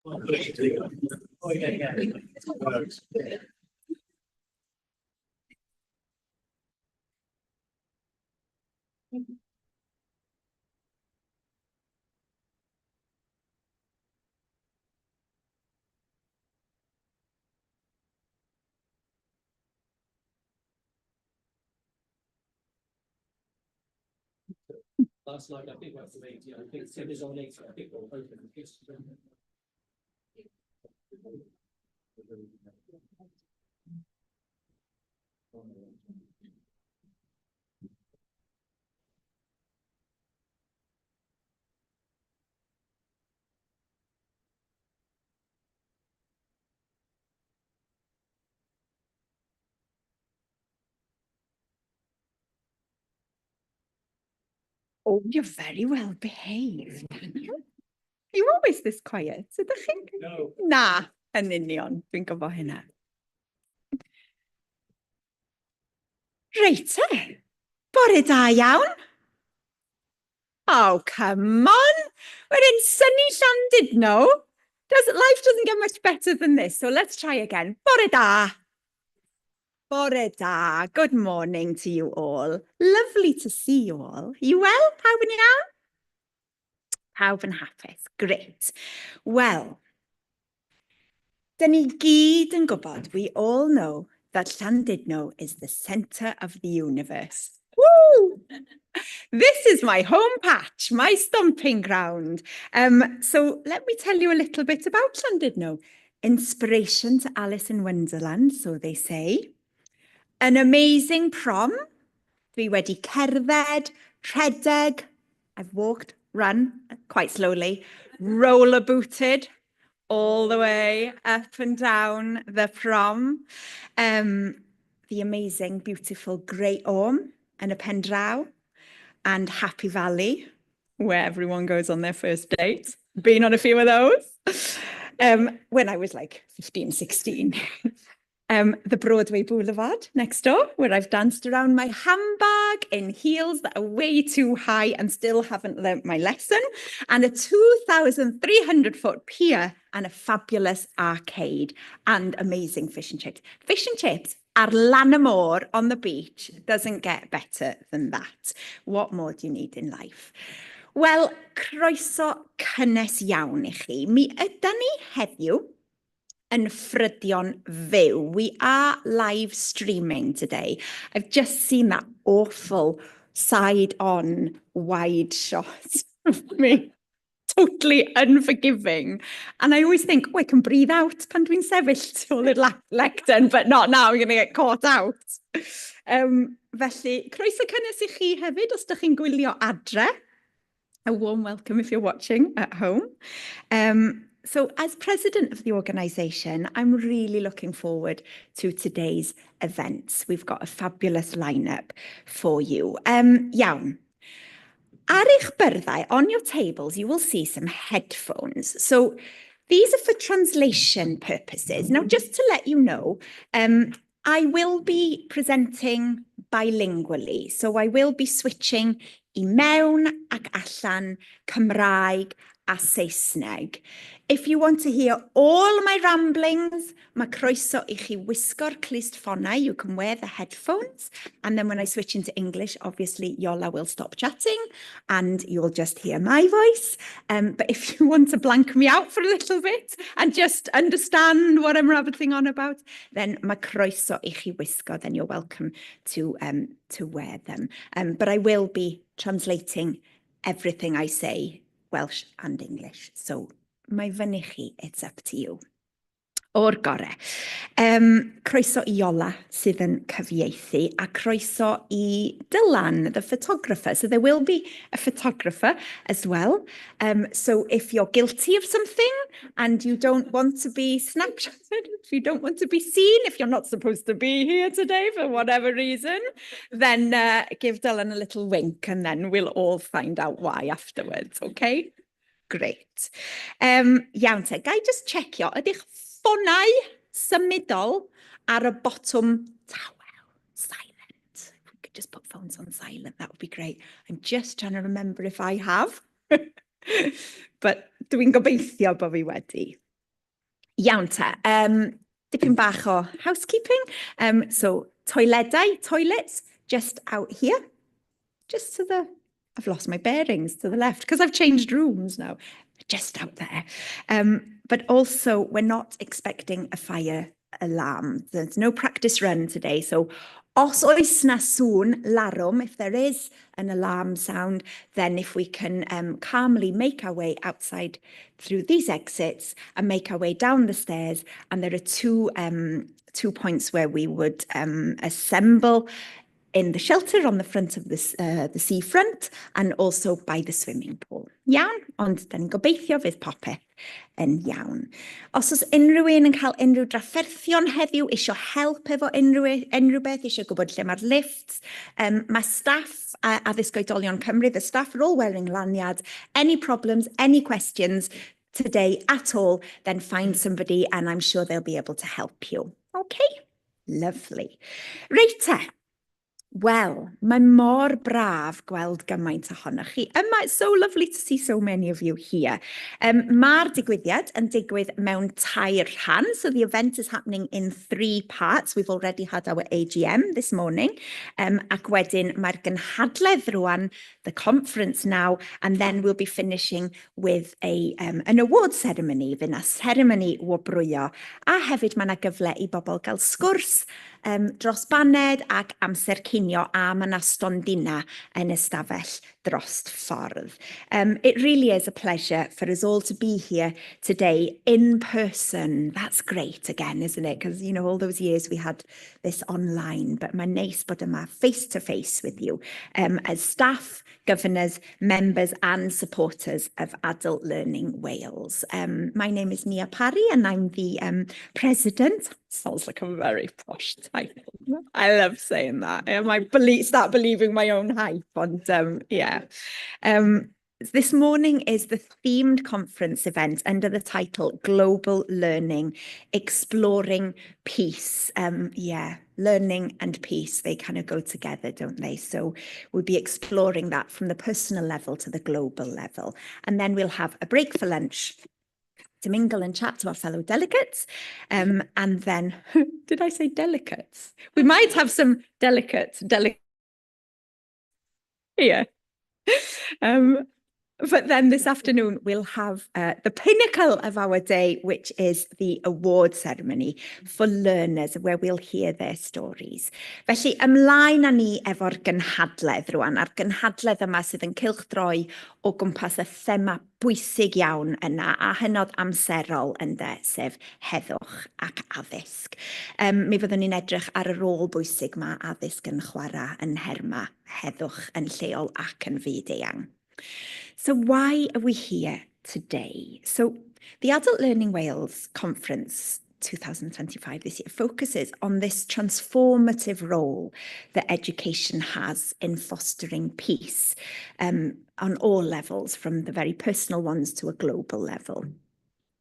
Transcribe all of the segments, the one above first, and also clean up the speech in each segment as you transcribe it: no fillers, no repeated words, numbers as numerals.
Last night, I think that's 80. I think Tim is on 80. I think we'll open it. Oh, you're very well behaved. You always this quiet, ydych chi? No. Na, yn union, dwi'n gwybod hynna. Reit e, bore da iawn. Oh, come on. We're in sunny Llandudno. Life doesn't get much better than this, so let's try again. Bore da. Bore da. Good morning to you all. Lovely to see you all. You well? Pawb yn iawn? Pawb yn hapus. Great. Well, dyn ni gyd yn gwybod, we all know that Llandudno is the centre of the universe. Woo! This is my home patch, my stomping ground. So let me tell you a little bit about Llandudno. Inspiration to Alice in Wonderland, so they say. An amazing prom. Dwi wedi cerdded, rhedeg. I've walked, run quite slowly, roller booted all the way up and down the prom. The amazing, beautiful Great Orme and a pen draw, and Happy Valley, where everyone goes on their first date. Been on a few of those when I was like 15, 16. The Broadway Boulevard next door, where I've danced around my handbag in heels that are way too high and still haven't learnt my lesson, and a 2,300-foot pier and a fabulous arcade and amazing fish and chips. Fish and chips ar lan y môr on the beach doesn't get better than that. What more do you need in life? Wel, croeso cynnes iawn I chi. Mi ydan ni heddiw yn ffrydion fyw. We are live streaming today. I've just seen that awful side-on wide shot of me. Totally unforgiving. And I always think, oh, I can breathe out pan dwi'n sefyll tu ôl i'r lectern, but not now, I'm going to get caught out. Felly, croeso cynnes I chi hefyd os ydych chi'n gwylio adre. A warm welcome if you're watching at home. So as president of the organisation, I'm really looking forward to today's events. We've got a fabulous lineup for you. Iawn. Ar eich byrddau, on your tables, you will see some headphones. So these are for translation purposes. Now, just to let you know, I will be presenting bilingually. So I will be switching I mewn ac allan Cymraeg a Saesneg. If you want to hear all my ramblings, mae croeso I chi wisgo'r clust ffonau. You can wear the headphones. And then when I switch into English, obviously, Yola will stop chatting and you'll just hear my voice. But if you want to blank me out for a little bit and just understand what I'm rabbiting on about, then mae croeso I chi wisgo, then you're welcome to wear them. But I will be translating everything I say, Welsh and English. So mae fyny chi, it's up to you. O'r gore. Croeso I Iola sydd yn cyfieithu a croeso I Dylan, the photographer. So there will be a photographer as well. So if you're guilty of something and you don't want to be snapshotted, if you don't want to be seen, if you're not supposed to be here today for whatever reason, then give Dylan a little wink and then we'll all find out why afterwards, okay? Great. Iawn te, gai just checio, ydych ffonau symudol ar y bottom towel, silent. If we could just put phones on silent, that would be great. I'm just trying to remember if I have. But dwi'n gobeithio bo fi wedi. Iawn te, dipyn bach o housekeeping. So toiledau, toilets, just out here, just to the, I've lost my bearings, to the left, because I've changed rooms now, just out there. But also, we're not expecting a fire alarm. There's no practice run today, so os oes na sŵn, larwm, if there is an alarm sound, then if we can calmly make our way outside through these exits and make our way down the stairs, and there are two points where we would assemble in the shelter on the front of this, the seafront, and also by the swimming pool. Iawn, ond da ni'n gobeithio fydd popeth yn iawn. Os oes unrhyw un yn cael unrhyw drafferthion heddiw, eisiau help efo unrhyw beth, eisiau gwybod lle mae'r lifts, mae staff Addysg Oedolion Cymru, the staff are all wearing lanyards. Any problems, any questions today at all, then find somebody and I'm sure they'll be able to help you. Okay, lovely. Reit te. Wel, mae mor braf gweld gymaint ohonoch chi. It's so lovely to see so many of you here. Mae'r digwyddiad yn digwydd mewn tair rhan. So the event is happening in 3 parts. We've already had our AGM this morning. Ac wedyn mae'r Cynhadledd rwan, the conference now, and then we'll be finishing with an award ceremony. Fydd na ceremony Gwobrau. A hefyd mae yna gyfle I bobl gael sgwrs dros baned ac amser cinio a mae yna stondina yn ystafell drost ffordd. It really is a pleasure for us all to be here today in person. That's great again, isn't it? Because, you know, all those years we had this online, but mae'n neis bod yma face to face with you as staff, governors, members and supporters of Adult Learning Wales. My name is Nia Parry and I'm the president. Sounds like a very posh title. I love saying that. I might start believing my own hype. And yeah. This morning is the themed conference event under the title Global Learning, Exploring Peace. Yeah, learning and peace, they kind of go together, don't they? So we'll be exploring that from the personal level to the global level. And then we'll have a break for lunch to mingle and chat to our fellow delegates. And then, did I say delegates? We might have some delegates. Yeah. But then this afternoon, we'll have the pinnacle of our day, which is the award ceremony for learners, where we'll hear their stories. Felly, ymlaen â ni efo'r gynhadledd rwan, a'r gynhadledd yma sydd yn cylchdroi o gwmpas y thema bwysig iawn yna, a hynod amserol ynde, sef heddwch ac addysg. Mi fyddwn ni'n edrych ar y rôl bwysig mae addysg yn chwarae yn nherma heddwch yn lleol ac yn fyd-eang. So why are we here today? So the Adult Learning Wales Conference 2025 this year focuses on this transformative role that education has in fostering peace on all levels, from the very personal ones to a global level.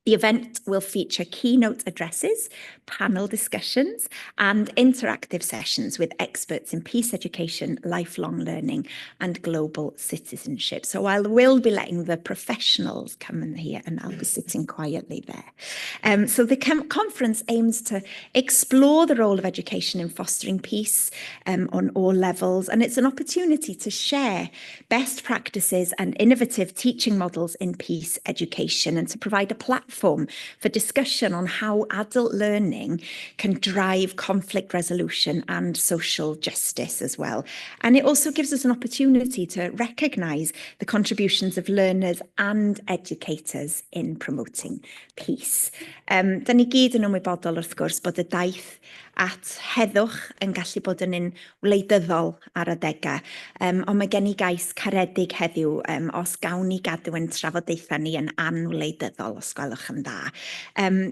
The event will feature keynote addresses, panel discussions, and interactive sessions with experts in peace education, lifelong learning, and global citizenship. So I will be letting the professionals come in here, and I'll be sitting quietly there. So the conference aims to explore the role of education in fostering peace on all levels, and it's an opportunity to share best practices and innovative teaching models in peace education, and to provide a platform for discussion on how adult learning can drive conflict resolution and social justice as well. And it also gives us an opportunity to recognise the contributions of learners and educators in promoting peace. Da ni gyd yn ymwybodol wrth gwrs bod y daith at heddwch yn gallu bod yn un wleidyddol ar adegau. Ond mae gen I gais caredig heddiw os gawn ni gadw yn trafodaethau ni yn anwleidyddol, os gwelwch yn dda.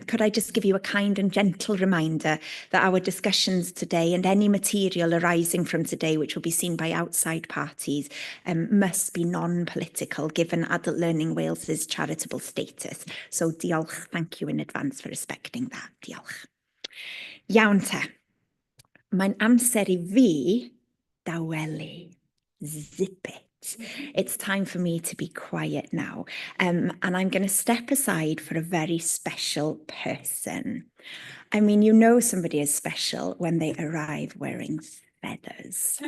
Could I just give you a kind and gentle reminder that our discussions today and any material arising from today, which will be seen by outside parties, must be non-political, given Adult Learning Wales's charitable status. So diolch, thank you in advance for respecting that. Diolch. Iawn te, mae'n amser I fi dawelu, zip it. It's time for me to be quiet now. And I'm going to step aside for a very special person. I mean, you know somebody is special when they arrive wearing feathers.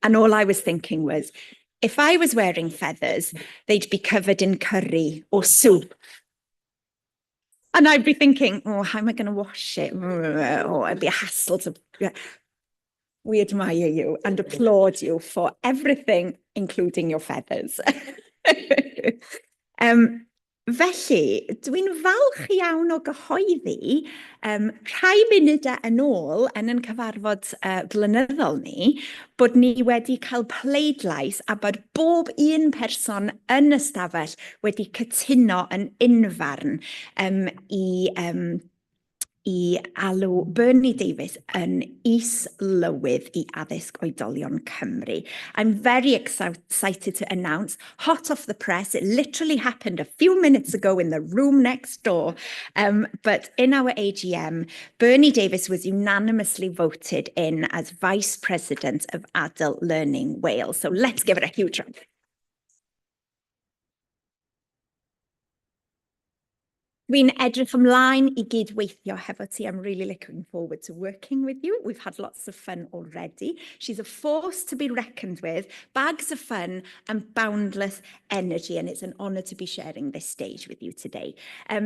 And all I was thinking was, if I was wearing feathers, they'd be covered in curry or soup. And I'd be thinking, oh, how am I going to wash it? Oh, it'd be a hassle to... We admire you and applaud you for everything, including your feathers. Felly, dwi'n falch iawn o gyhoeddi rhai munudau yn ôl yn cyfarfod blynyddol ni, bod ni wedi cael pleidlais a bod bob un person yn y stafell wedi cytuno yn unfarn i alw Bernie Davies yn is-lywydd i Addysg Oedolion Cymru. I'm very excited to announce, hot off the press, it literally happened a few minutes ago in the room next door, but in our AGM, Bernie Davies was unanimously voted in as Vice President of Adult Learning Wales. So let's give it a huge round. Dwi'n edrych ymlaen I gydweithio hefo ti. I'm really looking forward to working with you. We've had lots of fun already. She's a force to be reckoned with, bags of fun and boundless energy, and it's an honour to be sharing this stage with you today.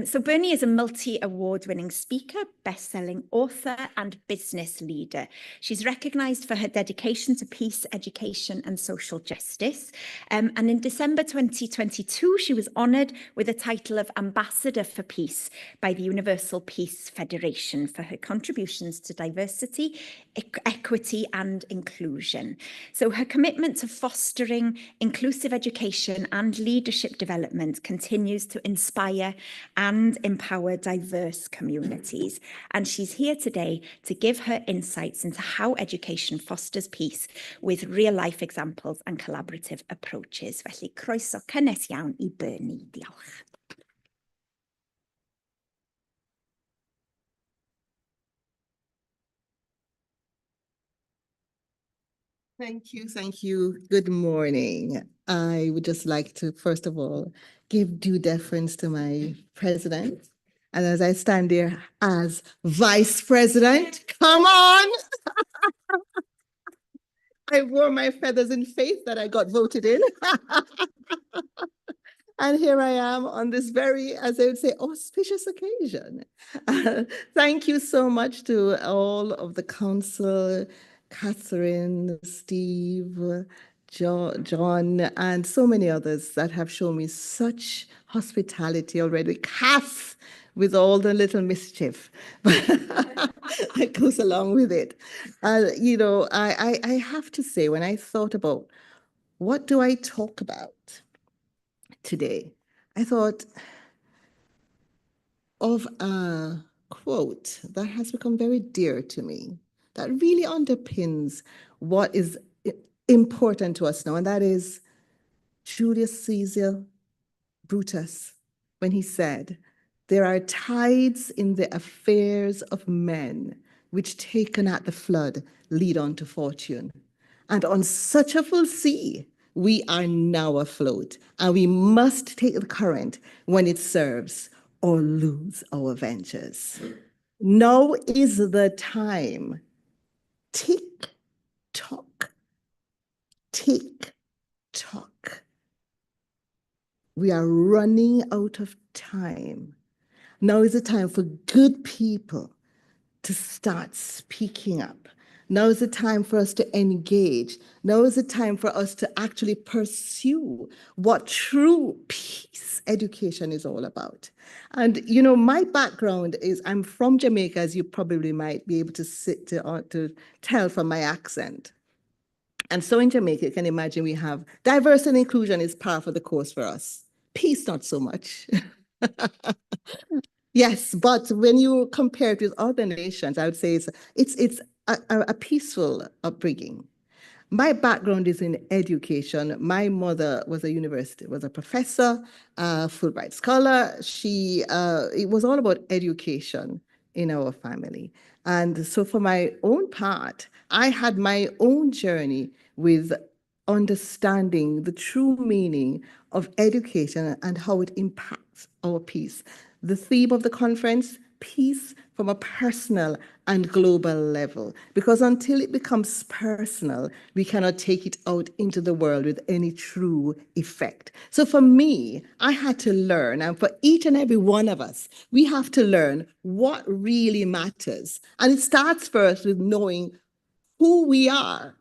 So Bernie is a multi-award-winning speaker, best-selling author and business leader. She's recognised for her dedication to peace, education and social justice. And in December 2022, she was honoured with the title of Ambassador for Peace by the Universal Peace Federation for her contributions to diversity, equity and inclusion. So her commitment to fostering inclusive education and leadership development continues to inspire and empower diverse communities. And she's here today to give her insights into how education fosters peace with real-life examples and collaborative approaches. Felly, croeso cynnes iawn I Bernie. Diolch. Thank you, thank you. Good morning. I would just like to, first of all, give due deference to my president. And as I stand there as vice president, come on! I wore my feathers in faith that I got voted in. And here I am on this very, as I would say, auspicious occasion. Thank you so much to all of the council, Catherine, Steve, John, and so many others that have shown me such hospitality already. Cass, with all the little mischief that goes along with it. You know, I have to say, when I thought about what do I talk about today, I thought of a quote that has become very dear to me, that really underpins what is important to us now, and that is Julius Caesar Brutus, when he said, "There are tides in the affairs of men, which taken at the flood lead on to fortune. And on such a full sea, we are now afloat, and we must take the current when it serves, or lose our ventures. Now is the time. Tick tock, tick tock. We are running out of time. Now is the time for good people to start speaking up. Now is the time for us to engage. Now is the time for us to actually pursue what true peace education is all about. And, you know, my background is I'm from Jamaica, as you probably might be able to tell from my accent. And so in Jamaica, you can imagine we have diversity and inclusion is part of the course for us. Peace, not so much. Yes, but when you compare it with other nations, I would say it's a peaceful upbringing. My background is in education. My mother was a professor, Fulbright scholar. It was all about education in our family. And so for my own part, I had my own journey with understanding the true meaning of education and how it impacts our peace. The theme of the conference, peace from a personal and global level, because until it becomes personal, we cannot take it out into the world with any true effect. So for me, I had to learn, and for each and every one of us, we have to learn what really matters. And it starts first with knowing who we are.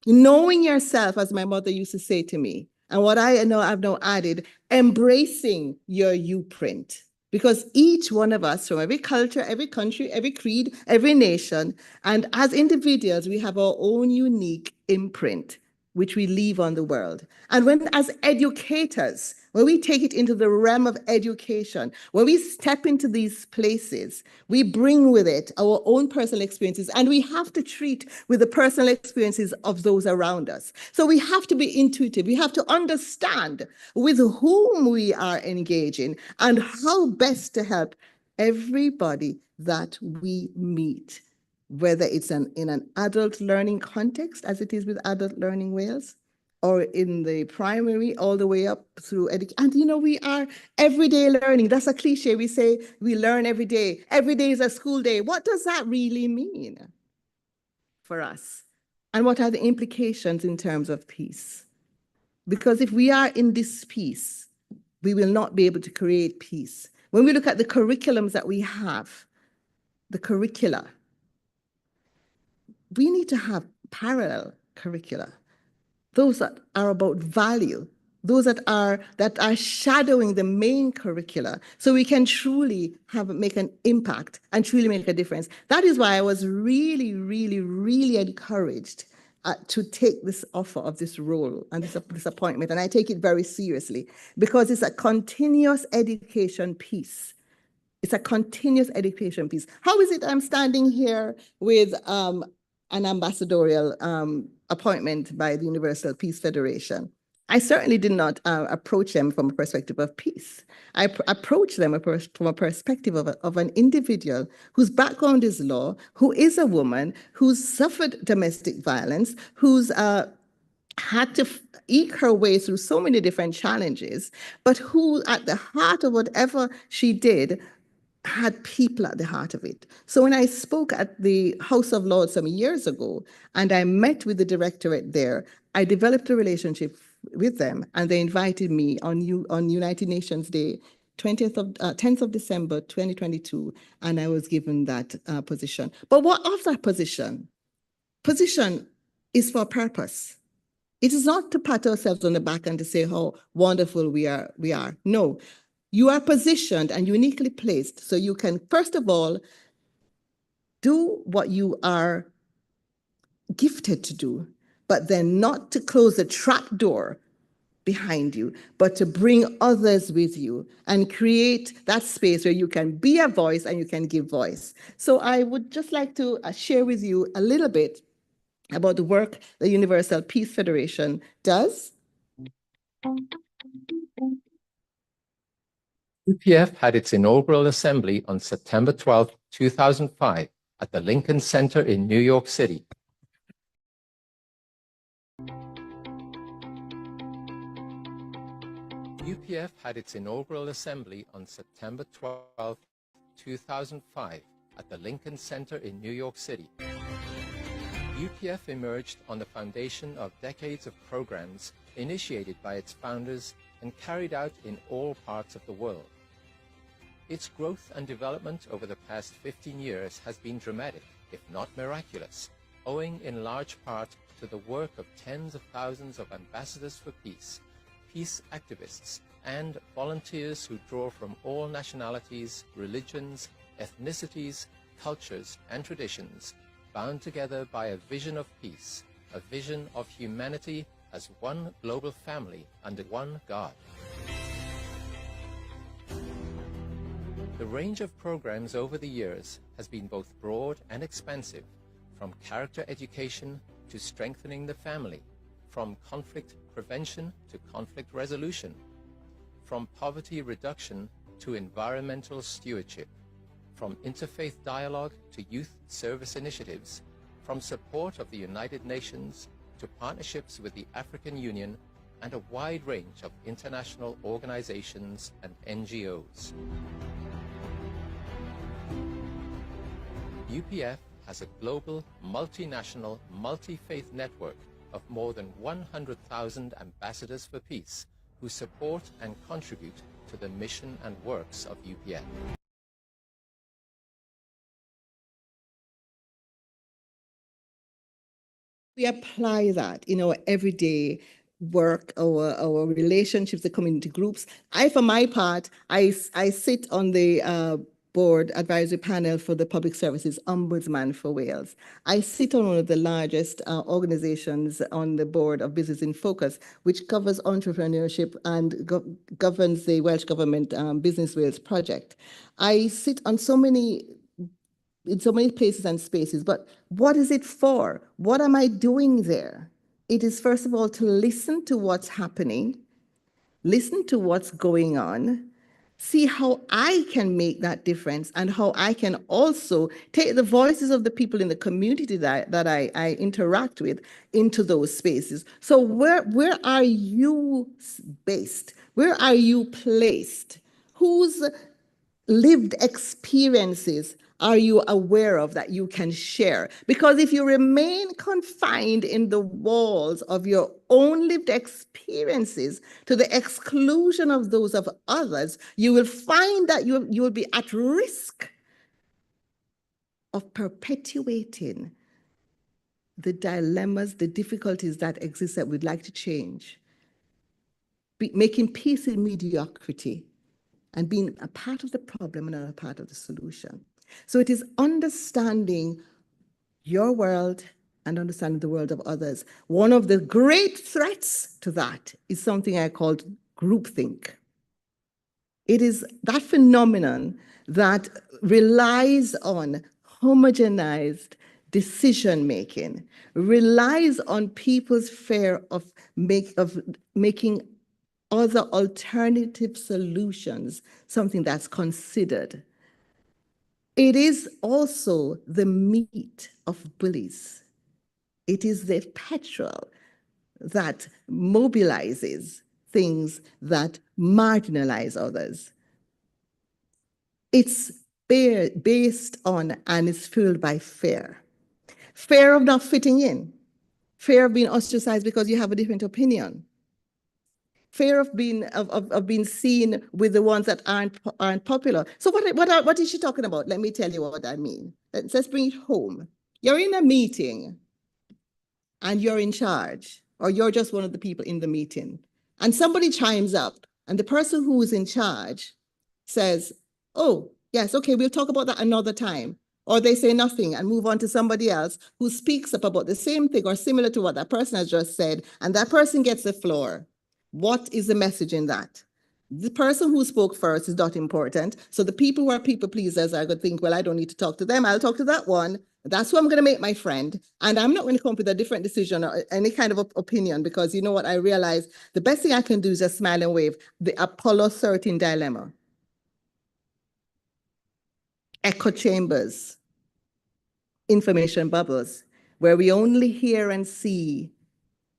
Knowing yourself, as my mother used to say to me, and what I know I've now added, embracing your you-print. Because each one of us, from every culture, every country, every creed, every nation, and as individuals, we have our own unique imprint, which we leave on the world. And when, as educators, when we take it into the realm of education, when we step into these places, we bring with it our own personal experiences, and we have to treat with the personal experiences of those around us. So we have to be intuitive. We have to understand with whom we are engaging and how best to help everybody that we meet, whether it's in an adult learning context, as it is with Adult Learning Wales, or in the primary all the way up through education. And you know, we are everyday learning. That's a cliche. We say we learn every day. Every day is a school day. What does that really mean for us? And what are the implications in terms of peace? Because if we are in this peace, we will not be able to create peace. When we look at the curriculums that we have, the curricula, we need to have parallel curricula. Those that are about value, those that are shadowing the main curricula, so we can truly make an impact and truly make a difference. That is why I was really, really, really encouraged to take this offer of this role and this appointment, and I take it very seriously because it's a continuous education piece. It's a continuous education piece. How is it I'm standing here with an ambassadorial appointment by the Universal Peace Federation? I certainly did not approach them from a perspective of peace. I approached them from a perspective of an individual whose background is law, who is a woman, who's suffered domestic violence, who's had to eke her way through so many different challenges, but who at the heart of whatever she did had people at the heart of it. So when I spoke at the House of Lords some years ago, and I met with the directorate there, I developed a relationship with them, and they invited me on United Nations Day, 10th of December, 2022, and I was given that position. But what of that position? Position is for a purpose. It is not to pat ourselves on the back and to say how wonderful we are. No. You are positioned and uniquely placed so you can, first of all, do what you are gifted to do, but then not to close the trap door behind you, but to bring others with you and create that space where you can be a voice and you can give voice. So I would just like to share with you a little bit about the work the Universal Peace Federation does. UPF had its inaugural assembly on September 12, 2005 at the Lincoln Center in New York City. UPF had its inaugural assembly on September 12, 2005 at the Lincoln Center in New York City. UPF emerged on the foundation of decades of programs initiated by its founders and carried out in all parts of the world. Its growth and development over the past 15 years has been dramatic, if not miraculous, owing in large part to the work of tens of thousands of ambassadors for peace, peace activists, and volunteers who draw from all nationalities, religions, ethnicities, cultures, and traditions, bound together by a vision of peace, a vision of humanity as one global family under one God. The range of programs over the years has been both broad and expansive, from character education to strengthening the family, from conflict prevention to conflict resolution, from poverty reduction to environmental stewardship, from interfaith dialogue to youth service initiatives, from support of the United Nations to partnerships with the African Union and a wide range of international organizations and NGOs. UPF has a global, multinational, multi-faith network of more than 100,000 ambassadors for peace who support and contribute to the mission and works of UPF. We apply that in our everyday work, our relationships, the community groups. For my part, I sit on the board advisory panel for the Public Services Ombudsman for Wales. I sit on one of the largest organizations on the board of Business in Focus, which covers entrepreneurship and governs the Welsh Government Business Wales project. I sit on in so many places and spaces, but what is it for? What am I doing there? It is, first of all, to listen to what's happening, listen to what's going on, see how I can make that difference and how I can also take the voices of the people in the community that I interact with into those spaces. So where are you based? Where are you placed? Whose lived experiences are you aware of that you can share? Because if you remain confined in the walls of your own lived experiences to the exclusion of those of others, you will find that you will be at risk of perpetuating the dilemmas, the difficulties that exist that we'd like to change, making peace in mediocrity, and being a part of the problem and not a part of the solution. So it is understanding your world and understanding the world of others. One of the great threats to that is something I call groupthink. It is that phenomenon that relies on homogenized decision-making, relies on people's fear of making other alternative solutions something that's considered. It is also the meat of bullies. It is the petrol that mobilizes things that marginalize others. It's based on and is fueled by fear. Fear of not fitting in. Fear of being ostracized because you have a different opinion. Fear of being seen with the ones that aren't popular. So what is she talking about? Let me tell you what I mean. Let's bring it home. You're in a meeting and you're in charge, or you're just one of the people in the meeting, and somebody chimes up, and the person who is in charge says, "Oh, yes, okay, we'll talk about that another time." Or they say nothing and move on to somebody else who speaks up about the same thing or similar to what that person has just said, and that person gets the floor. What is the message in that? The person who spoke first is not important. So the people who are people pleasers are going to think, well, I don't need to talk to them. I'll talk to that one. That's who I'm going to make my friend. And I'm not going to come up with a different decision or any kind of opinion, because you know what? I realize the best thing I can do is just smile and wave. The Apollo 13 dilemma. Echo chambers. Information bubbles, where we only hear and see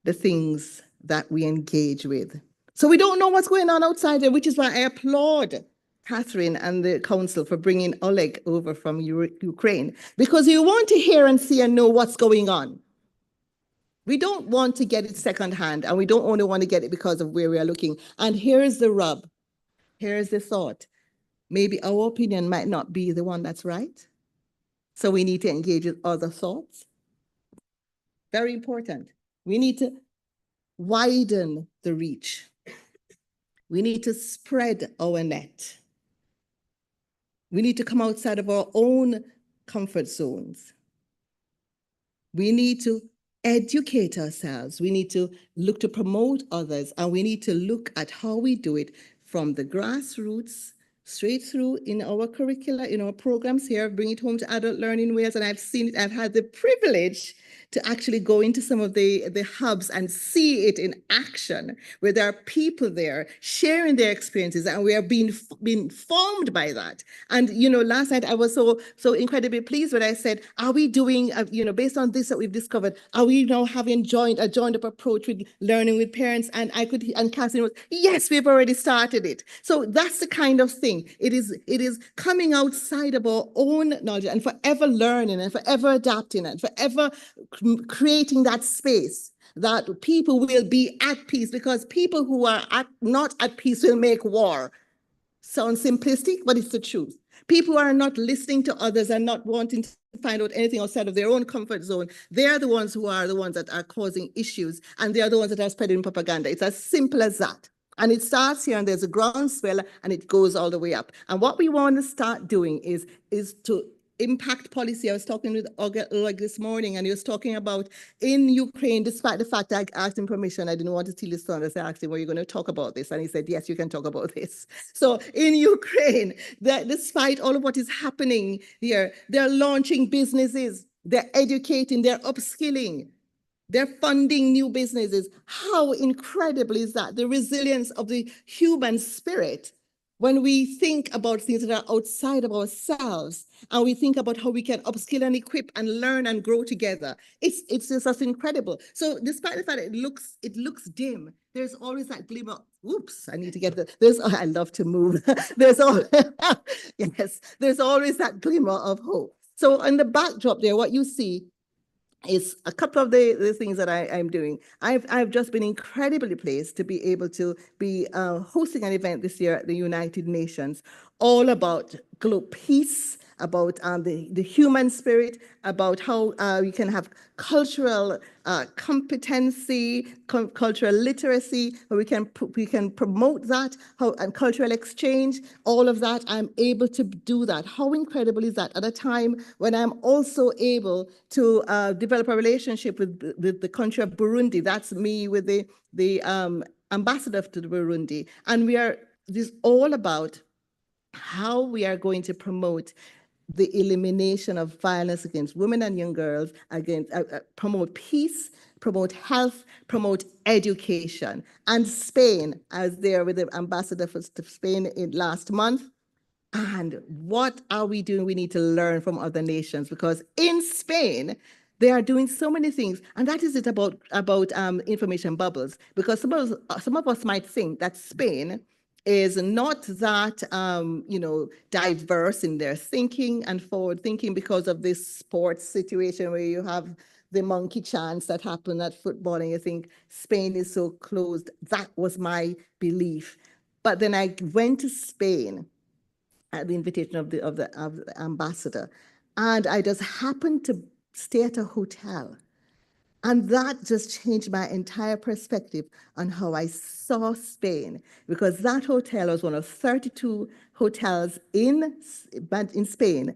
the things that we engage with. So we don't know what's going on outside there, which is why I applaud Catherine and the council for bringing Oleg over from Ukraine, because you want to hear and see and know what's going on. We don't want to get it secondhand, and we don't only want to get it because of where we are looking. And here's the rub. Here's the thought. Maybe our opinion might not be the one that's right. So we need to engage with other thoughts. Very important. We need to widen the reach. We need to spread our net. We need to come outside of our own comfort zones. We need to educate ourselves. We need to look to promote others, and we need to look at how we do it from the grassroots straight through in our curricula, in our programs here, bring it home to adult learning Wales. And I've seen it, I've had the privilege to actually go into some of the hubs and see it in action, where there are people there sharing their experiences, and we are being formed by that. And, you know, last night I was so incredibly pleased when I said, are we doing, you know, based on this that we've discovered, are we now having a joined up approach with learning with parents? And Catherine was, yes, we've already started it. So that's the kind of thing. It is coming outside of our own knowledge and forever learning and forever adapting and forever creating that space that people will be at peace, because people who are not at peace will make war. Sounds simplistic, but it's the truth. People who are not listening to others and not wanting to find out anything outside of their own comfort zone, they're the ones that are causing issues, and they're the ones that are spreading propaganda. It's as simple as that. And it starts here, and there's a groundswell, and it goes all the way up. And what we want to start doing is to impact policy. I was talking with Oleg this morning, and he was talking about in Ukraine, despite the fact that I asked him permission, I didn't want to steal his thunder. So I asked him, "Were you going to talk about this?" And he said, "Yes, you can talk about this." So in Ukraine, that despite all of what is happening here, they're launching businesses, they're educating, they're upskilling. They're funding new businesses. How incredible is that? The resilience of the human spirit. When we think about things that are outside of ourselves, and we think about how we can upskill and equip and learn and grow together, it's just incredible. So despite the fact that it looks dim, there's always that glimmer. Oops, I need to get I love to move. There's always that glimmer of hope. So in the backdrop there, what you see is a couple of the things that I'm doing. I've just been incredibly pleased to be able to be hosting an event this year at the United Nations, all about global peace, about the human spirit, about how we can have cultural competency, cultural literacy, where we can promote that, and cultural exchange, all of that. I'm able to do that. How incredible is that at a time when I'm also able to develop a relationship with the country of Burundi? That's me with the ambassador to Burundi, and this is all about how we are going to promote the elimination of violence against women and young girls, promote peace, promote health, promote education. And Spain, I was there with the ambassador for Spain last month. And what are we doing? We need to learn from other nations, because in Spain, they are doing so many things. And that is it about information bubbles, because some of us might think that Spain is not that, diverse in their thinking and forward thinking because of this sports situation where you have the monkey chants that happen at football, and you think Spain is so closed. That was my belief. But then I went to Spain at the invitation of the ambassador, and I just happened to stay at a hotel. And that just changed my entire perspective on how I saw Spain, because that hotel was one of 32 hotels in Spain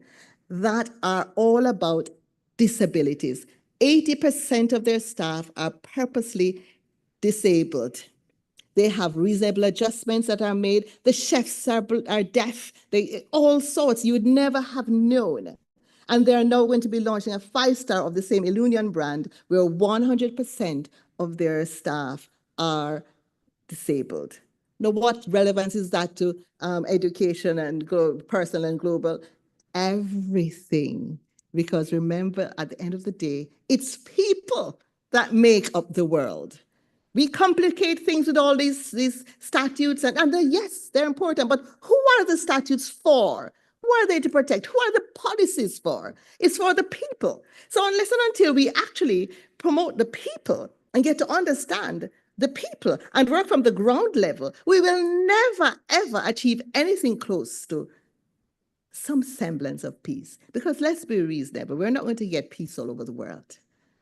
that are all about disabilities. 80% of their staff are purposely disabled. They have reasonable adjustments that are made. The chefs are deaf. All sorts you would never have known. And they are now going to be launching a 5-star of the same Oedolion brand, where 100% of their staff are disabled. Now, what relevance is that to education and personal and global? Everything. Because remember, at the end of the day, it's people that make up the world. We complicate things with all these statutes, and yes, they're important, but who are the statutes for? Who are they to protect? Who are the policies for? It's for the people. So unless and until we actually promote the people and get to understand the people and work from the ground level, we will never, ever achieve anything close to some semblance of peace. Because let's be reasonable, we're not going to get peace all over the world,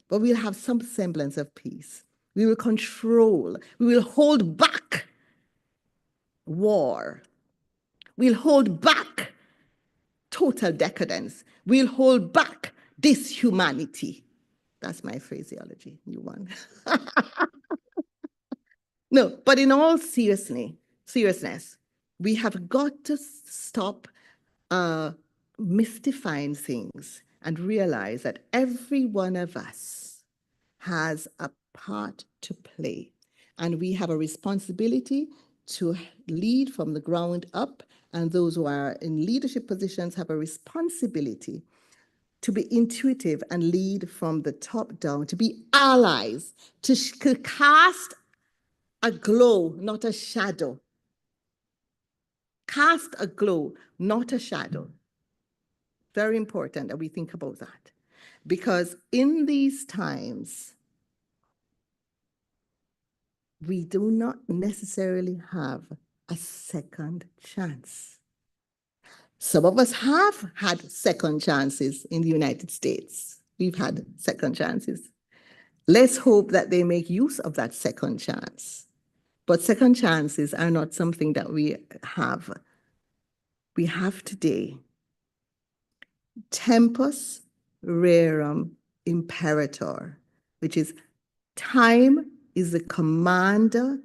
but we'll have some semblance of peace. We will control, we will hold back war. We'll hold back total decadence. We'll hold back dishumanity. That's my phraseology, new one. No, but in all seriousness, we have got to stop mystifying things and realize that every one of us has a part to play. And we have a responsibility to lead from the ground up, and those who are in leadership positions have a responsibility to be intuitive and lead from the top down, to be allies, to cast a glow, not a shadow. Cast a glow, not a shadow. Very important that we think about that. Because in these times, we do not necessarily have a second chance. Some of us have had second chances in the United States. We've had second chances. Let's hope that they make use of that second chance. But second chances are not something that we have. We have today tempus rerum imperator, which is time is the commander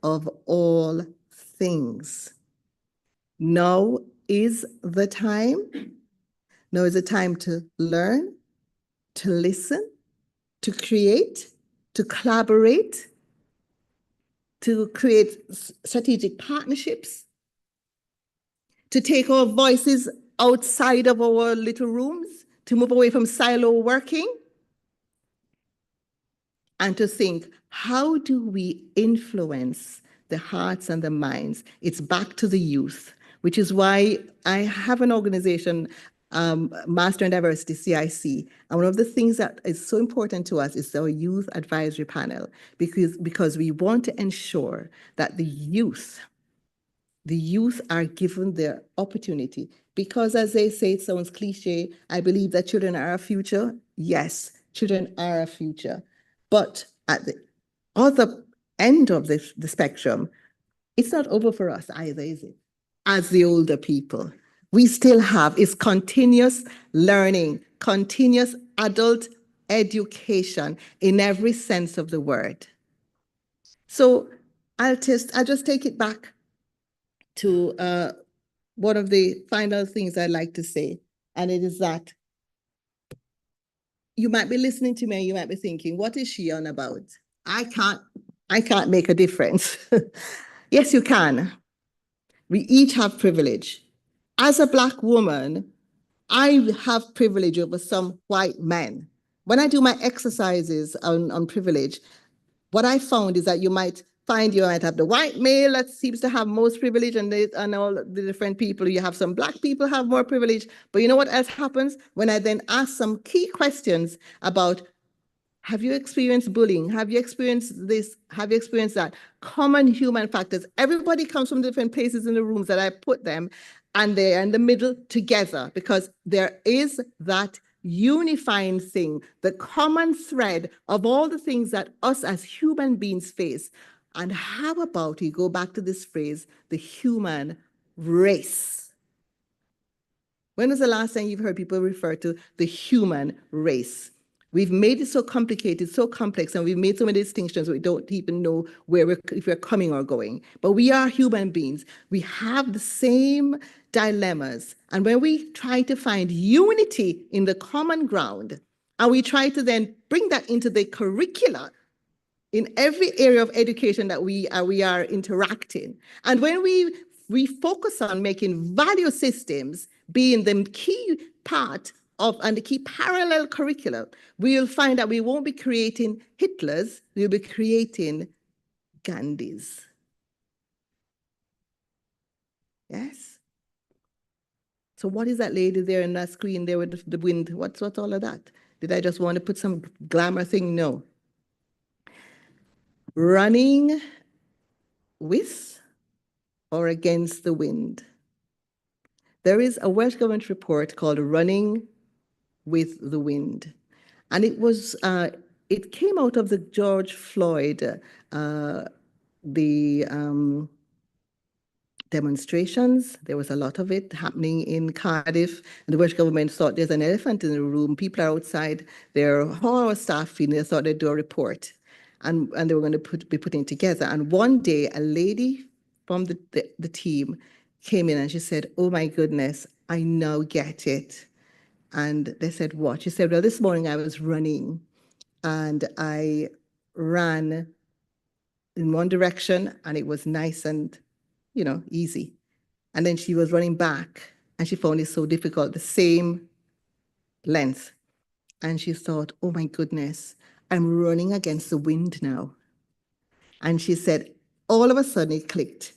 of all things. Now is the time. Now is the time to learn, to listen, to create, to collaborate, to create strategic partnerships, to take our voices outside of our little rooms, to move away from silo working, and to think, how do we influence the hearts and the minds? It's back to the youth, which is why I have an organization, Master in Diversity, CIC. And one of the things that is so important to us is our youth advisory panel, because we want to ensure that the youth are given their opportunity. Because as they say, it sounds cliche, I believe that children are our future. Yes, children are our future. But at the other end of the spectrum, it's not over for us either, is it? As the older people, we still have, it's continuous learning, continuous adult education in every sense of the word. So I'll just take it back to one of the final things I'd like to say, and it is that you might be listening to me and you might be thinking, what is she on about? I can't make a difference. Yes, you can. We each have privilege. As a Black woman, I have privilege over some white men. When I do my exercises on privilege, what I found is that you might have the white male that seems to have most privilege, and all the different people. You have some Black people have more privilege. But you know what else happens? When I then ask some key questions about, have you experienced bullying? Have you experienced this? Have you experienced that? Common human factors. Everybody comes from different places in the rooms that I put them, and they're in the middle together, because there is that unifying thing, the common thread of all the things that us as human beings face. And how about we go back to this phrase, the human race? When was the last time you've heard people refer to the human race? We've made it so complicated, so complex, and we've made so many distinctions we don't even know if we're coming or going. But we are human beings. We have the same dilemmas. And when we try to find unity in the common ground, and we try to then bring that into the curricula in every area of education that we are interacting, and when we focus on making value systems being the key part of and the key parallel curriculum, we'll find that we won't be creating Hitlers, we'll be creating Gandhis. Yes? So what is that lady there in that screen there with the wind? What's all of that? Did I just want to put some glamour thing? No. Running with or against the wind. There is a Welsh Government report called Running with the Wind. And it came out of the George Floyd, demonstrations. There was a lot of it happening in Cardiff, and the Welsh Government thought there's an elephant in the room. People are outside. How are our staff feeling? They thought they'd do a report, and they were going to be putting together. And one day, a lady from the team came in and she said, "Oh my goodness, I now get it." And they said, "What?" She said, "Well, this morning I was running, and I ran in one direction and it was nice and, easy. And then she was running back and she found it so difficult, the same length. And she thought, oh my goodness, I'm running against the wind now. And she said, all of a sudden it clicked.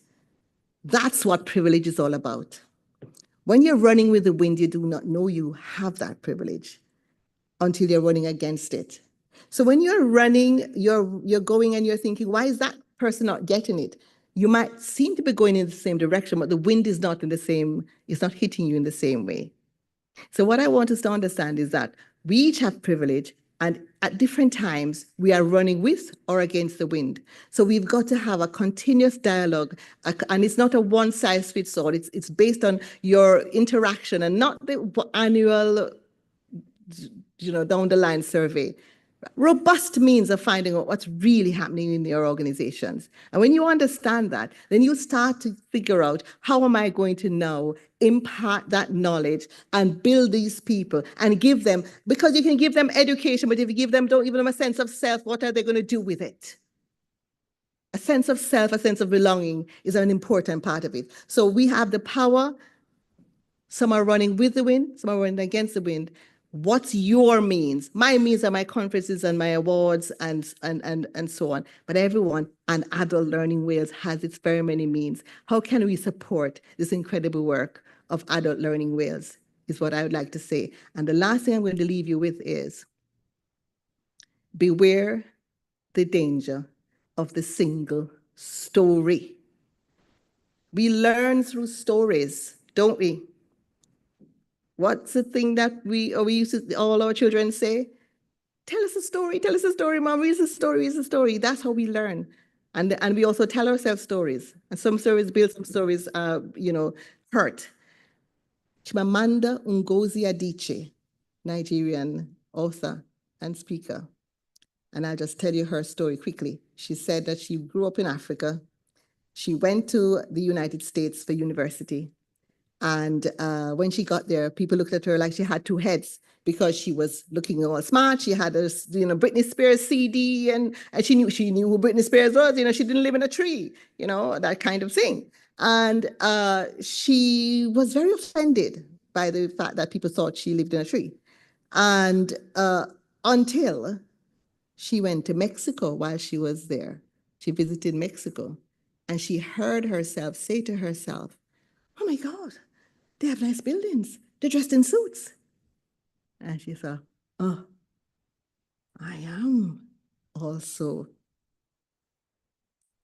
That's what privilege is all about. When you're running with the wind, you do not know you have that privilege until you're running against it. So when you're running, you're going and you're thinking, why is that person not getting it? You might seem to be going in the same direction, but the wind is not it's not hitting you in the same way. So what I want us to understand is that we each have privilege, and at different times, we are running with or against the wind. So we've got to have a continuous dialogue, and it's not a one-size-fits-all. It's based on your interaction and not the annual, down the line survey. Robust means of finding out what's really happening in your organizations. And when you understand that, then you start to figure out, how am I going to now impart that knowledge and build these people and give them, because you can give them education, but if you don't give them a sense of self, what are they going to do with it? A sense of self, a sense of belonging is an important part of it. So we have the power. Some are running with the wind, some are running against the wind. What's your means? My means are my conferences and my awards and so on. But everyone, and Adult Learning Wales has its very many means. How can we support this incredible work of Adult Learning Wales is what I would like to say. And the last thing I'm going to leave you with is, beware the danger of the single story. We learn through stories, don't we? What's the thing that we used to, all our children say? Tell us a story, Mom, read a story. That's how we learn. And we also tell ourselves stories. And some stories build, some stories, hurt. Chimamanda Ngozi Adichie, Nigerian author and speaker. And I'll just tell you her story quickly. She said that she grew up in Africa. She went to the United States for university. And when she got there, people looked at her like she had two heads, because she was looking all smart. She had a Britney Spears CD, and she knew who Britney Spears was. She didn't live in a tree, that kind of thing. And she was very offended by the fact that people thought she lived in a tree. And until she went to Mexico while she was there. She visited Mexico, and she heard herself say to herself, oh my God, they have nice buildings. They're dressed in suits. And she thought, oh, I am also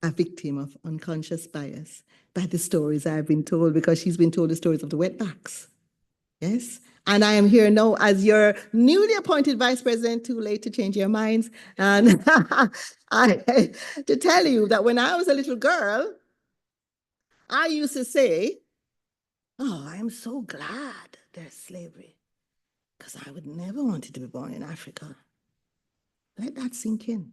a victim of unconscious bias by the stories I've been told, because she's been told the stories of the wetbacks. Yes? And I am here now as your newly appointed vice president, too late to change your minds, and to tell you that when I was a little girl, I used to say, oh, I'm so glad there's slavery, because I would never wanted to be born in Africa. Let that sink in.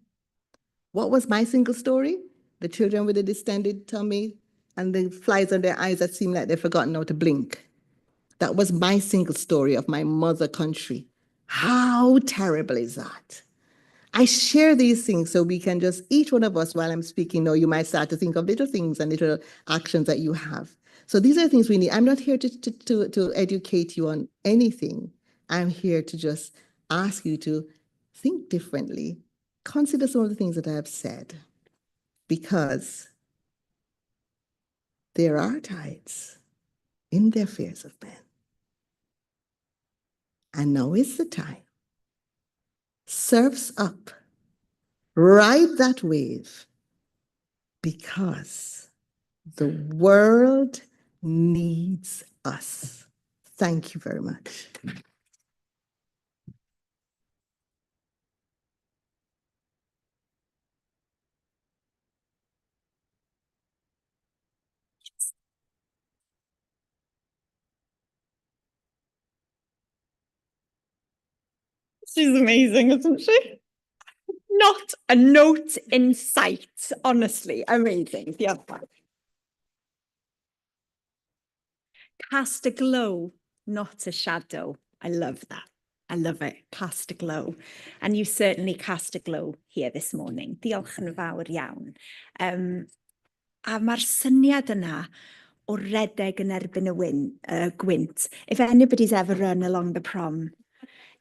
What was my single story? The children with the distended tummy and the flies on their eyes that seem like they've forgotten how to blink. That was my single story of my mother country. How terrible is that? I share these things so we can just, each one of us, while I'm speaking now, you might start to think of little things and little actions that you have. So these are things we need. I'm not here to educate you on anything. I'm here to just ask you to think differently. Consider some of the things that I have said, because there are tides in the affairs of men. And now is the time. Surfs up. Ride that wave, because the world needs us. Thank you very much. She's amazing, isn't she? Not a note in sight, honestly. Amazing. Yeah. Cast a glow, not a shadow. I love that. I love it. Cast a glow. And you certainly cast a glow here this morning. Diolch yn fawr iawn. A mae'r syniad yna o redeg yn erbyn y gwynt. If anybody's ever run along the prom,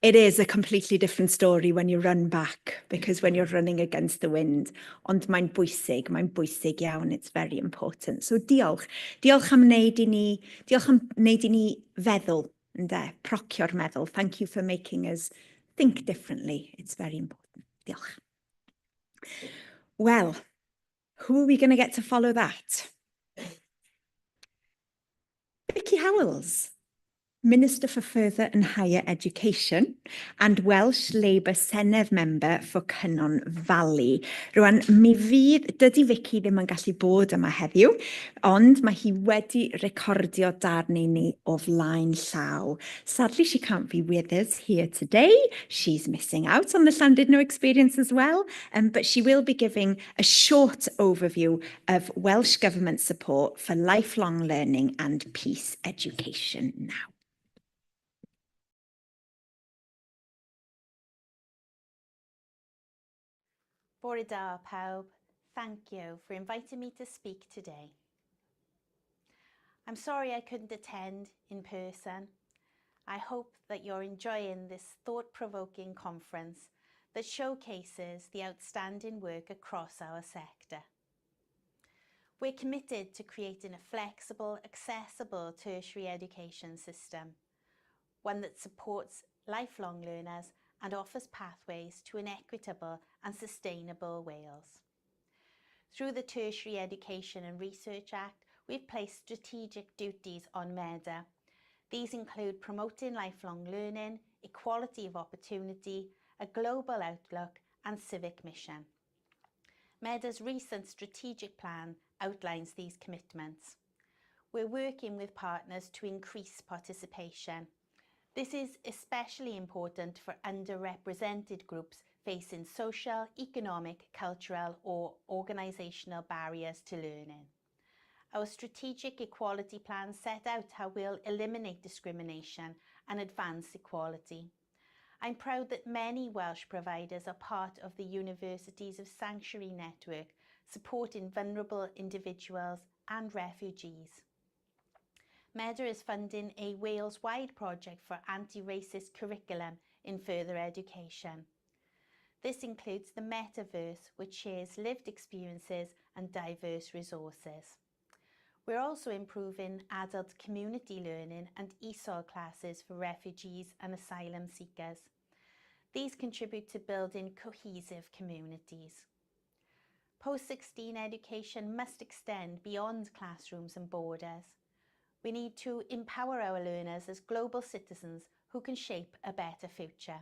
it is a completely different story when you run back, because when you're running against the wind. Ond mae'n bwysig iawn, it's very important. So diolch. Diolch am wneud i ni feddwl, ynde, procio'r meddwl. Thank you for making us think differently. It's very important. Diolch. Well, who are we going to get to follow that? Vicky Howells, Minister for Further and Higher Education and Welsh Labour Senedd Member for Cynon Valley. Rwan, dydy Vicky ddim yn gallu bod yma heddiw, ond mae hi wedi recordio darn i ni o flaen llaw. Sadly, she can't be with us here today. She's missing out on the Llandudno experience as well, but she will be giving a short overview of Welsh Government support for lifelong learning and peace education now. Bore da, pawb. Thank you for inviting me to speak today. I'm sorry I couldn't attend in person. I hope that you're enjoying this thought-provoking conference that showcases the outstanding work across our sector. We're committed to creating a flexible, accessible tertiary education system, one that supports lifelong learners and offers pathways to an equitable and sustainable Wales. Through the Tertiary Education and Research Act, we've placed strategic duties on MEDA. These include promoting lifelong learning, equality of opportunity, a global outlook and civic mission. MEDA's recent strategic plan outlines these commitments. We're working with partners to increase participation. This is especially important for underrepresented groups facing social, economic, cultural or organisational barriers to learning. Our strategic equality plan set out how we'll eliminate discrimination and advance equality. I'm proud that many Welsh providers are part of the Universities of Sanctuary network, supporting vulnerable individuals and refugees. MEDA is funding a Wales-wide project for anti-racist curriculum in further education. This includes the metaverse, which shares lived experiences and diverse resources. We're also improving adult community learning and ESOL classes for refugees and asylum seekers. These contribute to building cohesive communities. Post-16 education must extend beyond classrooms and borders. We need to empower our learners as global citizens who can shape a better future.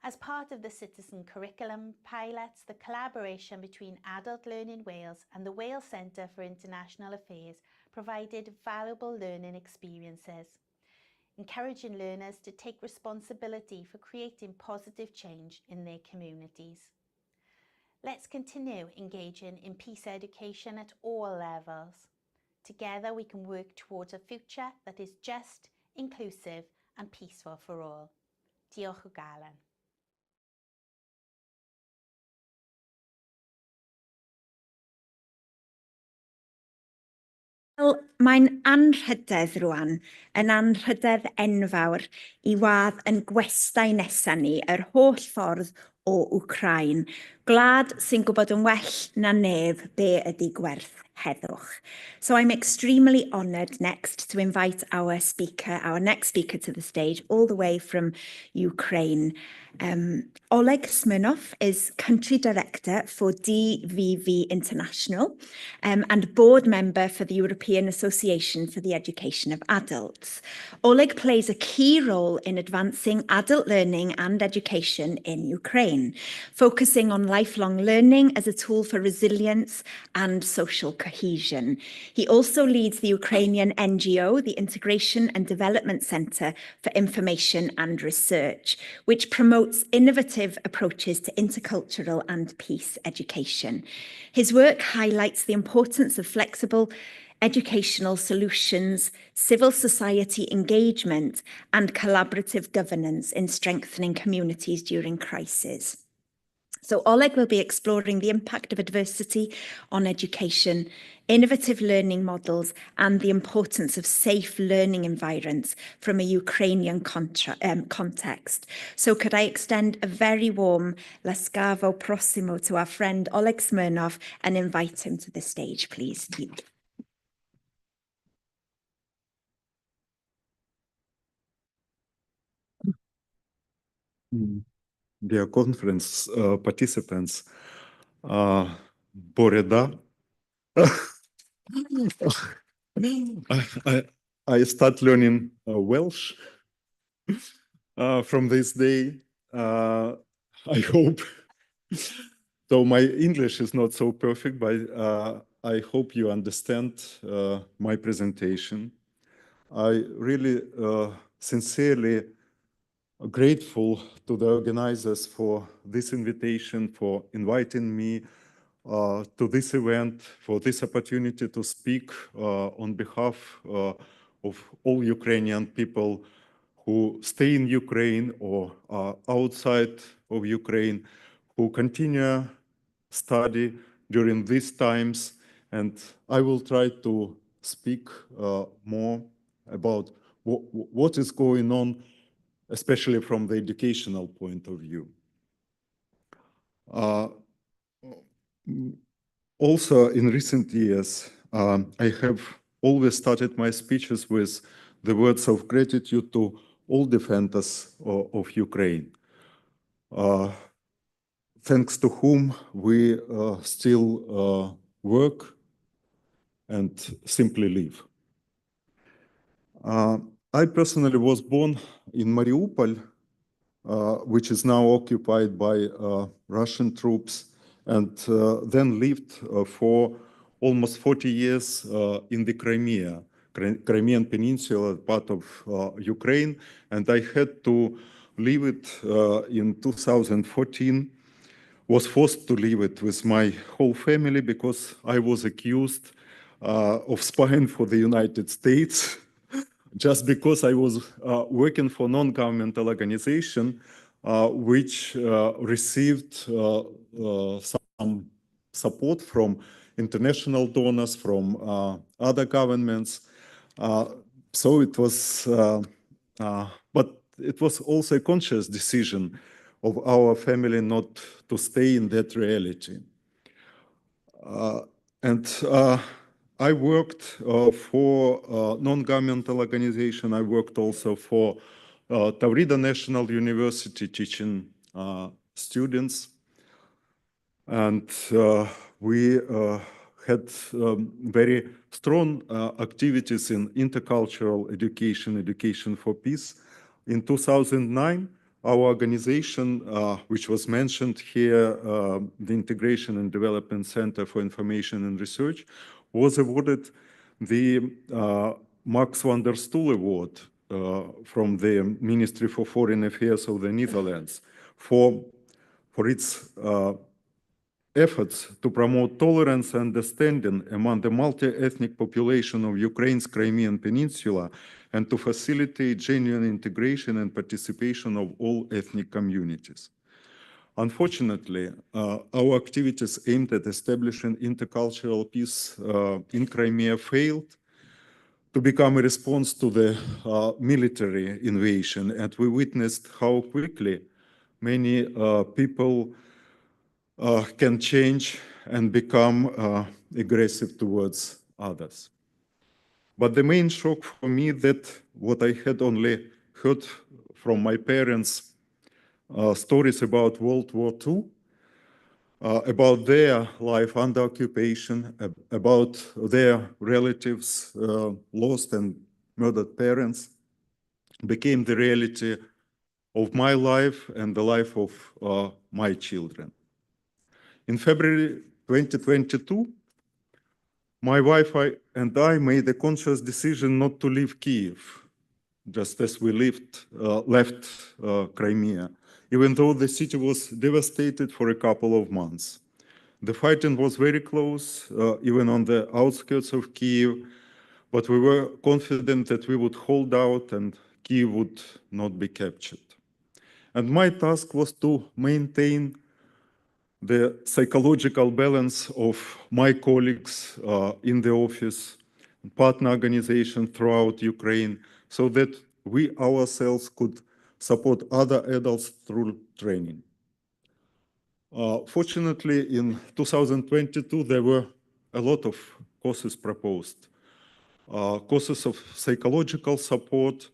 As part of the Citizen Curriculum pilots, the collaboration between Adult Learning Wales and the Wales Centre for International Affairs provided valuable learning experiences, encouraging learners to take responsibility for creating positive change in their communities. Let's continue engaging in peace education at all levels. Together we can work towards a future that is just, inclusive and peaceful for all. Diolch o galon. Wel, mae'n anrhydedd rwan, yn anrhydedd enfawr I wadd yn gwestai nesaf ni yr holl ffordd o Wcrain. Gwlad sy'n gwybod yn well na neb be ydy gwerth heddwch. So I'm extremely honoured next to invite our next speaker to the stage, all the way from Ukraine. Oleg Smirnov is Country Director for DVV International and Board Member for the European Association for the Education of Adults. Oleg plays a key role in advancing adult learning and education in Ukraine, focusing on lifelong learning as a tool for resilience and social cohesion. He also leads the Ukrainian NGO, the Integration and Development Centre for Information and Research, which promotes innovative approaches to intercultural and peace education. His work highlights the importance of flexible educational solutions, civil society engagement, and collaborative governance in strengthening communities during crisis. So Oleg will be exploring the impact of adversity on education, innovative learning models, and the importance of safe learning environments from a Ukrainian context. So could I extend a very warm Laskavo Prosimo to our friend Oleg Smirnov and invite him to the stage, please. Dear conference participants, Boreda. I start learning Welsh from this day. I hope. So my English is not so perfect, but I hope you understand my presentation. I really sincerely grateful to the organizers for this invitation, for inviting me to this event, for this opportunity to speak on behalf of all Ukrainian people who stay in Ukraine or are outside of Ukraine, who continue study during these times. And I will try to speak more about what is going on, especially from the educational point of view. Also, in recent years, I have always started my speeches with the words of gratitude to all defenders of Ukraine, thanks to whom we still work and simply live. I personally was born in Mariupol, which is now occupied by Russian troops, and then lived for almost 40 years in the Crimean Peninsula, part of Ukraine, and I had to leave it in 2014, was forced to leave it with my whole family because I was accused of spying for the United States. Just because I was working for non-governmental organization, which received some support from international donors, from other governments. So it was, but it was also a conscious decision of our family not to stay in that reality. I worked for non-governmental organization. I worked also for Tavrida National University teaching students. And we had very strong activities in intercultural education, education for peace. In 2009, our organization, which was mentioned here, the Integration and Development Center for Information and Research, was awarded the Max van der Stoel Award from the Ministry for Foreign Affairs of the Netherlands for its efforts to promote tolerance and understanding among the multi-ethnic population of Ukraine's Crimean Peninsula and to facilitate genuine integration and participation of all ethnic communities. Unfortunately, our activities aimed at establishing intercultural peace in Crimea failed to become a response to the military invasion, and we witnessed how quickly many people can change and become aggressive towards others. But the main shock for me that what I had only heard from my parents, stories about World War II, about their life under occupation, about their relatives lost and murdered parents, became the reality of my life and the life of my children. In February 2022, my wife and I made a conscious decision not to leave Kyiv, just as we left Crimea, even though the city was devastated for a couple of months. The fighting was very close, even on the outskirts of Kiev, but we were confident that we would hold out and Kiev would not be captured. And my task was to maintain the psychological balance of my colleagues in the office, partner organization throughout Ukraine, so that we ourselves could support other adults through training. Fortunately, in 2022, there were a lot of courses proposed. Courses of psychological support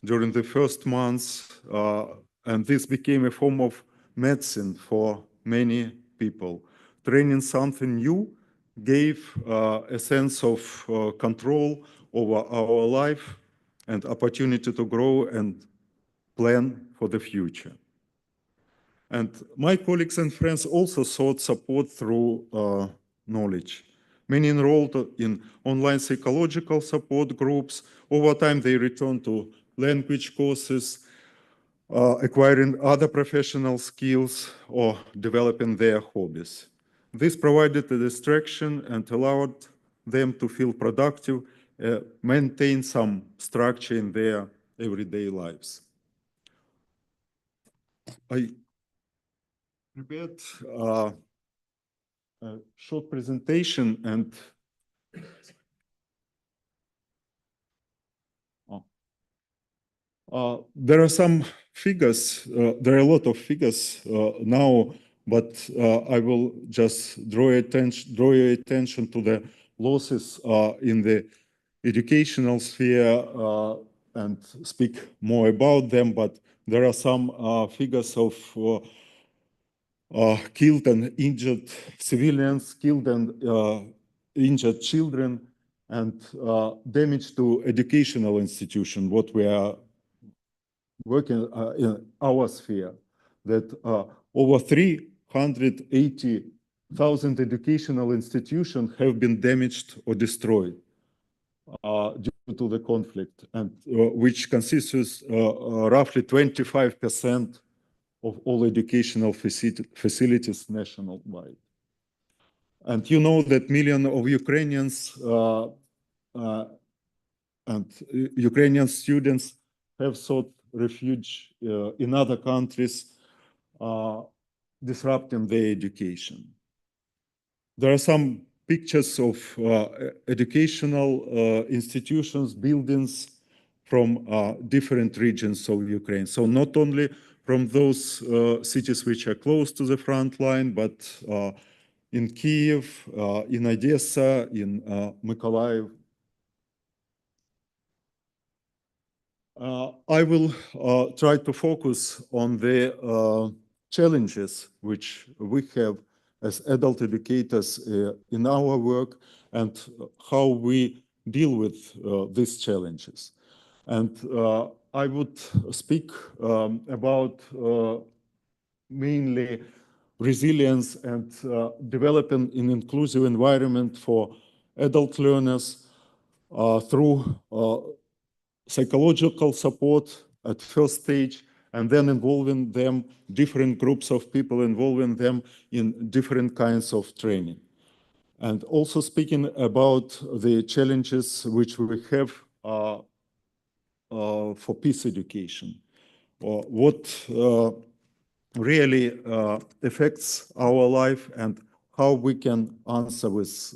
during the first months, and this became a form of medicine for many people. Training something new gave a sense of control over our life and opportunity to grow and plan for the future. And my colleagues and friends also sought support through knowledge. Many enrolled in online psychological support groups. Over time, they returned to language courses, acquiring other professional skills, or developing their hobbies. This provided a distraction and allowed them to feel productive, maintain some structure in their everyday lives. I prepared a short presentation, and there are some figures. There are a lot of figures now, but I will just draw your attention to the losses in the educational sphere and speak more about them. But there are some figures of killed and injured civilians, killed and injured children, and damage to educational institutions, what we are working in our sphere, that over 380,000 educational institutions have been damaged or destroyed due to the conflict, and which consists roughly 25% of all educational facilities nationwide. And you know that millions of Ukrainians and Ukrainian students have sought refuge in other countries, disrupting their education. There are some pictures of educational institutions, buildings from different regions of Ukraine. So not only from those cities which are close to the front line, but in Kiev, in Odessa, in Mykolaiv. I will try to focus on the challenges which we have as adult educators in our work and how we deal with these challenges. And I would speak about mainly resilience and developing an inclusive environment for adult learners through psychological support at first stage, and then involving them, different groups of people, involving them in different kinds of training. And also speaking about the challenges which we have for peace education, or what really affects our life and how we can answer with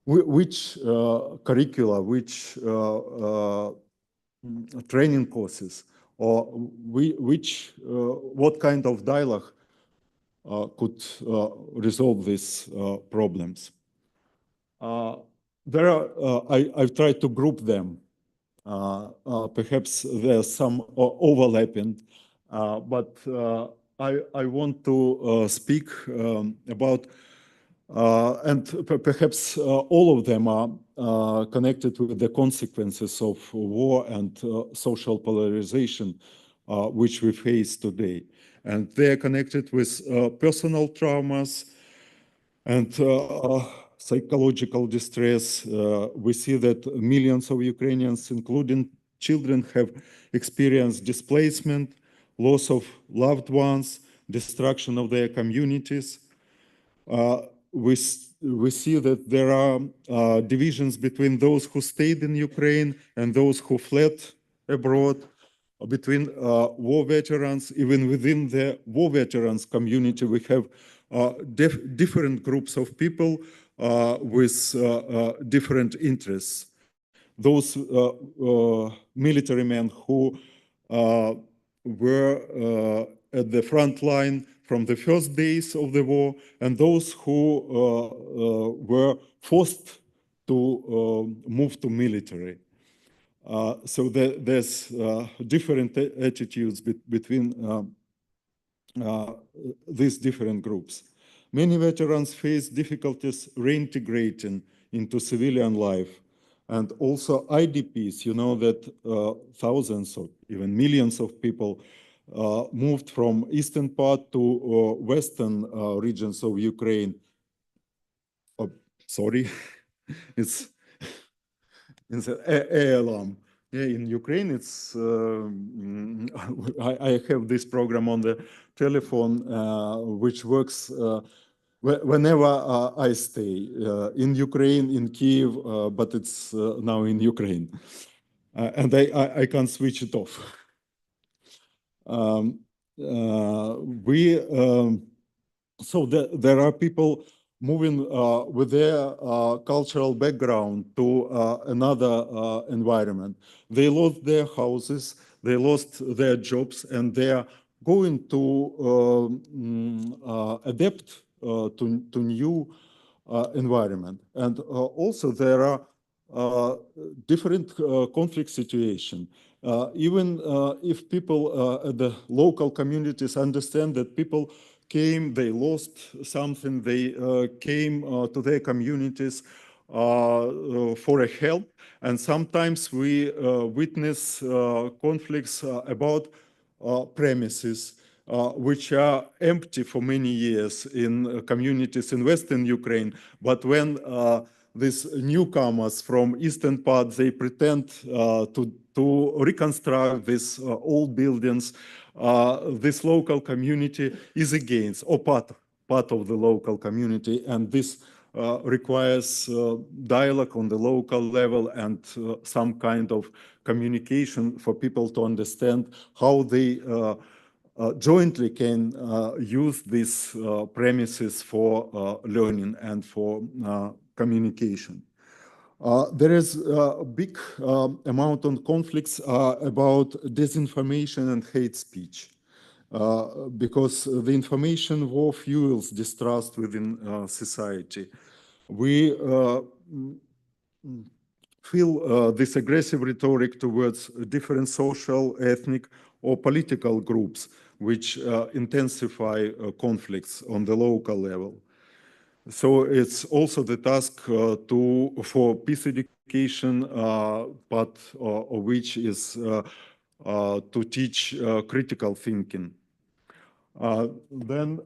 which curricula, which training courses, or what kind of dialogue could resolve these problems. I've tried to group them. Perhaps there's some overlapping, but I want to speak about, and perhaps all of them are connected with the consequences of war and social polarization which we face today. And they are connected with personal traumas and psychological distress. We see that millions of Ukrainians, including children, have experienced displacement, loss of loved ones, destruction of their communities. we see that there are divisions between those who stayed in Ukraine and those who fled abroad, between war veterans. Even within the war veterans community, we have different groups of people with different interests. Those military men who were at the front line from the first days of the war, and those who were forced to move to military. So there's different attitudes between these different groups. Many veterans face difficulties reintegrating into civilian life. And also IDPs, you know that thousands or even millions of people moved from eastern part to western regions of Ukraine. Oh, sorry, it's ALM. Yeah, in Ukraine, it's I have this program on the telephone, which works whenever I stay in Ukraine, in Kyiv, but it's now in Ukraine, and I can't switch it off. So there are people moving with their cultural background to another environment. They lost their houses, they lost their jobs, and they are going to adapt to new environment. And also there are different conflict situation. Even if people at the local communities understand that people came, they lost something, they came to their communities for a help. And sometimes we witness conflicts about premises, which are empty for many years in communities in Western Ukraine. But when these newcomers from eastern part, they pretend to reconstruct these old buildings, this local community is against, or part of the local community, and this requires dialogue on the local level and some kind of communication for people to understand how they jointly can use these premises for learning and for communication. There is a big amount of conflicts about disinformation and hate speech, because the information war fuels distrust within society. We feel this aggressive rhetoric towards different social, ethnic, or political groups, which intensify conflicts on the local level. So it's also the task for peace education, part of which is to teach critical thinking. Then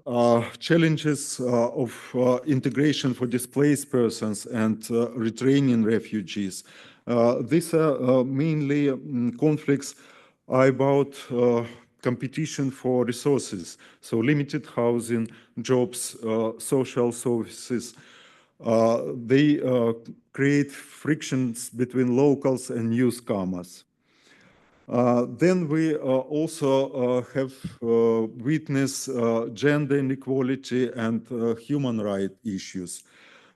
challenges of integration for displaced persons and retraining refugees. These are mainly conflicts about competition for resources, so limited housing, jobs, social services. They create frictions between locals and newcomers. Then we also have witnessed gender inequality and human rights issues.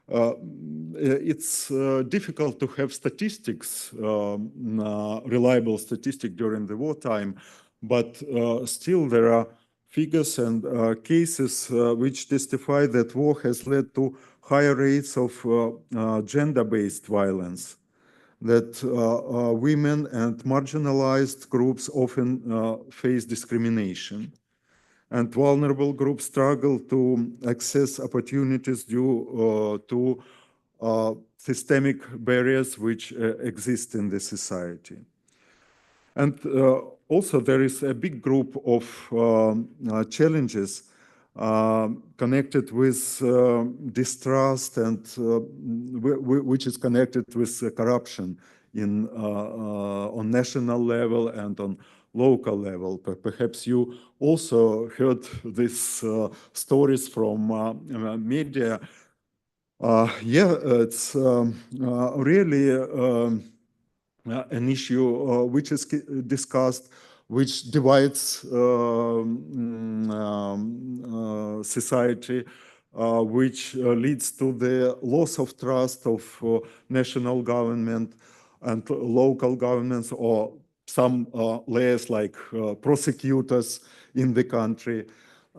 It's difficult to have statistics, reliable statistics during the wartime, but still there are figures and cases which testify that war has led to higher rates of gender-based violence, that women and marginalized groups often face discrimination, and vulnerable groups struggle to access opportunities due to systemic barriers which exist in the society. And also there is a big group of challenges connected with distrust and which is connected with corruption on national level and on local level. Perhaps you also heard these stories from media. Yeah, it's really an issue which is discussed, which divides society, which leads to the loss of trust of national government and local governments, or some layers like prosecutors in the country.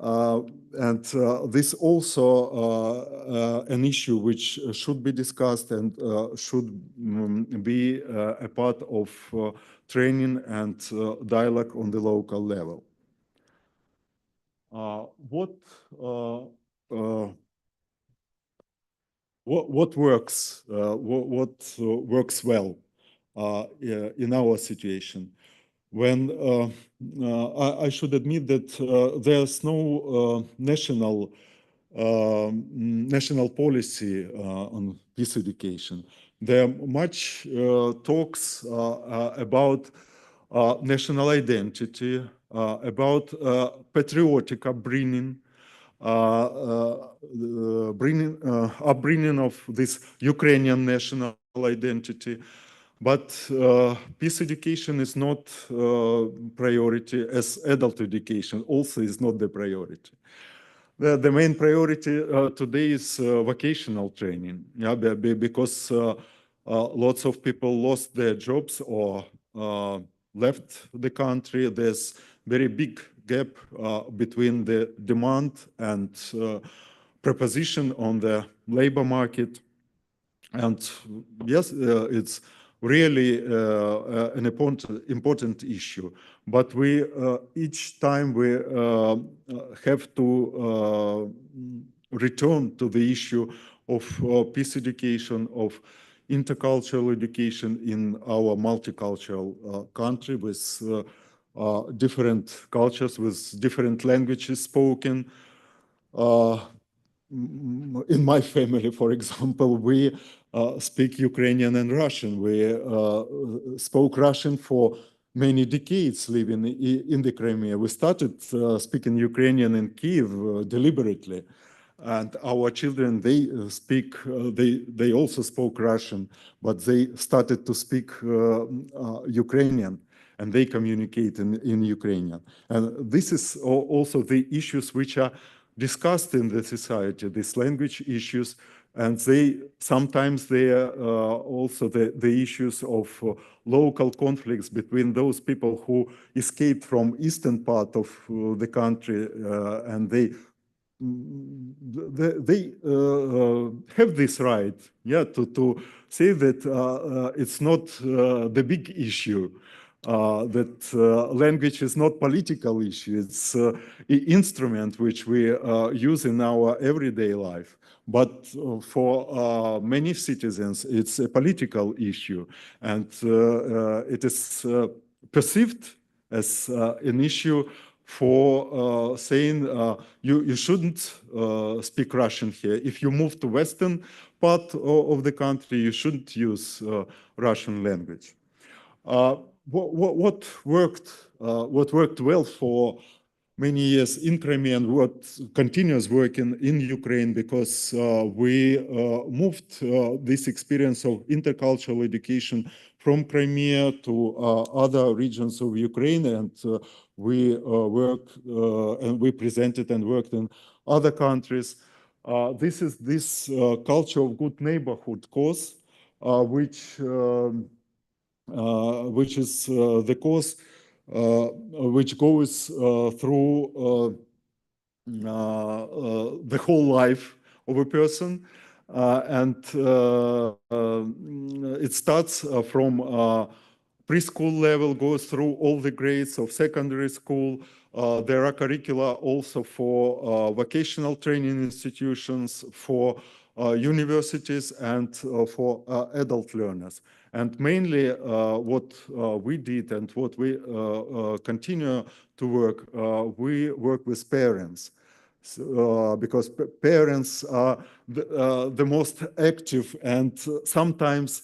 And this also an issue which should be discussed and should be a part of training and dialogue on the local level. What works? What works well in our situation? When I should admit that there's no national policy on peace education. There are much talks about national identity, about patriotic upbringing, upbringing of this Ukrainian national identity. But peace education is not priority, as adult education also is not the priority. The main priority today is vocational training, yeah, because lots of people lost their jobs or left the country. There's very big gap between the demand and proposition on the labor market. And yes, it's really an important issue. But we each time we have to return to the issue of peace education, of intercultural education in our multicultural country with different cultures, with different languages spoken. In my family, for example, we speak Ukrainian and Russian. We spoke Russian for many decades living in the Crimea. We started speaking Ukrainian in Kyiv deliberately. And our children, they also spoke Russian, but they started to speak Ukrainian, and they communicate in Ukrainian. And this is also the issues which are discussed in the society, these language issues, and sometimes they are also the issues of local conflicts between those people who escaped from eastern part of the country, and they have this right, yeah, to say that it's not the big issue. That language is not political issue, it's an instrument which we use in our everyday life. But for many citizens, it's a political issue, and it is perceived as an issue for saying you shouldn't speak Russian here. If you move to Western part of the country, you shouldn't use Russian language. What worked well for many years in Crimea and what continues working in Ukraine, because we moved this experience of intercultural education from Crimea to other regions of Ukraine, and we worked and we presented and worked in other countries. This is this culture of good neighborhood course, which is the course which goes through the whole life of a person, and it starts from preschool level, goes through all the grades of secondary school. There are curricula also for vocational training institutions, for universities, and for adult learners. And mainly what we did and what we continue to work, we work with parents. Because parents are the most active and sometimes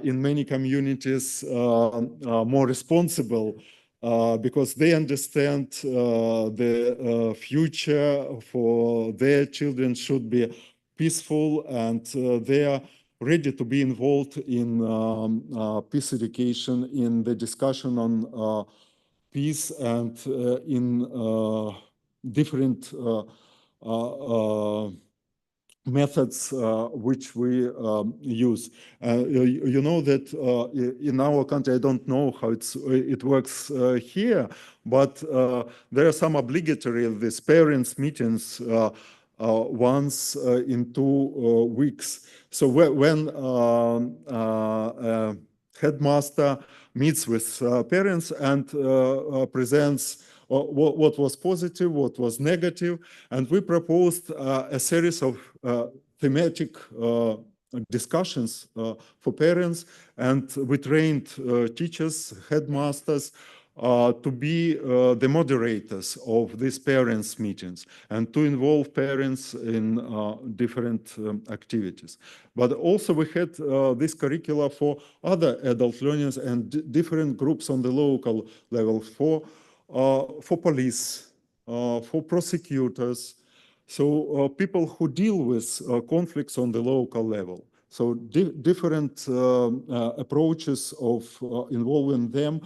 in many communities more responsible because they understand the future for their children should be peaceful, and they are ready to be involved in peace education, in the discussion on peace, and in different methods which we use. You know that in our country, I don't know how it works here, but there are some obligatory these parents meetings once in 2 weeks. So when headmaster meets with parents and presents what was positive, what was negative, and we proposed a series of thematic discussions for parents, and we trained teachers, headmasters, to be the moderators of these parents' meetings and to involve parents in different activities. But also we had this curricula for other adult learners and different groups on the local level for police, for prosecutors, so people who deal with conflicts on the local level. So different approaches of involving them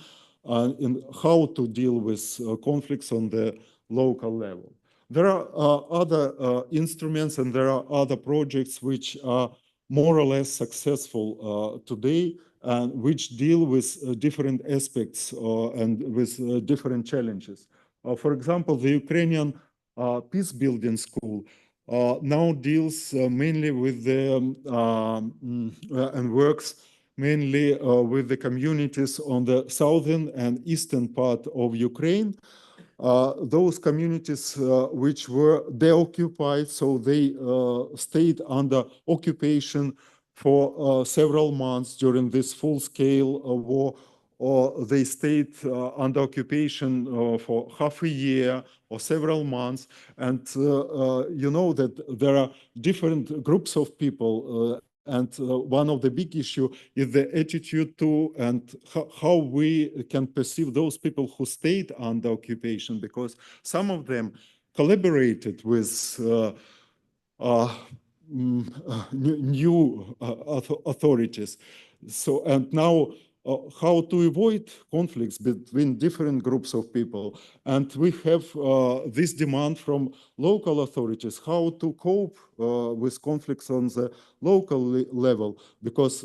in how to deal with conflicts on the local level. There are other instruments and there are other projects which are more or less successful today, and which deal with different aspects and with different challenges. For example, the Ukrainian Peace Building School now deals mainly with the and works mainly with the communities on the southern and eastern part of Ukraine. Those communities which were deoccupied, so they stayed under occupation for several months during this full-scale war, or they stayed under occupation for half a year or several months. And you know that there are different groups of people, and one of the big issue is the attitude to and how we can perceive those people who stayed under occupation, because some of them collaborated with new authorities. So, and now how to avoid conflicts between different groups of people. And we have this demand from local authorities, how to cope with conflicts on the local level, because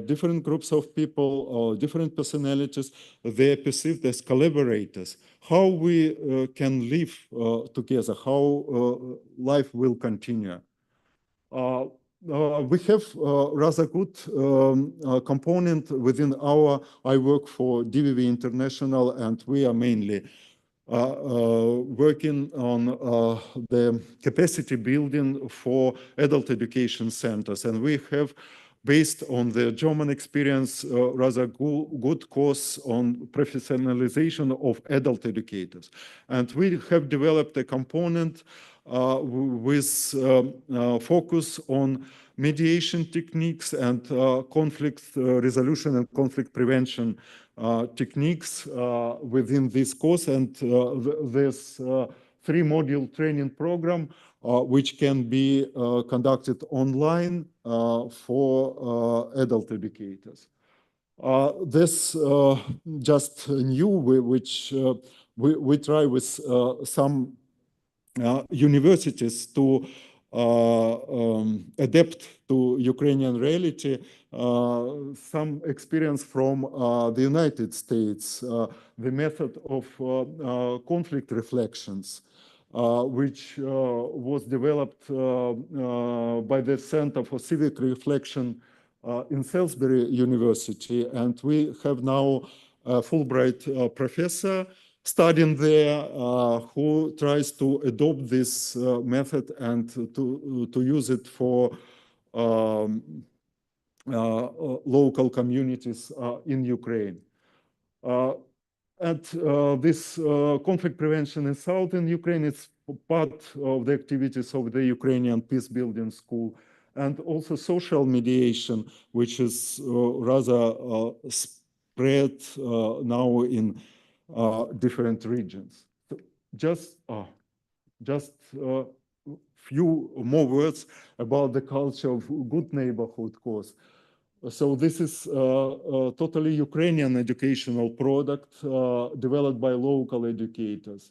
different groups of people, different personalities, they are perceived as collaborators. How we can live together, how life will continue. We have rather good component within I work for DVV International, and we are mainly working on the capacity building for adult education centers. And we have, based on the German experience, rather good course on professionalization of adult educators. And we have developed a component with focus on mediation techniques and conflict resolution and conflict prevention techniques within this course, and this 3-module training program which can be conducted online for adult educators. This just new, which we try with some universities to adapt to Ukrainian reality, some experience from the United States, the method of conflict reflections, which was developed by the Center for Civic Reflection in Salisbury University. And we have now a Fulbright professor studying there who tries to adopt this method and to use it for local communities in Ukraine. And this conflict prevention in southern Ukraine is part of the activities of the Ukrainian Peace Building School, and also social mediation, which is rather spread now in different regions. So just few more words about the culture of good neighborhood course. So this is a totally Ukrainian educational product developed by local educators.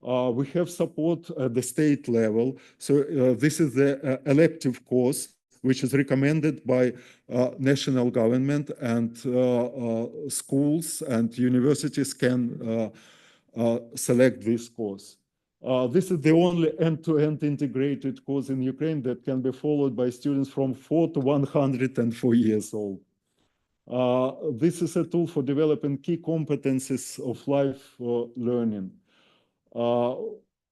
We have support at the state level. So this is the elective course, which is recommended by national government, and schools and universities can select this course. This is the only end-to-end integrated course in Ukraine that can be followed by students from 4 to 104 years old. This is a tool for developing key competencies of life learning.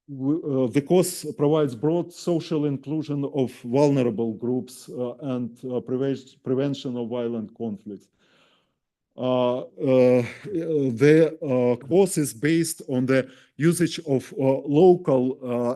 The course provides broad social inclusion of vulnerable groups and prevention of violent conflicts. The course is based on the usage of local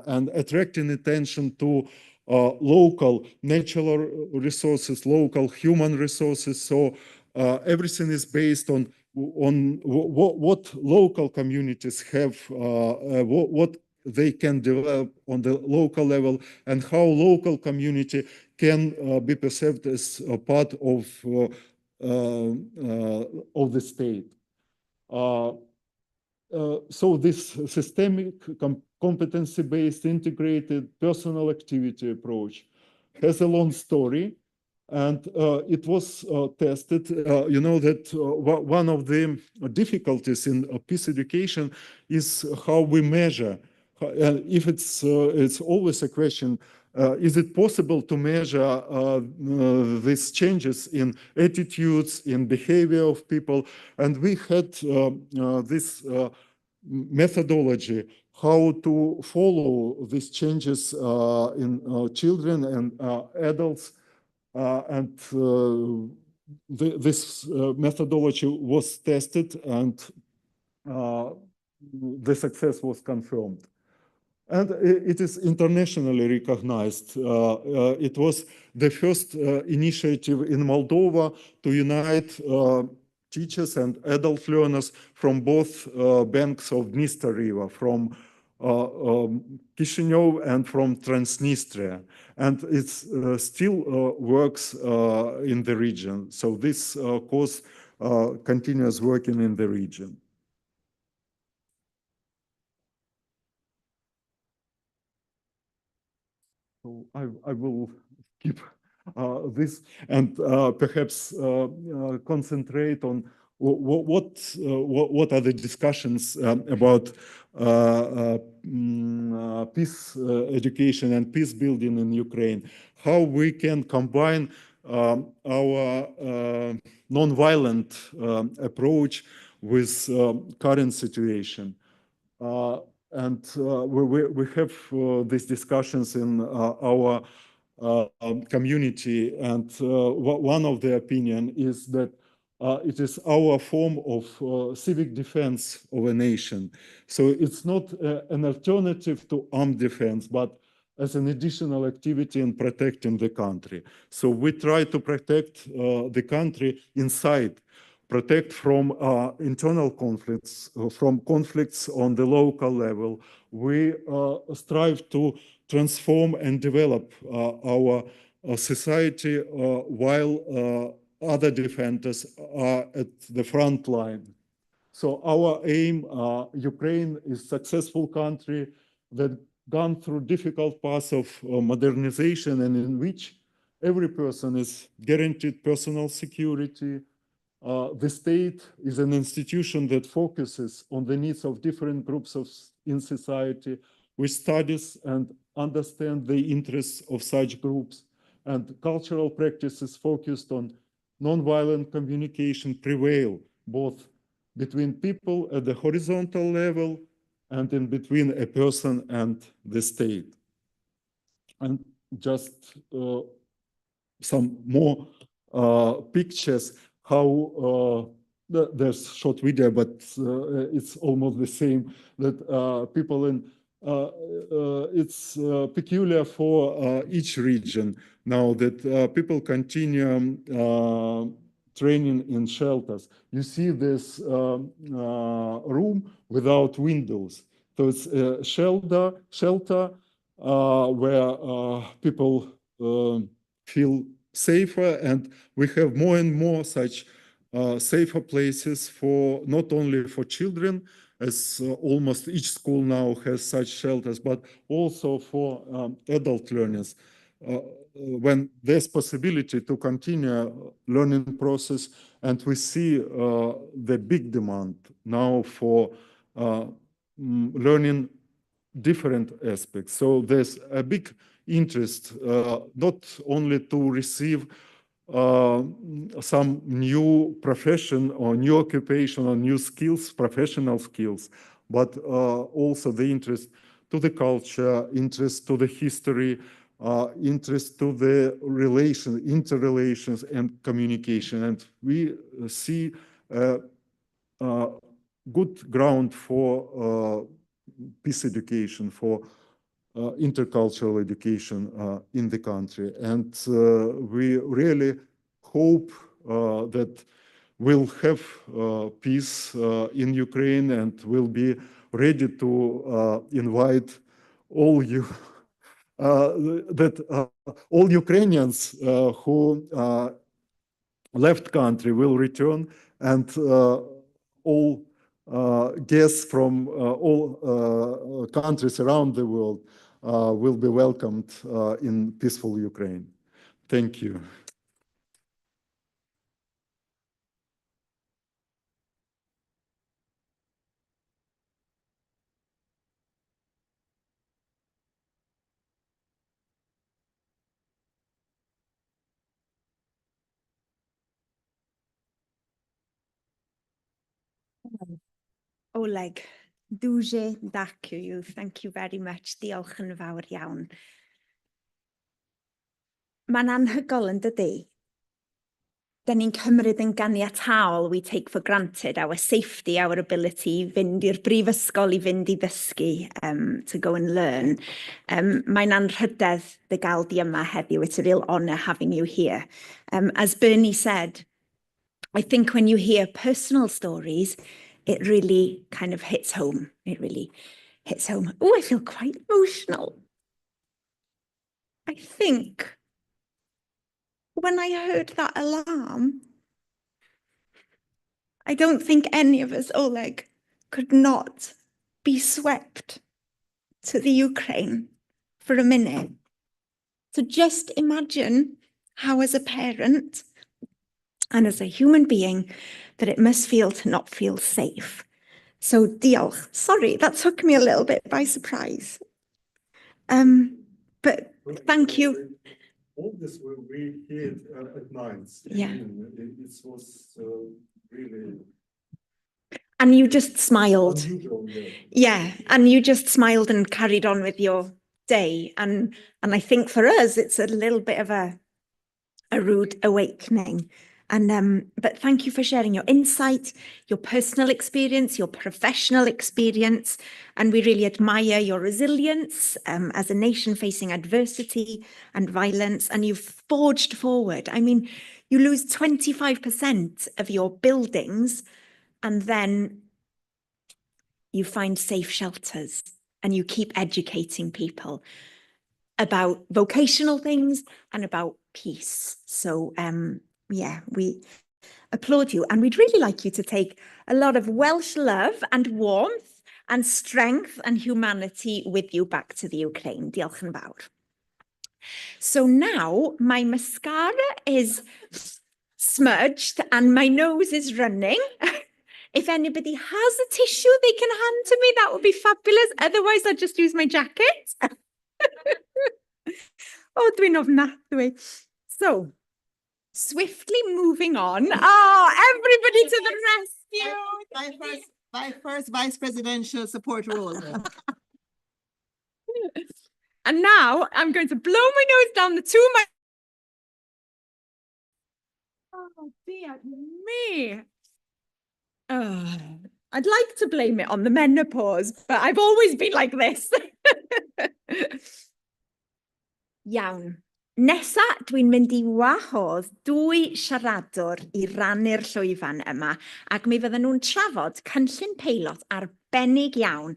and attracting attention to local natural resources, local human resources. So everything is based on what local communities have, what they can develop on the local level, and how local community can be perceived as a part of the state. So this systemic, competency-based, integrated personal activity approach has a long story, and it was tested. You know that one of the difficulties in peace education is how we measure. If it's always a question, is it possible to measure these changes in attitudes, in behavior of people? And we had this methodology how to follow these changes in children and adults. This methodology was tested, and the success was confirmed. And it is internationally recognized. It was the first initiative in Moldova to unite teachers and adult learners from both banks of Dniester River, from Chisinau and from Transnistria. And it still works in the region. So this course continues working in the region. So I will skip this and perhaps concentrate on what are the discussions about peace education and peace building in Ukraine, how we can combine our non-violent approach with current situation. And we have these discussions in our community, and one of the opinion is that it is our form of civic defense of a nation. So it's not an alternative to armed defense, but as an additional activity in protecting the country. So we try to protect the country inside, protect from internal conflicts, from conflicts on the local level. We strive to transform and develop our society while other defenders are at the front line. So our aim, Ukraine is a successful country that gone through difficult paths of modernization, and in which every person is guaranteed personal security. The state is an institution that focuses on the needs of different groups in society, which studies and understands the interests of such groups, and cultural practices focused on nonviolent communication prevail, both between people at the horizontal level and in between a person and the state. And just some more pictures, how there's short video, but it's almost the same, that people in, it's peculiar for each region now that people continue training in shelters. You see this room without windows. So it's a shelter where people feel safer, and we have more and more such safer places for not only for children, as almost each school now has such shelters, but also for adult learners. When there's possibility to continue learning process, and we see the big demand now for learning different aspects. So there's a big interest not only to receive some new profession or new occupation or new skills, professional skills, but also the interest to the culture, interest to the history, interest to the interrelations and communication. And we see good ground for peace education, for intercultural education in the country. And we really hope that we'll have peace in Ukraine, and we'll be ready to invite all you, all Ukrainians who left country will return, and all guests from all countries around the world will be welcomed in peaceful Ukraine. Thank you. Oleg, duże dziękuję. Thank you very much. Diolch yn fawr iawn. Mae'n anhygoel yn dydi? Da ni'n cymryd yn ganiataol, we take for granted our safety, our ability i fynd i'r brifysgol, i fynd i ddysgu, to go and learn. Mae'n anrhydedd dy gael di yma heddiw. It's a real honour having you here. As Bernie said, I think when you hear personal stories, it really kind of hits home. It really hits home. Oh, I feel quite emotional. I think when I heard that alarm, I don't think any of us, Oleg, could not be swept to the Ukraine for a minute. So just imagine how, as a parent and as a human being, that it must feel to not feel safe. So diolch. Sorry, that took me a little bit by surprise. But thank you. All this will be here at night. Yeah. It was really. And you just smiled. Unusual, yeah, and you just smiled and carried on with your day. And I think for us, it's a little bit of a rude awakening. And but thank you for sharing your insight, your personal experience, your professional experience, and we really admire your resilience as a nation facing adversity and violence, and you've forged forward. I mean, you lose 25% of your buildings, and then you find safe shelters, and you keep educating people about vocational things and about peace. So yeah, we applaud you, and we'd really like you to take a lot of Welsh love and warmth and strength and humanity with you back to the Ukraine. Diolch yn fawr. So now my mascara is smudged and my nose is running. If anybody has a tissue they can hand to me, that would be fabulous. Otherwise, I'll just use my jacket. Oh, dwi'n ofnadwy. So, swiftly moving on. Oh, everybody to the rescue. My first vice presidential support role. And now I'm going to blow my nose down the two of my... Oh, dear me. Oh, I'd like to blame it on the menopause, but I've always been like this. Iawn. Nesa, dwi'n mynd i wahodd 2 siaradwr i rannu'r llwyfan yma, ac mi fydden nhw'n trafod cynllun peilot arbennig iawn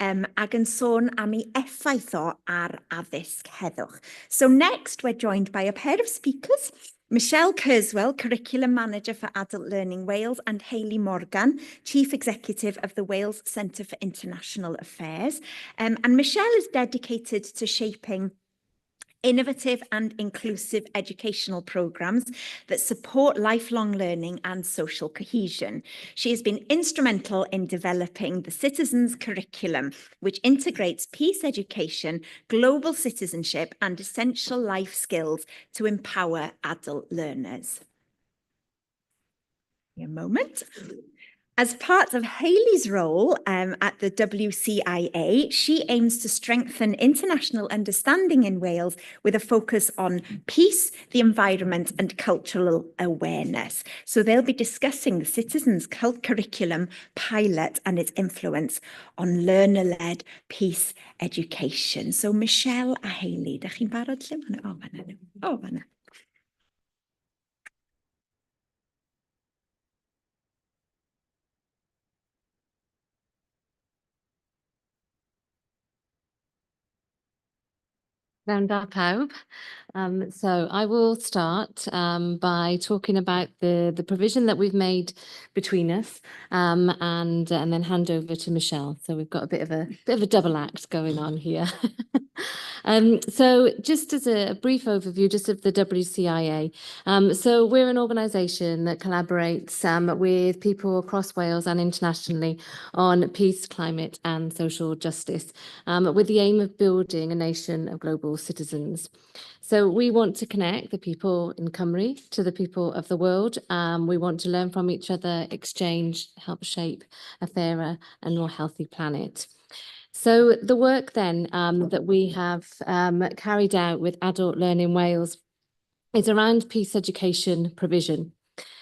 ac yn sôn am ei effaith o ar addysg heddwch. So next, we're joined by a pair of speakers, Michelle Kurzweil, Curriculum Manager for Adult Learning Wales, and Hayley Morgan, Chief Executive of the Wales Centre for International Affairs. And Michelle is dedicated to shaping innovative and inclusive educational programs that support lifelong learning and social cohesion. She has been instrumental in developing the Citizens Curriculum, which integrates peace education, global citizenship, and essential life skills to empower adult learners. A moment. As part of Hayley's role at the WCIA, she aims to strengthen international understanding in Wales with a focus on peace, the environment, and cultural awareness. So they'll be discussing the Citizens Curriculum pilot and its influence on learner-led peace education. So Michelle a Hayley, dach chi'n barod lle? Oh, fanna. Round up, pawb. So I will start by talking about the provision that we've made between us, and then hand over to Michelle. So we've got a bit of a double act going on here. So just as a brief overview, just of the WCIA. So we're an organisation that collaborates with people across Wales and internationally on peace, climate and social justice, with the aim of building a nation of global citizens. So we want to connect the people in Cymru to the people of the world. We want to learn from each other, exchange, help shape a fairer and more healthy planet. So the work then that we have carried out with Adult Learning Wales is around peace education provision.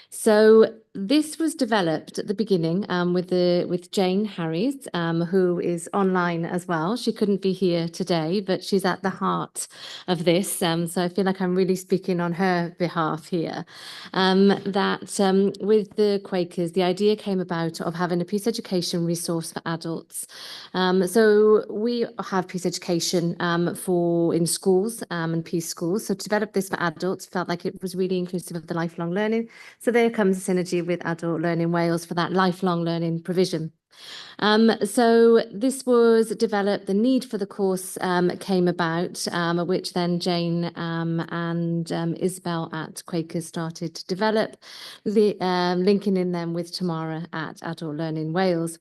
So this was developed at the beginning with Jane Harries, who is online as well. She couldn't be here today, but she's at the heart of this. So I feel like I'm really speaking on her behalf here. With the Quakers, the idea came about of having a peace education resource for adults. So we have peace education in schools and peace schools. So to develop this for adults felt like it was really inclusive of the lifelong learning. So there comes a synergy with Adult Learning Wales for that lifelong learning provision. So this was developed, the need for the course came about, which then Jane and Isabel at Quakers started to develop, linking in them with Tamara at Adult Learning Wales.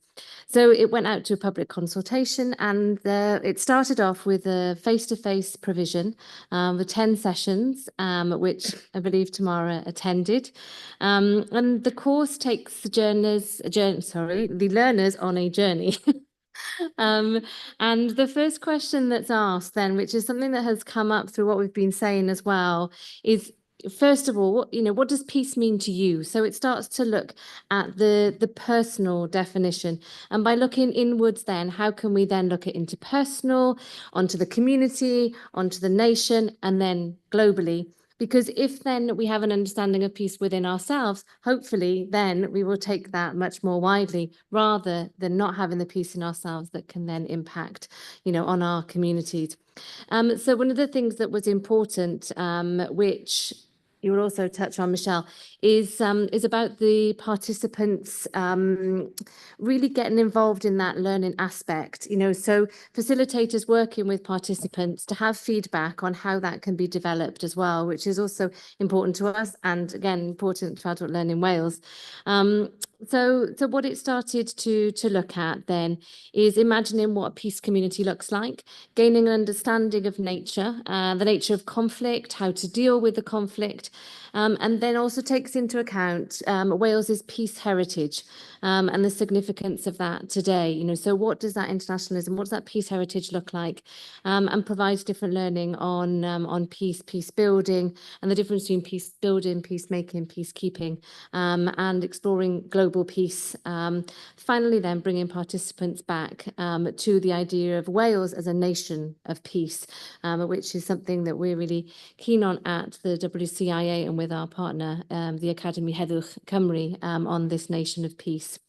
So it went out to a public consultation, and it started off with a face-to-face provision with 10 sessions, which I believe Tamara attended. And the course takes the learners on a journey. And the first question that's asked then, which is something that has come up through what we've been saying as well, is first of all, what does peace mean to you? So it starts to look at the personal definition. And by looking inwards then, how can we then look at interpersonal, onto the community, onto the nation, and then globally? Because if then we have an understanding of peace within ourselves, hopefully then we will take that much more widely, rather than not having the peace in ourselves that can then impact, on our communities. So one of the things that was important, which you will also touch on, Michelle, is about the participants really getting involved in that learning aspect. So facilitators working with participants to have feedback on how that can be developed as well, which is also important to us and again important to Adult Learning Wales. So what it started to look at then is imagining what a peace community looks like, gaining an understanding of nature, the nature of conflict, how to deal with the conflict, and then also takes into account Wales's peace heritage and the significance of that today. So what does that internationalism, what does that peace heritage look like, and provides different learning on peace building, and the difference between peace building, peacemaking, peacekeeping, and exploring global global peace. Finally, then bringing participants back to the idea of Wales as a nation of peace, which is something that we're really keen on at the WCIA and with our partner, the Addysg Cymru, on this nation of peace.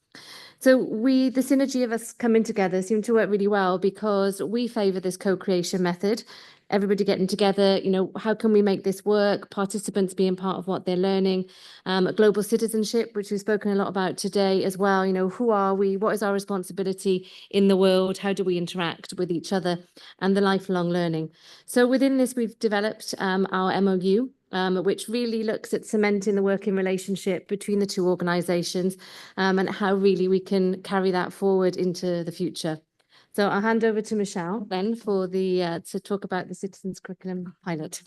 So the synergy of us coming together seemed to work really well because we favour this co-creation method. Everybody getting together, how can we make this work? Participants being part of what they're learning. Global citizenship, which we've spoken a lot about today as well. Who are we? What is our responsibility in the world? How do we interact with each other? And the lifelong learning. So within this, we've developed our MOU, which really looks at cementing the working relationship between the two organisations and how really we can carry that forward into the future. So I'll hand over to Michelle then for to talk about the Citizens Curriculum Pilot.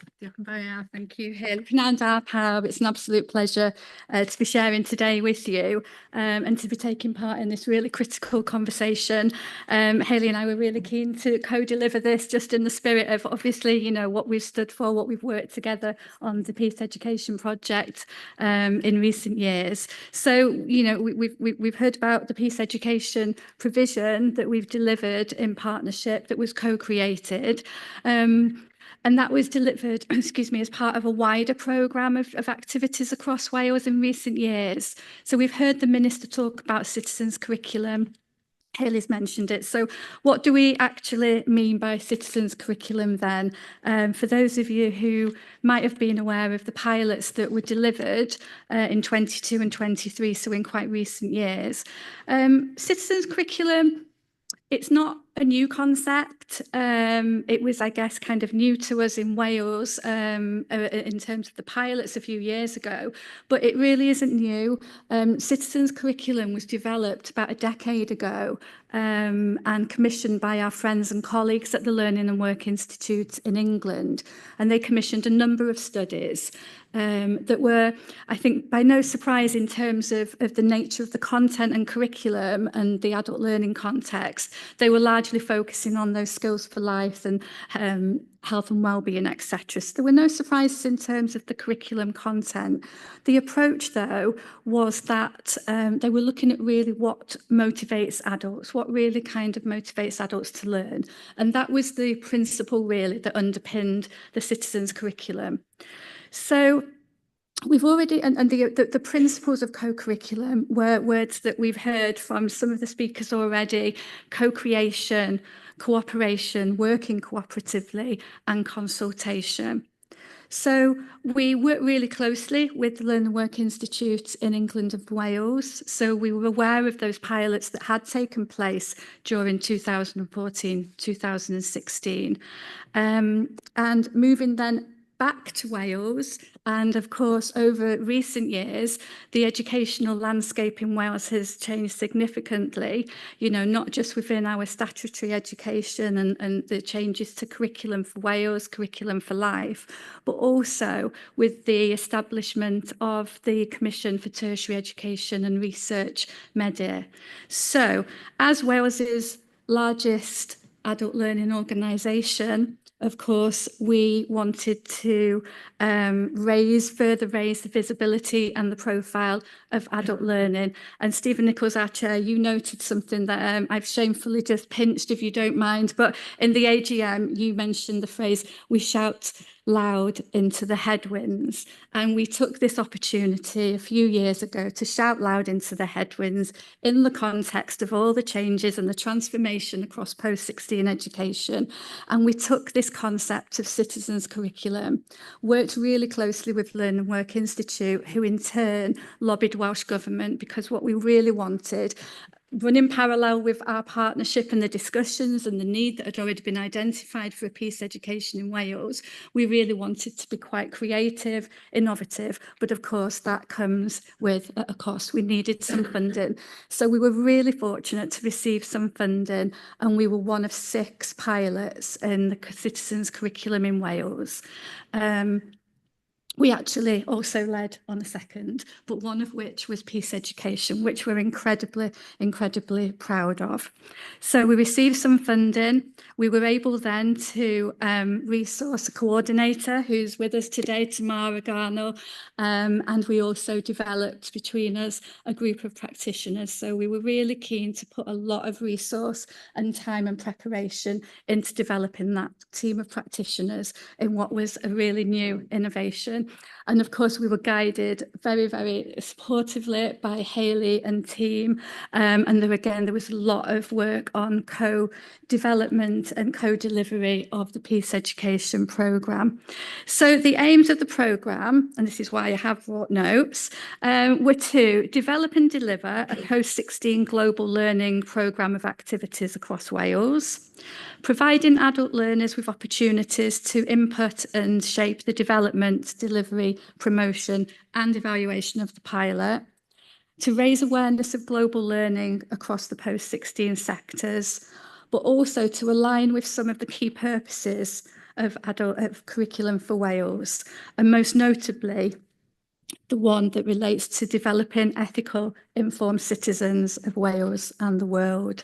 Thank you, Hayley. It's an absolute pleasure to be sharing today with you and to be taking part in this really critical conversation. Hayley and I were really keen to co-deliver this just in the spirit of obviously, what we've stood for, what we've worked together on the Peace Education Project in recent years. So, we've heard about the Peace Education provision that we've delivered in partnership that was co-created. And that was delivered, as part of a wider programme of activities across Wales in recent years. So we've heard the Minister talk about citizens' curriculum. Hayley's mentioned it. So what do we actually mean by citizens' curriculum then? For those of you who might have been aware of the pilots that were delivered in 22 and 23, so in quite recent years, citizens' curriculum, it's not a new concept. It was, I guess, kind of new to us in Wales in terms of the pilots a few years ago, but it really isn't new. Citizens' curriculum was developed about a decade ago and commissioned by our friends and colleagues at the Learning and Work Institute in England. And they commissioned a number of studies that were, I think, by no surprise in terms of the nature of the content and curriculum and the adult learning context. They were largely focusing on those skills for life and health and well-being, etc. So there were no surprises in terms of the curriculum content. The approach, though, was that they were looking at really what motivates adults, what really kind of motivates adults to learn. And that was the principle, really, that underpinned the citizens' curriculum. So we've already, and the principles of co-curriculum were words that we've heard from some of the speakers already: co-creation, cooperation, working cooperatively, and consultation. So we work really closely with the Learn and Work Institute in England and Wales. So we were aware of those pilots that had taken place during 2014, 2016. And moving then back to Wales, and of course over recent years the educational landscape in Wales has changed significantly, not just within our statutory education and the changes to curriculum for Wales, curriculum for life, but also with the establishment of the Commission for Tertiary Education and Research, MEDIR. So as Wales's largest adult learning organisation, of course, we wanted to further raise the visibility and the profile of adult learning. And Stephen Nichols, our chair, you noted something that I've shamefully just pinched, if you don't mind. But in the AGM, you mentioned the phrase, "We shout loud into the headwinds." And we took this opportunity a few years ago to shout loud into the headwinds in the context of all the changes and the transformation across post-16 education. And we took this concept of citizens' curriculum, worked really closely with Learn and Work Institute, who in turn lobbied Welsh Government, because what we really wanted, running parallel with our partnership and the discussions and the need that had already been identified for a peace education in Wales, we really wanted to be quite creative, innovative, but of course that comes with a cost. We needed some funding. So we were really fortunate to receive some funding, and we were one of 6 pilots in the citizens' curriculum in Wales. We actually also led on a second, but one of which was peace education, which we're incredibly proud of. So we received some funding. We were able then to resource a coordinator who's with us today, Tamara Garnell, and we also developed between us a group of practitioners. So we were really keen to put a lot of resource and time and preparation into developing that team of practitioners in what was a really new innovation. And of course, we were guided very supportively by Hayley and team. And there was a lot of work on co-development and co-delivery of the peace education programme. So the aims of the programme, and this is why I have brought notes, were to develop and deliver a post-16 global learning programme of activities across Wales, providing adult learners with opportunities to input and shape the development, delivery, promotion and evaluation of the pilot, to raise awareness of global learning across the post-16 sectors, but also to align with some of the key purposes of curriculum for Wales, and most notably, the one that relates to developing ethical, informed citizens of Wales and the world.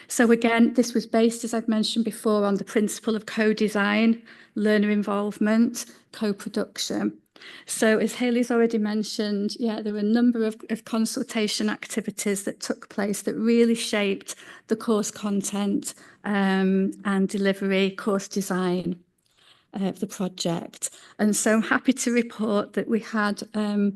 So again, this was based, as I've mentioned before, on the principle of co-design, learner involvement, co-production. So as Hayley's already mentioned, there were a number of consultation activities that took place that really shaped the course content and delivery, course design of the project. And so I'm happy to report that we had, a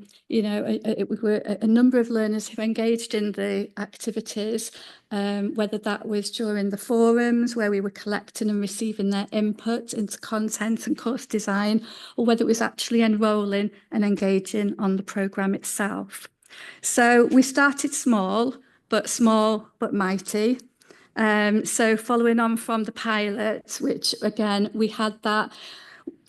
number of learners who engaged in the activities, whether that was during the forums where we were collecting and receiving their input into content and course design, or whether it was actually enrolling and engaging on the programme itself. So we started small but mighty. So following on from the pilot, which again, we had that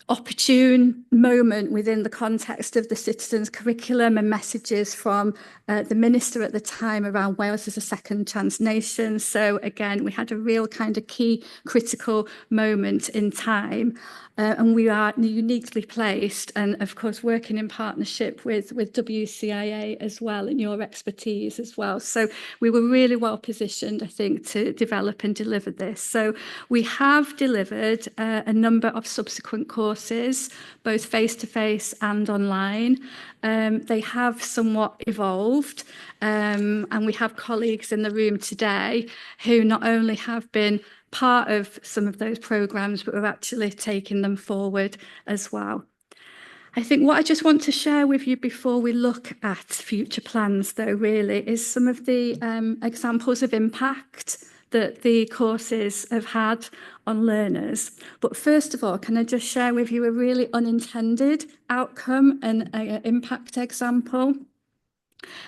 opportune moment within the context of the citizens curriculum and messages from the minister at the time around Wales as a second chance nation. So again, we had a real kind of key critical moment in time. And we are uniquely placed, and of course working in partnership with WCIA as well, and your expertise as well. So we were really well positioned, I think, to develop and deliver this. So we have delivered a number of subsequent courses, both face-to-face and online. They have somewhat evolved, and we have colleagues in the room today who not only have been part of some of those programmes, but we're actually taking them forward as well. I think what I just want to share with you before we look at future plans, though, really, is some of the examples of impact that the courses have had on learners. But first of all, can I just share with you a really unintended outcome and impact example?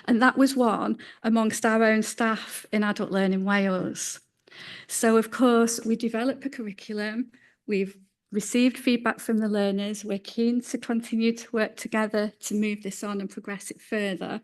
And that was one amongst our own staff in Adult Learning Wales. So, of course, we developed a curriculum, we've received feedback from the learners, we're keen to continue to work together to move this on and progress it further.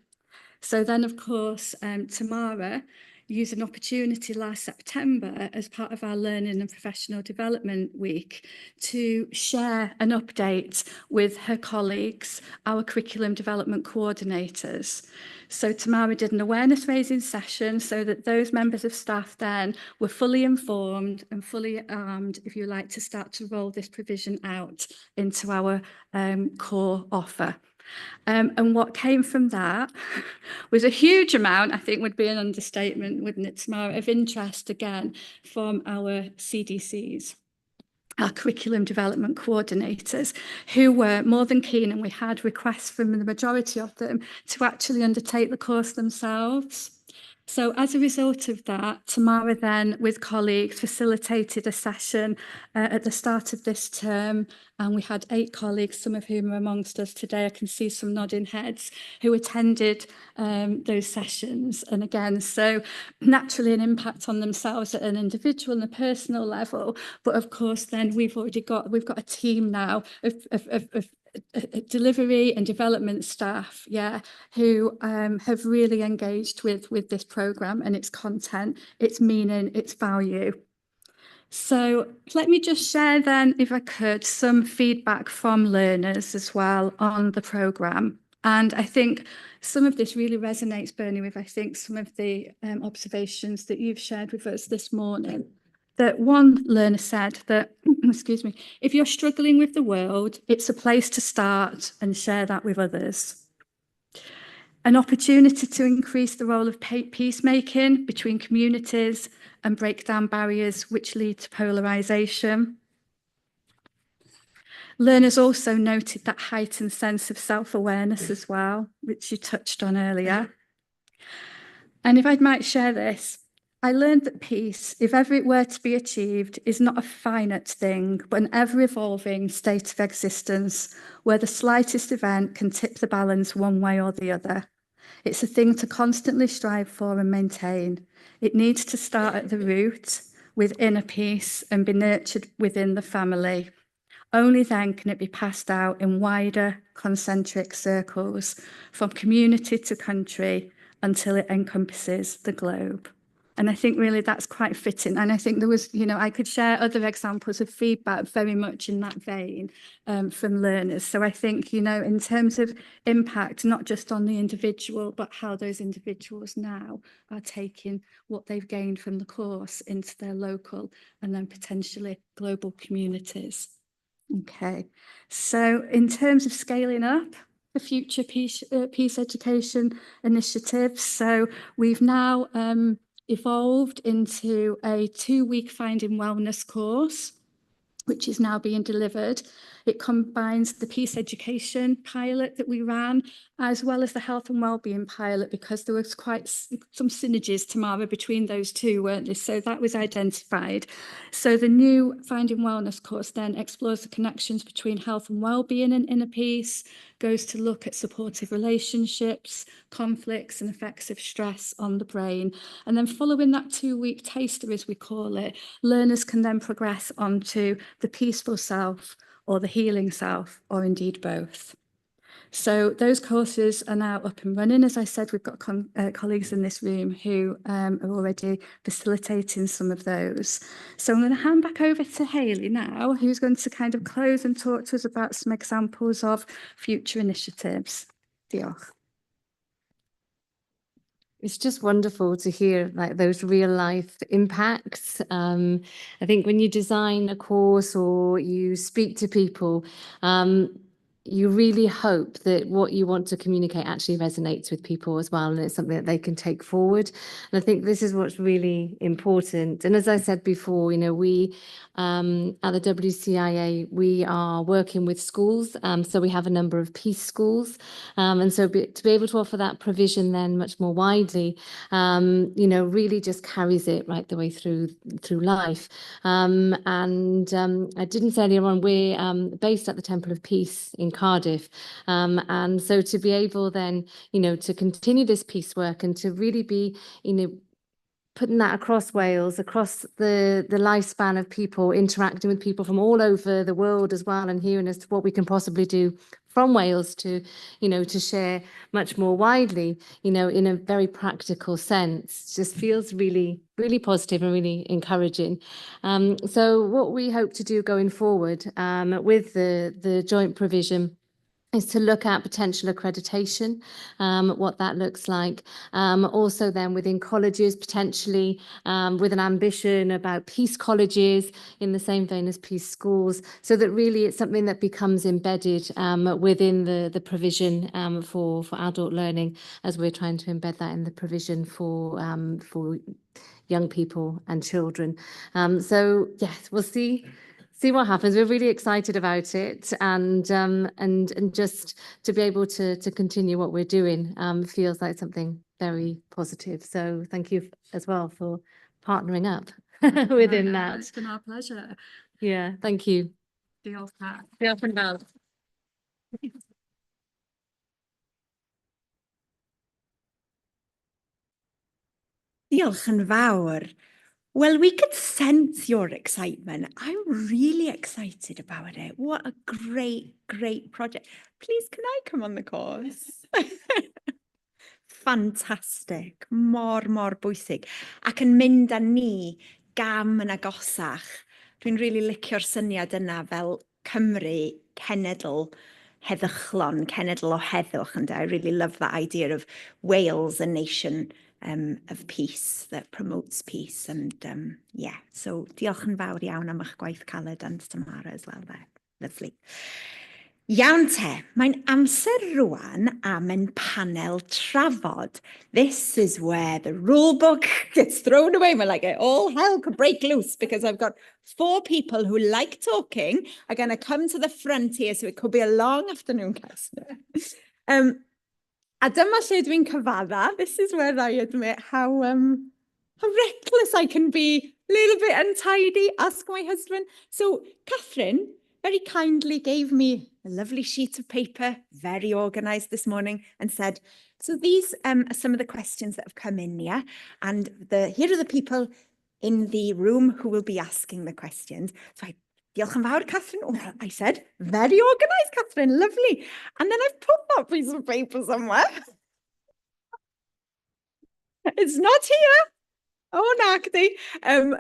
So then, of course, Tamara used an opportunity last September as part of our Learning and Professional Development Week to share an update with her colleagues, our curriculum development coordinators. So Tamara did an awareness raising session so that those members of staff then were fully informed and fully armed, if you like, to start to roll this provision out into our core offer. And what came from that was a huge amount, I think would be an understatement, wouldn't it, Tamara, of interest again from our CDCs, our curriculum development coordinators, who were more than keen, and we had requests from the majority of them to actually undertake the course themselves. So as a result of that, Tamara then, with colleagues, facilitated a session at the start of this term, and we had 8 colleagues, some of whom are amongst us today. I can see some nodding heads, who attended those sessions. And again, so naturally an impact on themselves at an individual and a personal level. But of course, then we've got a team now of delivery and development staff, who have really engaged with this programme and its content, its meaning, its value. So let me just share then, if I could, some feedback from learners as well on the programme. And I think some of this really resonates, Bernie, with I think some of the observations that you've shared with us this morning. That one learner said that, excuse me, if you're struggling with the world, it's a place to start and share that with others. An opportunity to increase the role of peacemaking between communities and break down barriers which lead to polarisation. Learners also noted that heightened sense of self-awareness as well, which you touched on earlier. And if I might share this, I learned that peace, if ever it were to be achieved, is not a finite thing, but an ever-evolving state of existence where the slightest event can tip the balance one way or the other. It's a thing to constantly strive for and maintain. It needs to start at the root, with inner peace, and be nurtured within the family. Only then can it be passed out in wider concentric circles, from community to country, until it encompasses the globe. And I think really that's quite fitting. And I think there was, you know, I could share other examples of feedback very much in that vein from learners. So I think, you know, in terms of impact, not just on the individual, but how those individuals now are taking what they've gained from the course into their local and then potentially global communities. Okay, so in terms of scaling up the future peace education initiatives, so we've now evolved into a 2-week Finding Wellness course, which is now being delivered. It combines the peace education pilot that we ran, as well as the health and wellbeing pilot, because there was quite some synergies, Tamara, between those two, weren't there? So that was identified. So the new Finding Wellness course then explores the connections between health and wellbeing and inner peace, goes to look at supportive relationships, conflicts and effects of stress on the brain. And then following that 2-week taster, as we call it, learners can then progress onto the peaceful self or the healing self, or indeed both. So those courses are now up and running. As I said, we've got colleagues in this room who are already facilitating some of those. So I'm going to hand back over to Hayley now, who's going to kind of close and talk to us about some examples of future initiatives. Diolch. It's just wonderful to hear like those real life impacts. I think when you design a course or you speak to people, you really hope that what you want to communicate actually resonates with people as well, and it's something that they can take forward. And I think this is what's really important. And as I said before, you know, we at the WCIA, we are working with schools. So we have a number of peace schools. And so to be able to offer that provision then much more widely, you know, really just carries it right the way through life. And I didn't say earlier on, we're based at the Temple of Peace in Cardiff. And so to be able then, you know, to continue this peace work and to really be, you know, putting that across Wales, across the lifespan of people, interacting with people from all over the world as well, and hearing as to what we can possibly do from Wales to, you know, to share much more widely, you know, in a very practical sense, just feels really, really positive and really encouraging. So what we hope to do going forward with the joint provision is to look at potential accreditation, what that looks like. Also then within colleges, potentially with an ambition about peace colleges in the same vein as peace schools, so that really it's something that becomes embedded within the provision for adult learning, as we're trying to embed that in the provision for young people and children. So yes, we'll see what happens. We're really excited about it, and just to be able to continue what we're doing feels like something very positive. So thank you as well for partnering up within that. It's been our pleasure. Yeah, thank you. Diolch. Diolch yn fawr. Diolch yn fawr. Well, we could sense your excitement. I'm really excited about it. What a great, great project. Please, can I come on the course? Fantastic. Mor bwysig. Ac yn mynd â ni gam yn agosach. Dwi'n really licio'r syniad yna fel Cymru cenedl heddychlon, cenedl o heddwch. And I really love that idea of Wales, a nation of peace that promotes peace. And yeah, so diolch yn fawr iawn am eich gwaith caled and Tamara as well there. Lovely. Iawn te, mae'n amser rwan am ein panel trafod. This is where the rule book gets thrown away. We're like, all hell could break loose because I've got 4 people who like talking are going to come to the front here, so it could be a long afternoon, guys. A dyma lle dwi'n cyfadda. This is where I admit how reckless I can be, a little bit untidy, ask my husband. So, Catherine very kindly gave me a lovely sheet of paper, very organised this morning, and said, so these are some of the questions that have come in here, and here are the people in the room who will be asking the questions. So diolch yn fawr, Catherine. Oh, I said, very organised, Catherine, lovely. And then I've put that piece of paper somewhere. It's not here. Oh, nacdi.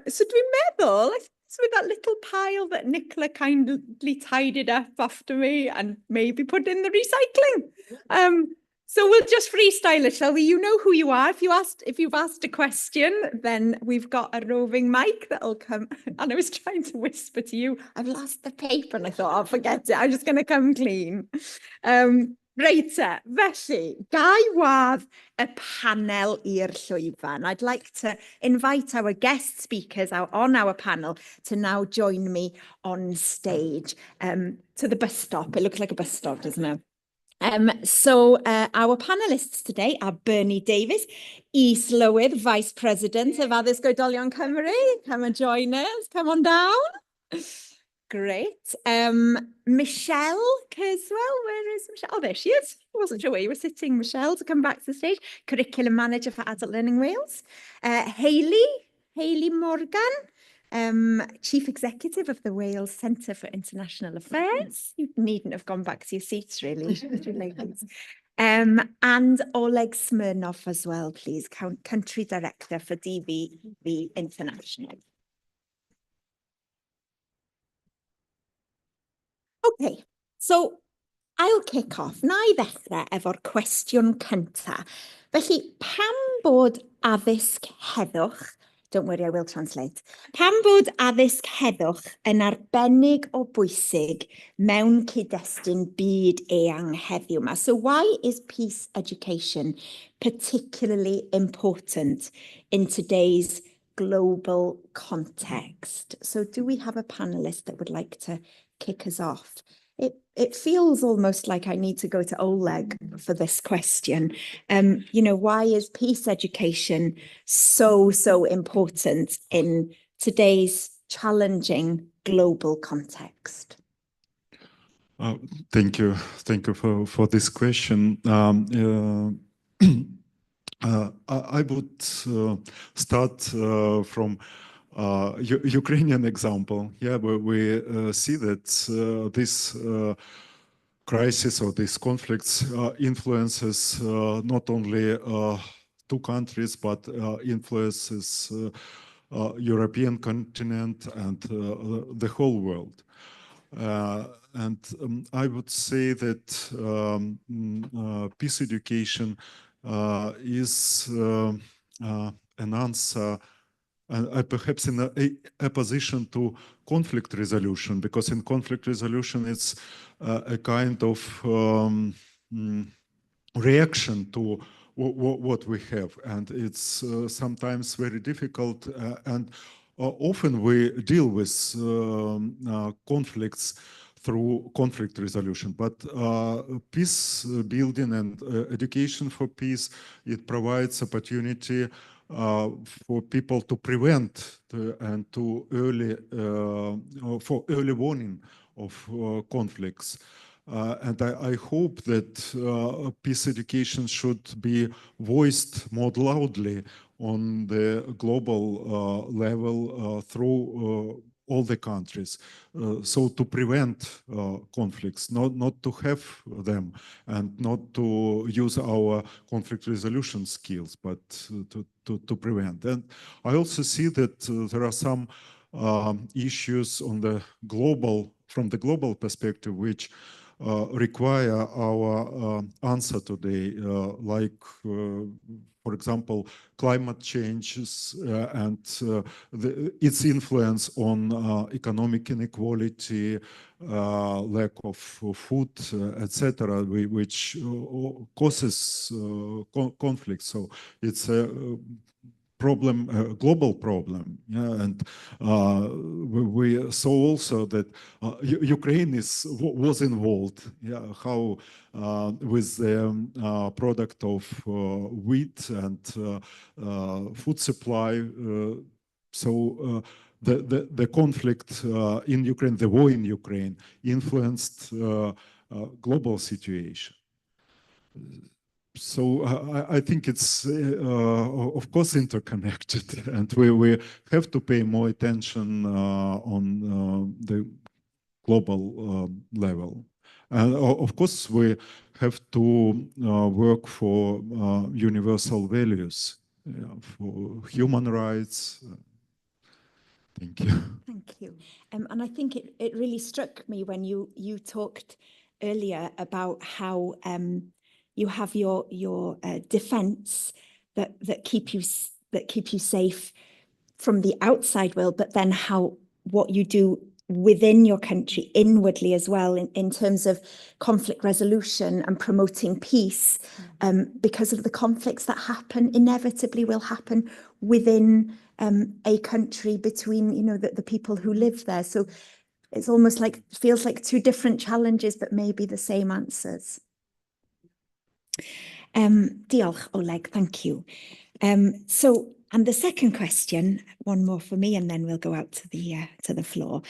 So dwi'n meddwl, with that little pile that Nicola kindly tidied up after me and maybe put in the recycling. So we'll just freestyle it, shall we? You know who you are. If you've asked a question, then we've got a roving mic that'll come. And I was trying to whisper to you, I've lost the paper, and I thought, I'll forget it. I'm just going to come clean. Reit te, felly, gai wadd y panel i'r llwyfan. I'd like to invite our guest speakers on our panel to now join me on stage to the bus stop. It looks like a bus stop, doesn't it? So our panellists today are Bernie Davies, Is Lywydd, Vice President of Addysg Oedolion Cymru. Come and join us. Come on down. Great. Michelle Kerswell, where is Michelle? Oh, there she is. I wasn't sure where you were sitting, Michelle, to come back to the stage. Curriculum Manager for Adult Learning Wales. Hayley Morgan, Chief Executive of the Wales Centre for International Affairs. You needn't have gone back to your seats, really. And Oleg Smirnov as well, please, Country Director for DVV International. Okay, so I'll kick off. Na I ddechrau efo'r cwestiwn cynta. Felly, pam bod addysg heddwch, don't worry, I will translate. Pam bod addysg heddwch yn arbennig o bwysig mewn cyd-destun byd eang heddiw yma? So why is peace education particularly important in today's global context? So do we have a panelist that would like to kick us off? It feels almost like I need to go to Oleg for this question. You know, why is peace education so important in today's challenging global context? Thank you for this question. I would start from Ukrainian example, yeah, where we see that this crisis or these conflicts influences not only 2 countries, but influences European continent and the whole world. And I would say that peace education is an answer, perhaps in a position to conflict resolution, because in conflict resolution it's a kind of reaction to what we have, and it's sometimes very difficult, and often we deal with conflicts through conflict resolution. But peace building and education for peace, it provides opportunity for people to prevent and to for early warning of conflicts. And I hope that peace education should be voiced more loudly on the global level through all the countries. So to prevent conflicts, not to have them, and not to use our conflict resolution skills, but to prevent. And I also see that there are some issues on the from the global perspective, which require our answer today, like, for example, climate changes and its influence on economic inequality, lack of food, etc., which causes conflict. So it's a problem, a global problem, yeah, and we saw also that Ukraine was involved, yeah, how with the product of wheat and food supply. So the conflict in Ukraine, the war in Ukraine, influenced global situation. So I think it's, of course, interconnected, and we have to pay more attention on the global level. And of course, we have to work for universal values, for human rights. Thank you. Thank you. And I think it really struck me when you talked earlier about how you have your defense that keep you safe from the outside world, but then what you do within your country inwardly as well in terms of conflict resolution and promoting peace, because of the conflicts that inevitably will happen within a country between, you know, the people who live there. So it's almost like, feels like two different challenges, but maybe the same answers. Diolch, Oleg, thank you. So, and the second question, one more for me, and then we'll go out to the floor.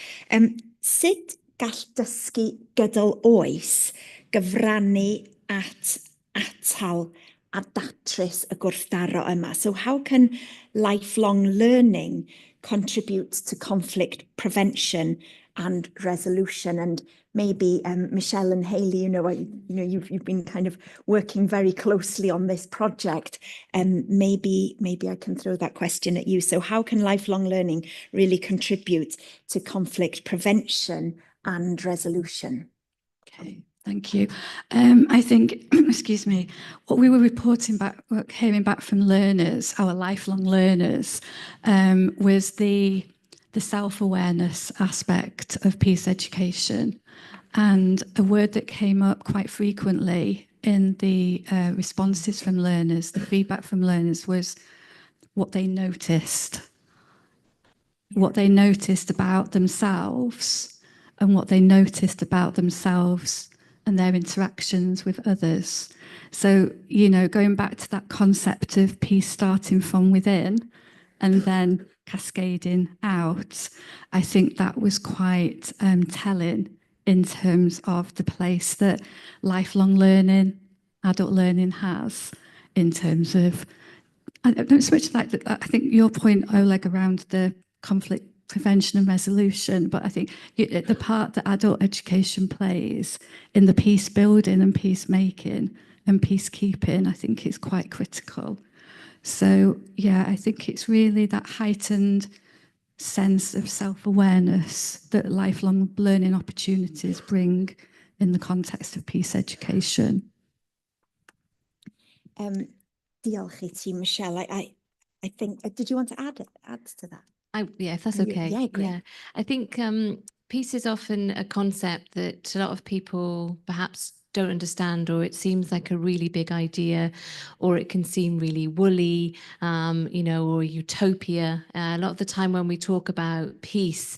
Sut gall dysgu gydol oes gyfrannu at atal a datrys y gwrthdaro yma? So how can lifelong learning contribute to conflict prevention and resolution? And maybe Michelle and Hayley, you've been kind of working very closely on this project, and maybe I can throw that question at you. So how can lifelong learning really contribute to conflict prevention and resolution? Okay, thank you. I think, excuse me, what we were hearing back from learners, our lifelong learners, was the self-awareness aspect of peace education. And a word that came up quite frequently in the responses from learners, the feedback from learners, was what they noticed. What they noticed about themselves, and what they noticed about themselves and their interactions with others. So, going back to that concept of peace starting from within and then cascading out, I think that was quite telling in terms of the place that lifelong learning, adult learning has, in terms of, I don't so much like that. I think your point, Oleg, around the conflict prevention and resolution, but I think the part that adult education plays in the peace building and peacemaking and peacekeeping, I think is quite critical. So yeah, I think it's really that heightened sense of self-awareness that lifelong learning opportunities bring in the context of peace education. Diolch I ti, Michelle. I think, did you want to add to that? Yeah, if that's okay. Yeah, great. Yeah, I think peace is often a concept that a lot of people perhaps don't understand, or it seems like a really big idea, or it can seem really woolly, or utopia. A lot of the time when we talk about peace,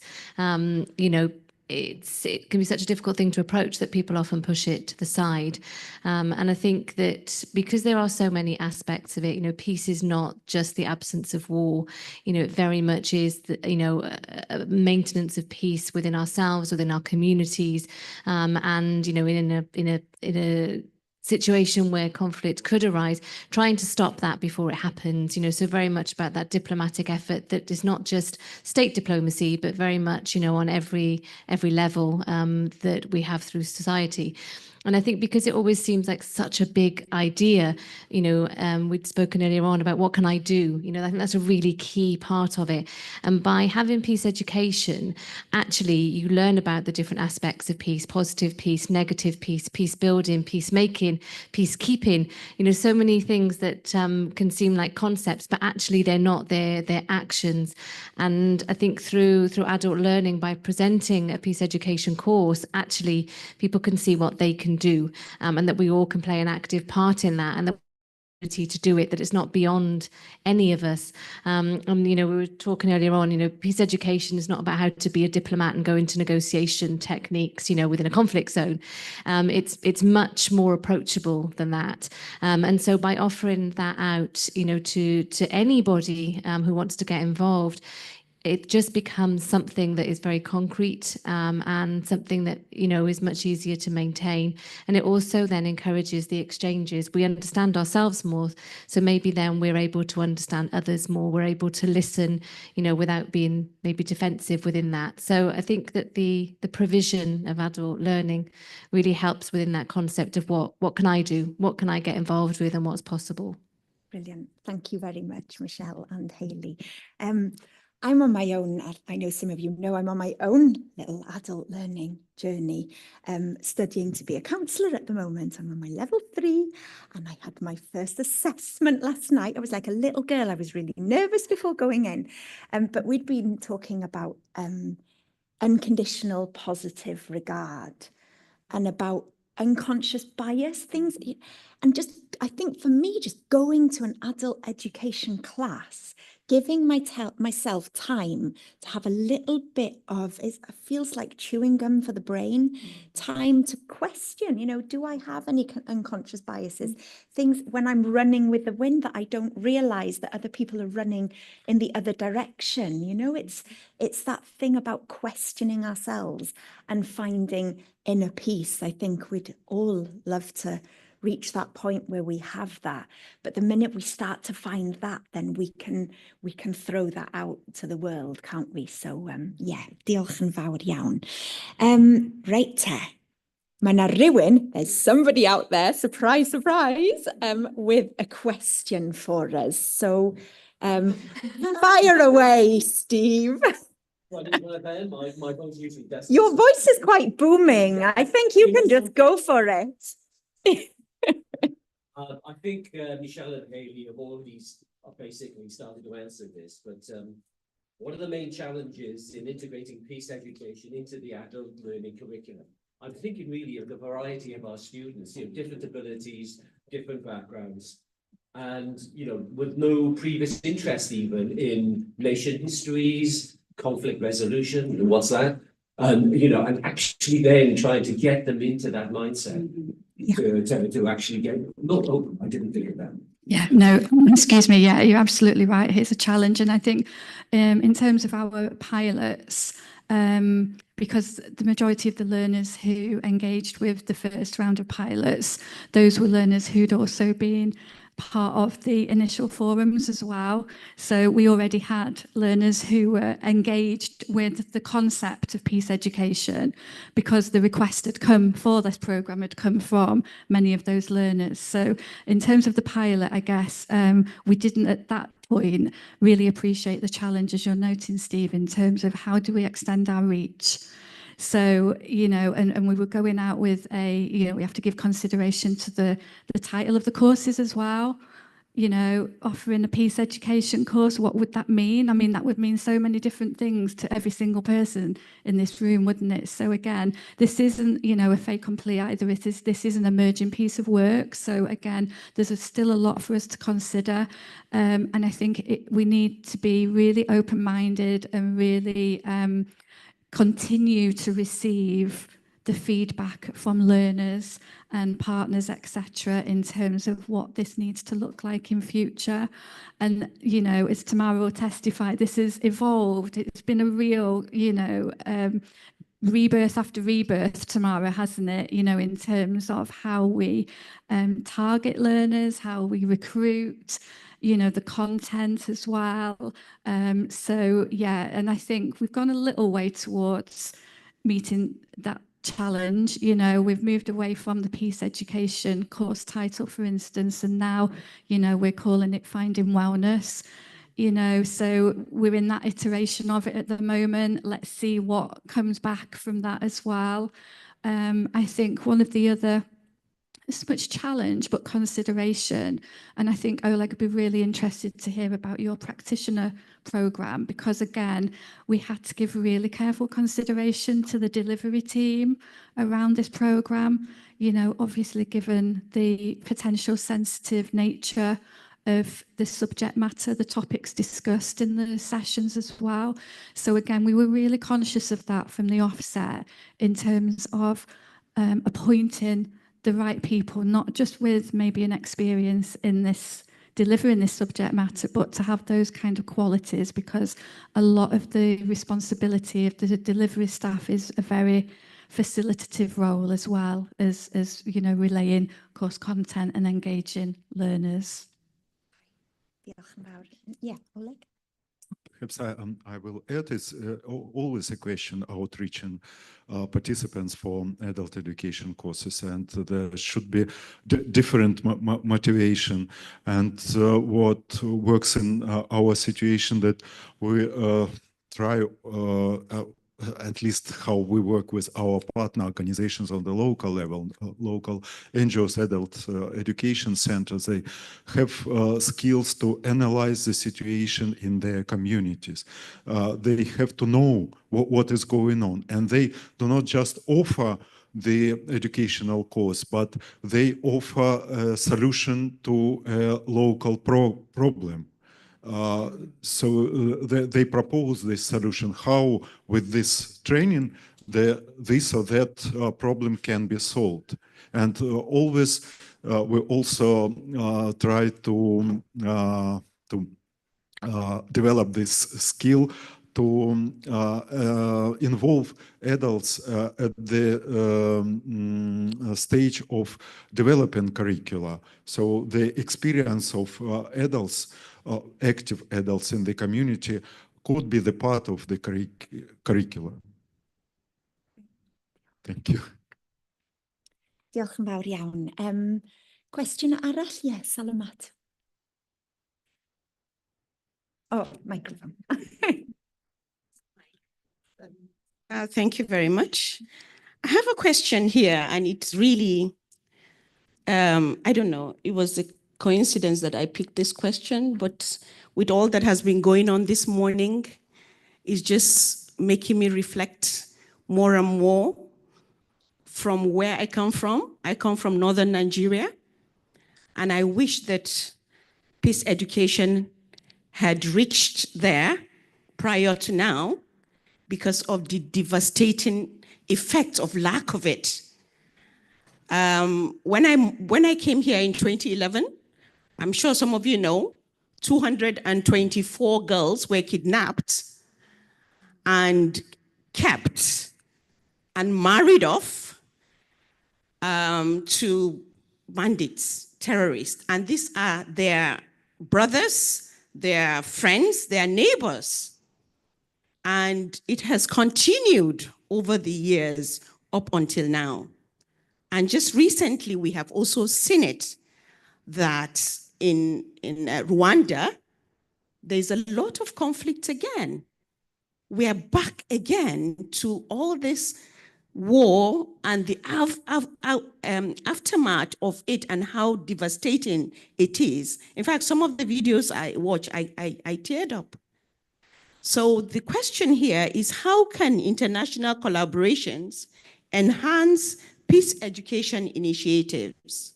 it can be such a difficult thing to approach that people often push it to the side. And I think that because there are so many aspects of it, peace is not just the absence of war. It very much is, a maintenance of peace within ourselves, within our communities, and in a situation where conflict could arise, trying to stop that before it happens, so very much about that diplomatic effort that is not just state diplomacy, but very much, on every level that we have through society. And I think because it always seems like such a big idea, we'd spoken earlier on about what can I do? I think that's a really key part of it. And by having peace education, actually you learn about the different aspects of peace, positive peace, negative peace, peace building, peacemaking, peacekeeping, so many things that can seem like concepts, but actually they're not, they're actions. And I think through adult learning, by presenting a peace education course, actually people can see what they can do, and that we all can play an active part in that, and the ability to do it, that it's not beyond any of us. And we were talking earlier on, peace education is not about how to be a diplomat and go into negotiation techniques, within a conflict zone. It's much more approachable than that. And so by offering that out, to anybody who wants to get involved, it just becomes something that is very concrete, and something that, is much easier to maintain. And it also then encourages the exchanges. We understand ourselves more, so maybe then we're able to understand others more. We're able to listen, without being maybe defensive within that. So I think that the provision of adult learning really helps within that concept of what can I do? What can I get involved with, and what's possible? Brilliant. Thank you very much, Michelle and Hayley. I'm on my own, I know some of you know I'm on my own little adult learning journey, studying to be a counsellor at the moment. I'm on my level 3, and I had my first assessment last night. I was like a little girl. I was really nervous before going in, but we'd been talking about unconditional positive regard and about unconscious bias things. And just, I think for me, just going to an adult education class, giving myself time to have a little bit of, it feels like chewing gum for the brain, time to question, do I have any unconscious biases? Things when I'm running with the wind that I don't realize that other people are running in the other direction. It's that thing about questioning ourselves and finding inner peace. I think we'd all love to reach that point where we have that, but the minute we start to find that, then we can throw that out to the world, can't we? So yeah, diolch yn fawr iawn. Right te, mae 'na rywun, there's somebody out there, surprise, surprise, with a question for us. So fire away, Steve. My voice usually does. Your voice is quite booming. I think you can just go for it. I think Michelle and Hayley have already basically started to answer this, but what are the main challenges in integrating peace education into the adult learning curriculum? I'm thinking really of the variety of our students, different abilities, different backgrounds, and with no previous interest even in nation histories, conflict resolution, what's that? And actually then trying to get them into that mindset. To actually get, I didn't think of that. Yeah, no, excuse me. Yeah, you're absolutely right. Here's a challenge. And I think in terms of our pilots, because the majority of the learners who engaged with the first round of pilots, those were learners who'd also been part of the initial forums as well. So we already had learners who were engaged with the concept of peace education, because the request had come for this programme had come from many of those learners. So in terms of the pilot, I guess we didn't at that point really appreciate the challenge, as you're noting, Steve, in terms of how do we extend our reach. So, and we were going out with we have to give consideration to the title of the courses as well. Offering a peace education course, what would that mean? I mean, that would mean so many different things to every single person in this room, wouldn't it? So again, this isn't, a fait accompli either. This is an emerging piece of work. So again, there's still a lot for us to consider. And I think we need to be really open-minded and really continue to receive the feedback from learners and partners, etc., in terms of what this needs to look like in future. And, as Tamara will testify, this has evolved. It's been a real, rebirth after rebirth, Tamara, hasn't it? You know, in terms of how we target learners, how we recruit, you know, the content as well. So yeah, and I think we've gone a little way towards meeting that challenge. You know, we've moved away from the peace education course title, for instance, and now, you know, we're calling it Finding Wellness. You know, so we're in that iteration of it at the moment. Let's see what comes back from that as well. I think one of the other, so much challenge, but consideration. And I think Oleg would be really interested to hear about your practitioner programme, because again, we had to give really careful consideration to the delivery team around this programme, you know, obviously given the potential sensitive nature of the subject matter, the topics discussed in the sessions as well. So again, we were really conscious of that from the offset in terms of appointing the right people, not just with maybe an experience in this delivering this subject matter, but to have those kind of qualities, because a lot of the responsibility of the delivery staff is a very facilitative role as well as you know, relaying course content and engaging learners. Diolch yn fawr. Yeah, Oleg. Perhaps I will add is always a question outreaching participants for adult education courses, and there should be different motivation. And what works in our situation that we try at least how we work with our partner organizations on the local level, local NGOs, adult education centers, they have skills to analyze the situation in their communities. They have to know what is going on, and they do not just offer the educational course, but they offer a solution to a local problem. So they propose this solution, how with this training this or that problem can be solved. And always we also try to develop this skill to involve adults at the stage of developing curricula. So the experience of adults, active adults in the community, could be the part of the curriculum. Thank you. Diolch yn fawr iawn. Cwestiwn arall? Yes, Salamat. Oh, microphone. Thank you very much. I have a question here, and it's really, I don't know, it was a coincidence that I picked this question, but with all that has been going on this morning, it's just making me reflect more and more from where I come from. I come from northern Nigeria, and I wish that peace education had reached there prior to now, because of the devastating effects of lack of it. When I came here in 2011, I'm sure some of you know, 224 girls were kidnapped and kept and married off to bandits, terrorists. And these are their brothers, their friends, their neighbors. And it has continued over the years up until now. And just recently, we have also seen it, that in Rwanda, there's a lot of conflict again. We are back again to all this war and the aftermath of it and how devastating it is. In fact, some of the videos I watched, I teared up. So the question here is, how can international collaborations enhance peace education initiatives?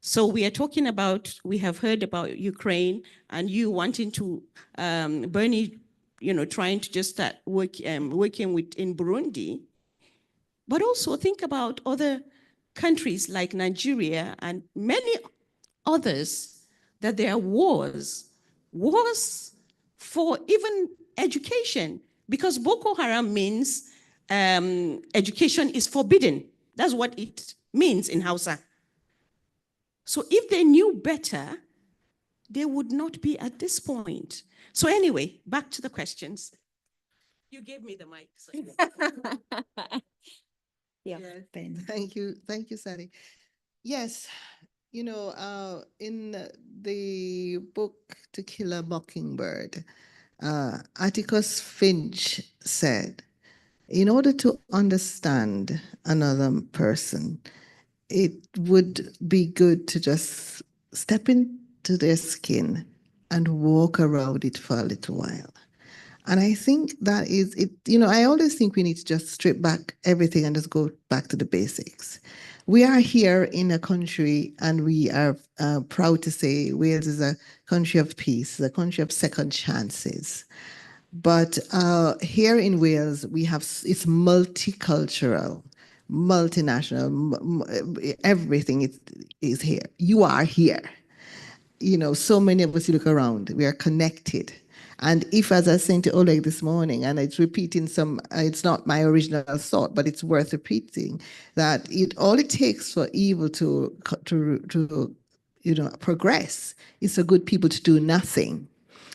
So we are talking about, we have heard about Ukraine and you wanting to, Bernie, you know, trying to just start working with in Burundi, but also think about other countries like Nigeria and many others, that there are wars for even education, because Boko Haram means education is forbidden. That's what it means in Hausa. So if they knew better, they would not be at this point. So anyway, back to the questions. You gave me the mic. So. Yeah, Thank you, Sally. Yes, you know, in the book To Kill a Mockingbird, Atticus Finch said, in order to understand another person, it would be good to just step into their skin and walk around it for a little while. And I think that is it. You know, I always think we need to just strip back everything and just go back to the basics. We are here in a country, and we are proud to say Wales is a country of peace, a country of second chances. But here in Wales, we have it's multicultural, multinational, everything is here. You are here. You know, so many of us, you look around, we are connected. And if, as I was saying to Oleg this morning, and it's repeating it's not my original thought, but it's worth repeating, that all it takes for evil to progress is for good people to do nothing.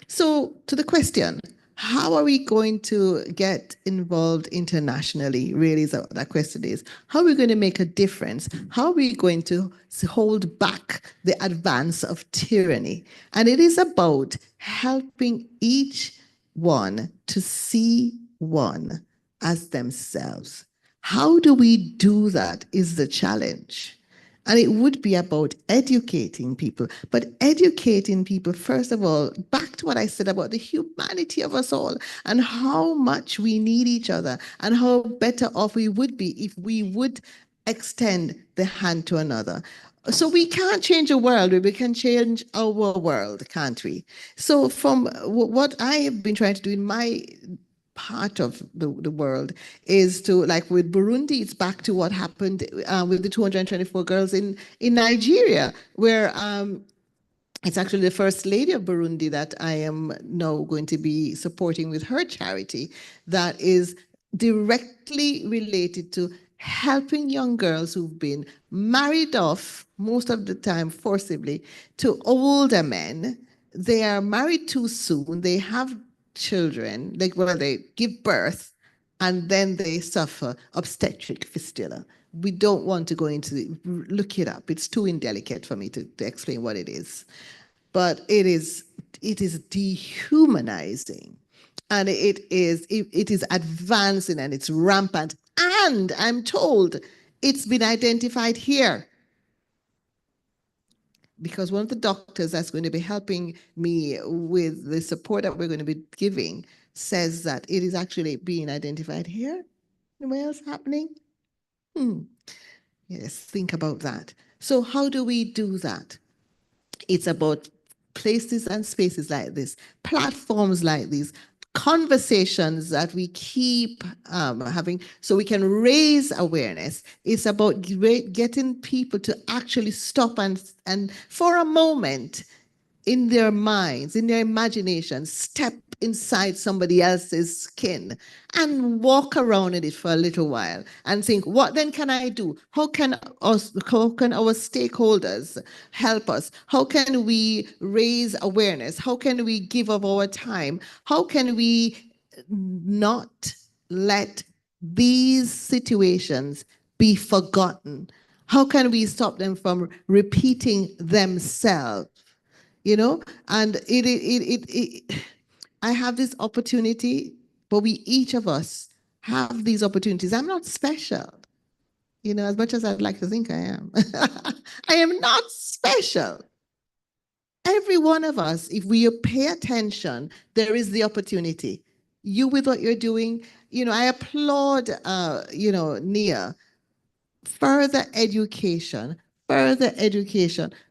So to the question, how are we going to get involved internationally? Really, that question is, how are we going to make a difference? How are we going to hold back the advance of tyranny? And it is about helping each one to see one as themselves. How do we do that is the challenge. And it would be about educating people, but educating people, first of all, back to what I said about the humanity of us all and how much we need each other and how better off we would be if we would extend the hand to another. So we can't change the world, but we can change our world, can't we? So from what I have been trying to do in my part of the world is to, like with Burundi, it's back to what happened with the 224 girls in Nigeria, where it's actually the First Lady of Burundi that I am now going to be supporting with her charity that is directly related to helping young girls who've been married off, most of the time forcibly, to older men. They are married too soon, they have children, they give birth, and then they suffer obstetric fistula. We don't want to go into look it up. It's too indelicate for me to explain what it is. But it is dehumanizing, and it is advancing, and it's rampant. And I'm told it's been identified here, because one of the doctors that's going to be helping me with the support that we're going to be giving says that it is actually being identified here. Where else happening? Yes, think about that. So how do we do that? It's about places and spaces like this, platforms like these, conversations that we keep having so we can raise awareness. It's about getting people to actually stop and for a moment in their minds, in their imagination, step inside somebody else's skin and walk around in it for a little while and think, what then can I do? How can our stakeholders help us? How can we raise awareness? How can we give of our time? How can we not let these situations be forgotten? How can we stop them from repeating themselves? You know, and I have this opportunity, but we, each of us, have these opportunities. I'm not special, you know, as much as I'd like to think I am. I am not special. Every one of us, if we pay attention, there is the opportunity. You with what you're doing, you know, I applaud, you know, Nia. Further education,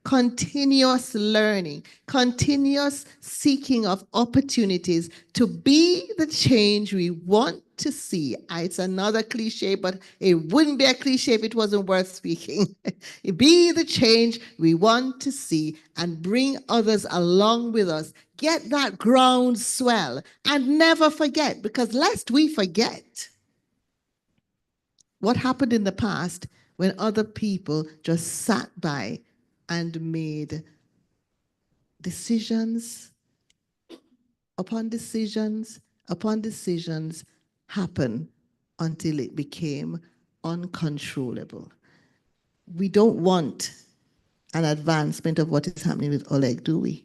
continuous learning, continuous seeking of opportunities to be the change we want to see. It's another cliche, but it wouldn't be a cliche if it wasn't worth speaking. Be the change we want to see and bring others along with us. Get that groundswell and never forget, because lest we forget, what happened in the past when other people just sat by and made decisions upon decisions upon decisions happen until it became uncontrollable. We don't want an advancement of what is happening with Oleg, do we?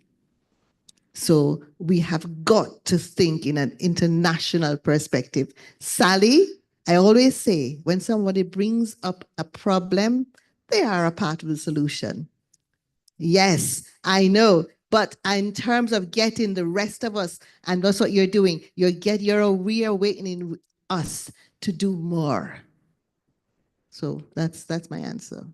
So we have got to think in an international perspective. Sally, I always say, when somebody brings up a problem, they are a part of the solution. Yes, I know. But in terms of getting the rest of us, and that's what you're doing, you're reawakening us to do more. So that's my answer.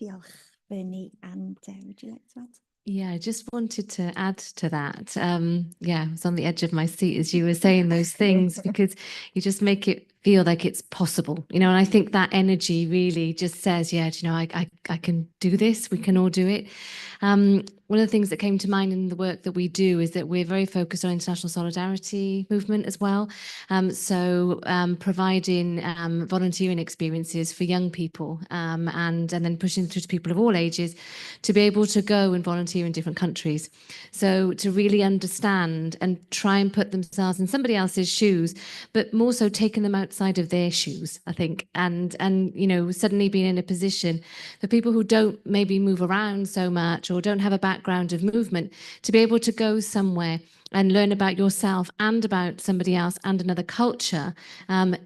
Diolch, Bernie, and would you like to add? Yeah, I just wanted to add to that. Yeah, I was on the edge of my seat as you were saying those things, because you just make it feel like it's possible, and I think that energy really just says, yeah, I can do this, we can all do it. One of the things that came to mind in the work that we do is that we're very focused on international solidarity movement as well. So providing volunteering experiences for young people and then pushing through to people of all ages to be able to go and volunteer in different countries. So to really understand and try and put themselves in somebody else's shoes, but more so taking them outside of their shoes, I think, and suddenly being in a position for people who don't maybe move around so much or don't have a background of movement to be able to go somewhere and learn about yourself and about somebody else and another culture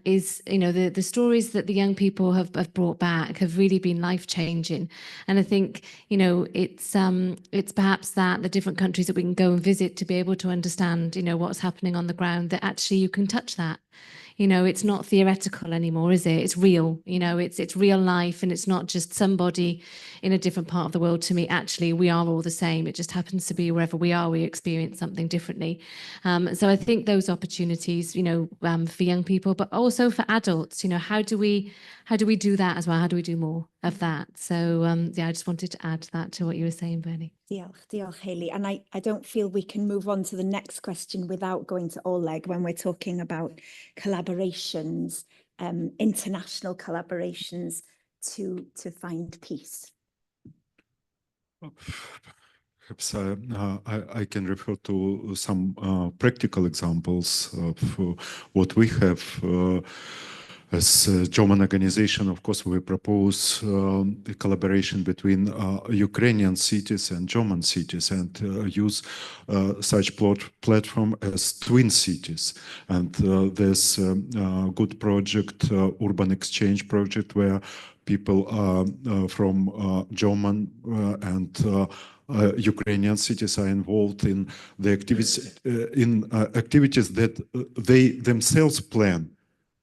is, the stories that the young people have brought back have really been life-changing. And I think, it's perhaps that the different countries that we can go and visit to be able to understand, what's happening on the ground, that actually you can touch that. It's not theoretical anymore, is it? It's real, it's real life, and it's not just somebody in a different part of the world. To me, actually, we are all the same. It just happens to be wherever we are, we experience something differently. So I think those opportunities, for young people, but also for adults, how do we do that as well? How do we do more of that? So yeah, I just wanted to add that to what you were saying, Bernie. Diolch, Hayley. And I don't feel we can move on to the next question without going to Oleg when we're talking about collaborations, international collaborations to find peace. Perhaps I can refer to some practical examples of what we have. As a German organization, of course, we propose a collaboration between Ukrainian cities and German cities, and use such platform as twin cities. And there's a good project, urban exchange project, where people from German and Ukrainian cities are involved in the activities that they themselves plan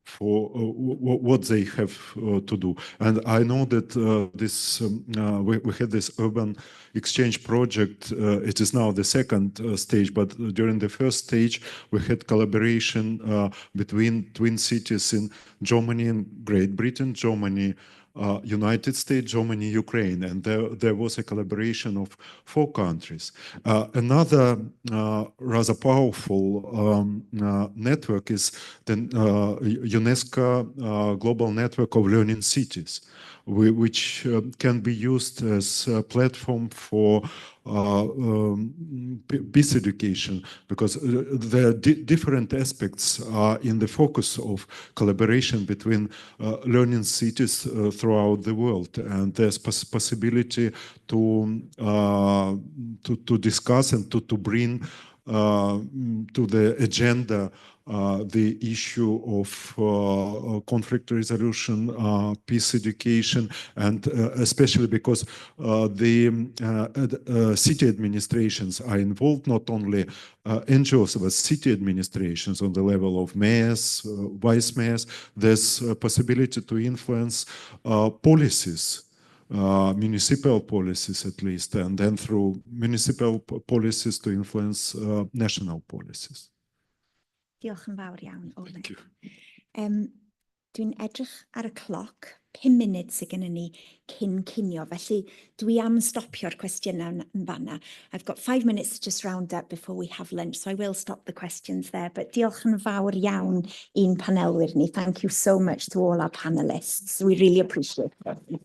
for what they have to do. And I know that we had this urban exchange project. It is now the second stage, but during the first stage, we had collaboration between twin cities in Germany and Great Britain, Germany, United States, Germany, Ukraine, and there was a collaboration of 4 countries. Another rather powerful network is the UNESCO Global Network of Learning Cities, which can be used as a platform for peace education, because the different aspects are in the focus of collaboration between learning cities throughout the world, and there's possibility to discuss and to bring to the agenda the issue of conflict resolution, peace education, and especially because the city administrations are involved, not only NGOs, but city administrations on the level of mayors, vice mayors. There's a possibility to influence policies, municipal policies at least, and then through municipal policies to influence national policies. Diolch yn fawr iawn, Oleg. Thank you. dwi'n edrych ar y cloc, 5 munud sydd gennym ni cyn cinio, felly dwi am stopio'r cwestiynau yn fanna. I've got 5 minutes to just round up before we have lunch, so I will stop the questions there, but diolch yn fawr iawn i'n panelwyr ni. Thank you so much to all our panelists. We really appreciate it.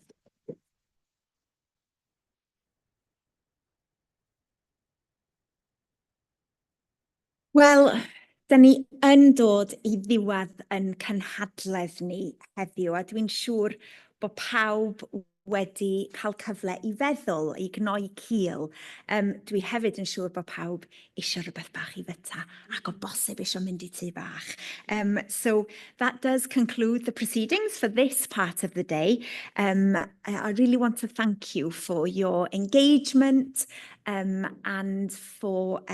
Wel, da ni yn dod i ddiwedd yn cynhadledd ni heddiw, a dwi'n siŵr bod pawb wedi cael cyfle i feddwl, i gnoi cil. Dwi hefyd yn siŵr bod pawb eisiau rhywbeth bach i fyta, ac o bosib eisiau mynd i tŷ bach. So that does conclude the proceedings for this part of the day. I really want to thank you for your engagement and for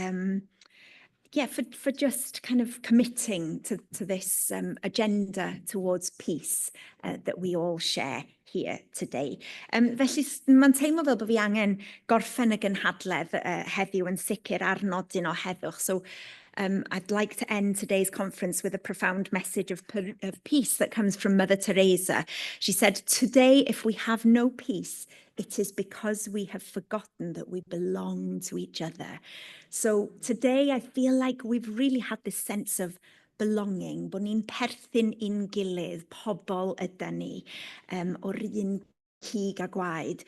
for just kind of committing to this agenda towards peace that we all share here today. Felly, mae'n teimlo fel bod fi angen gorffen y gynhadledd heddiw yn sicr ar nodyn o heddwch. So I'd like to end today's conference with a profound message of peace that comes from Mother Teresa. She said, "Today, if we have no peace, it is because we have forgotten that we belong to each other." So today, I feel like we've really had this sense of belonging, bod ni'n perthyn i'n gilydd, pobol ydyn ni, o'r un cig a gwaed.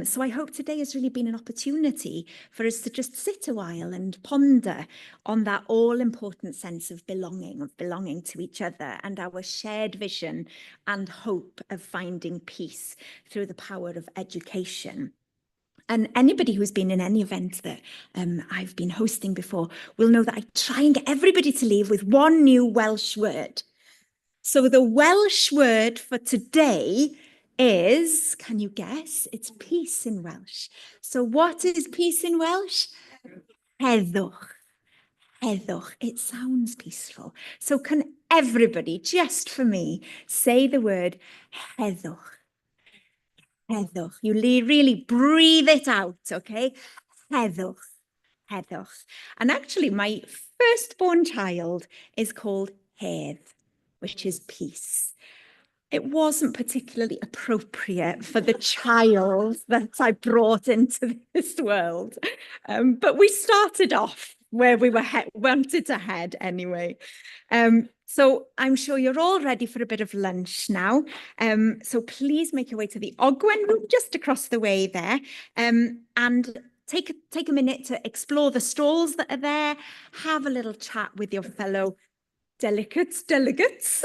So I hope today has really been an opportunity for us to just sit a while and ponder on that all-important sense of belonging to each other and our shared vision and hope of finding peace through the power of education. And anybody who's been in any event that I've been hosting before will know that I try and get everybody to leave with one new Welsh word. So the Welsh word for today is, can you guess? It's peace in Welsh. So what is peace in Welsh? Heddwch. Heddwch. It sounds peaceful. So can everybody, just for me, say the word heddwch? Heddwch. You really breathe it out, okay? Heddwch. Heddwch. And actually, my firstborn child is called Hedd, which is peace. It wasn't particularly appropriate for the child that I brought into this world. But we started off where we wanted to head anyway. So I'm sure you're all ready for a bit of lunch now. So please make your way to the Ogwen room just across the way there. And take a minute to explore the stalls that are there. Have a little chat with your fellow delegates.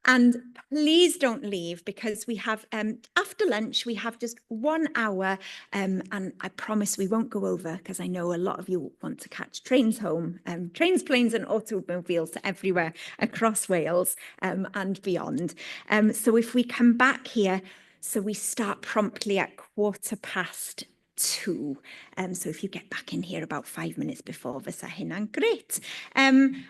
And please don't leave, because we have, after lunch, we have just 1 hour, and I promise we won't go over, because I know a lot of you want to catch trains home, trains, planes and automobiles to everywhere across Wales and beyond. So if we come back here, so we start promptly at 2:15. So if you get back in here about 5 minutes before, fysa hynna'n great.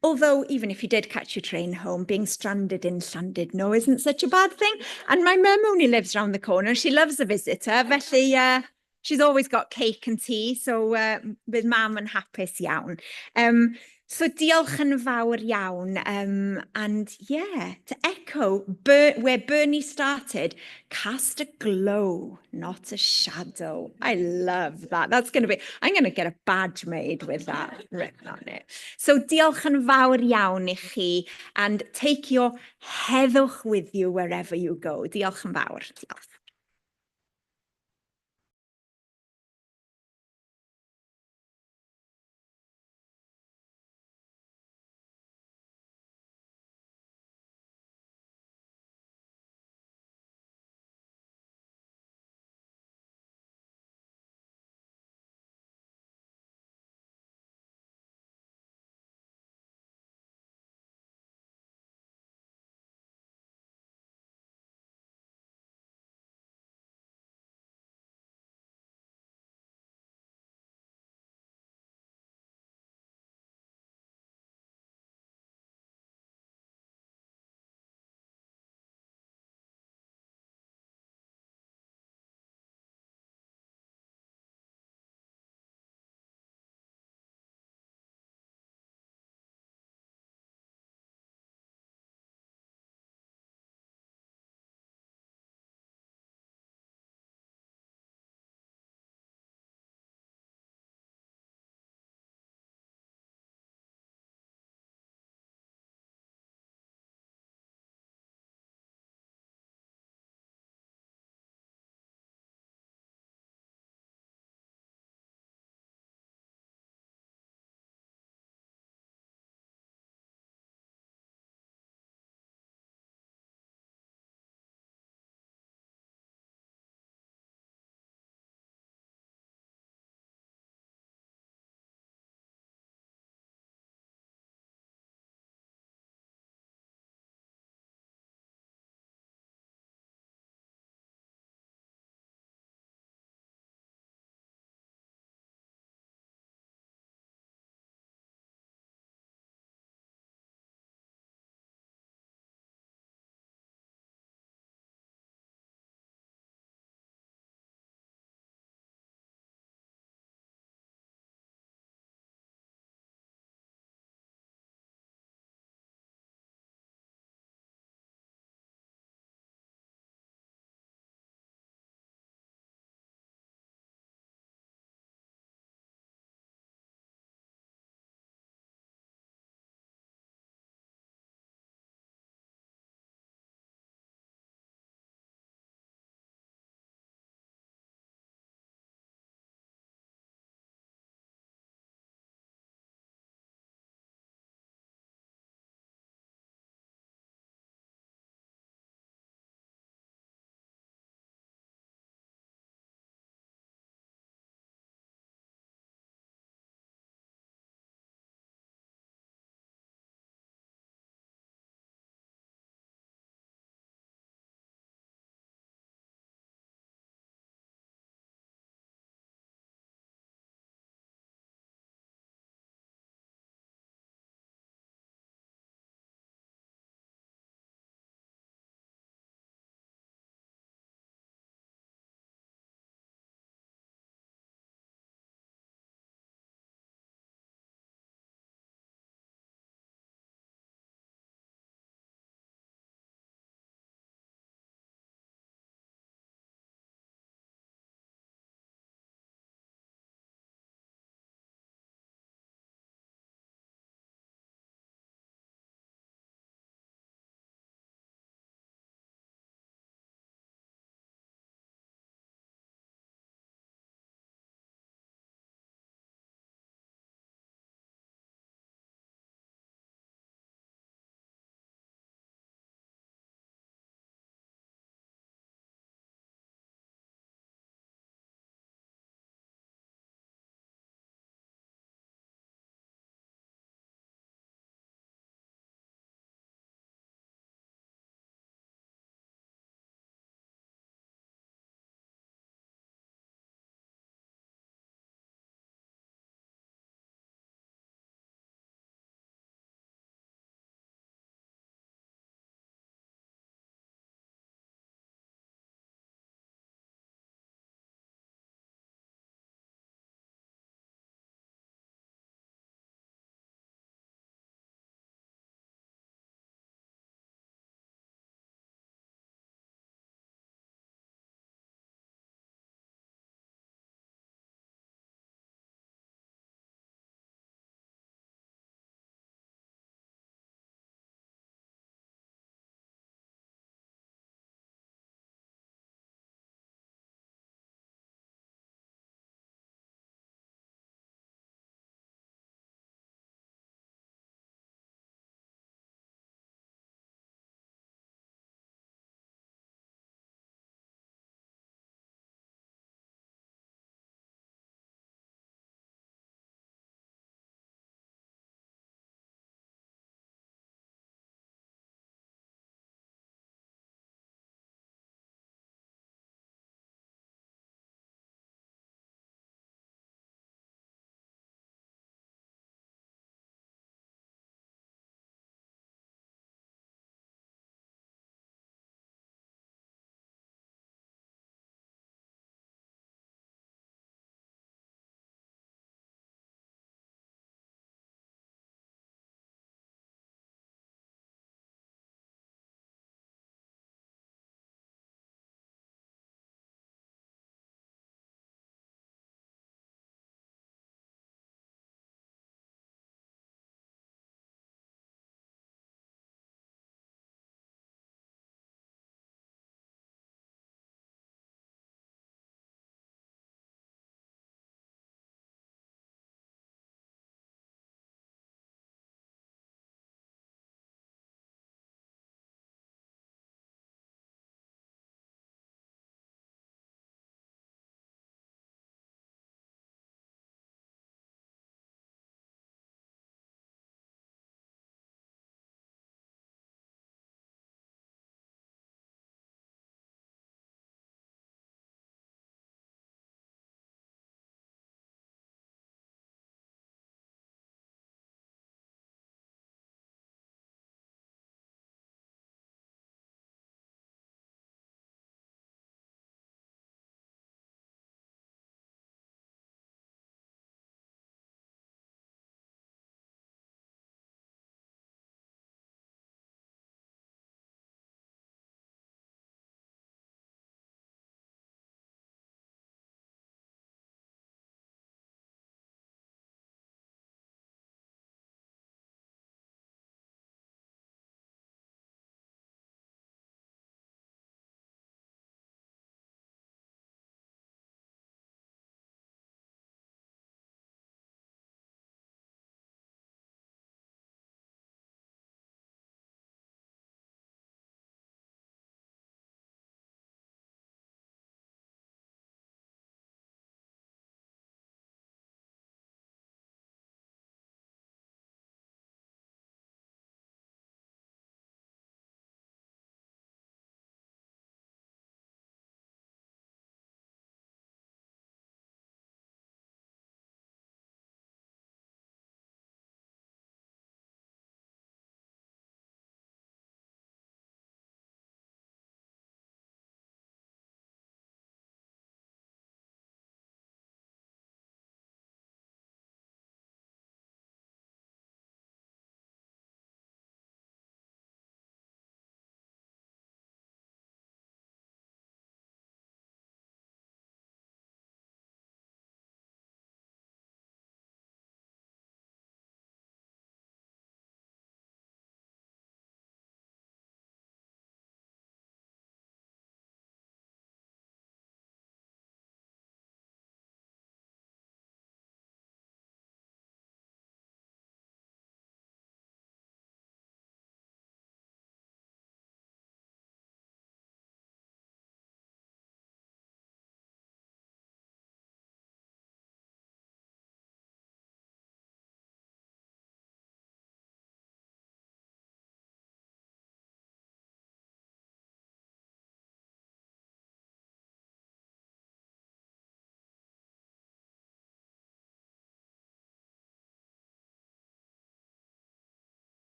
Although even if you did catch your train home, being stranded in Llandudno isn't such a bad thing. And my mum only lives round the corner. She loves a visitor, felly she's always got cake and tea, so with mam yn hapus iawn. So diolch yn fawr iawn. And yeah, to echo where Bernie started, cast a glow, not a shadow. I love that. I'm going to get a badge made with that written on it. So diolch yn fawr iawn I chi, and take your heddwch with you wherever you go. Diolch yn fawr. Diolch.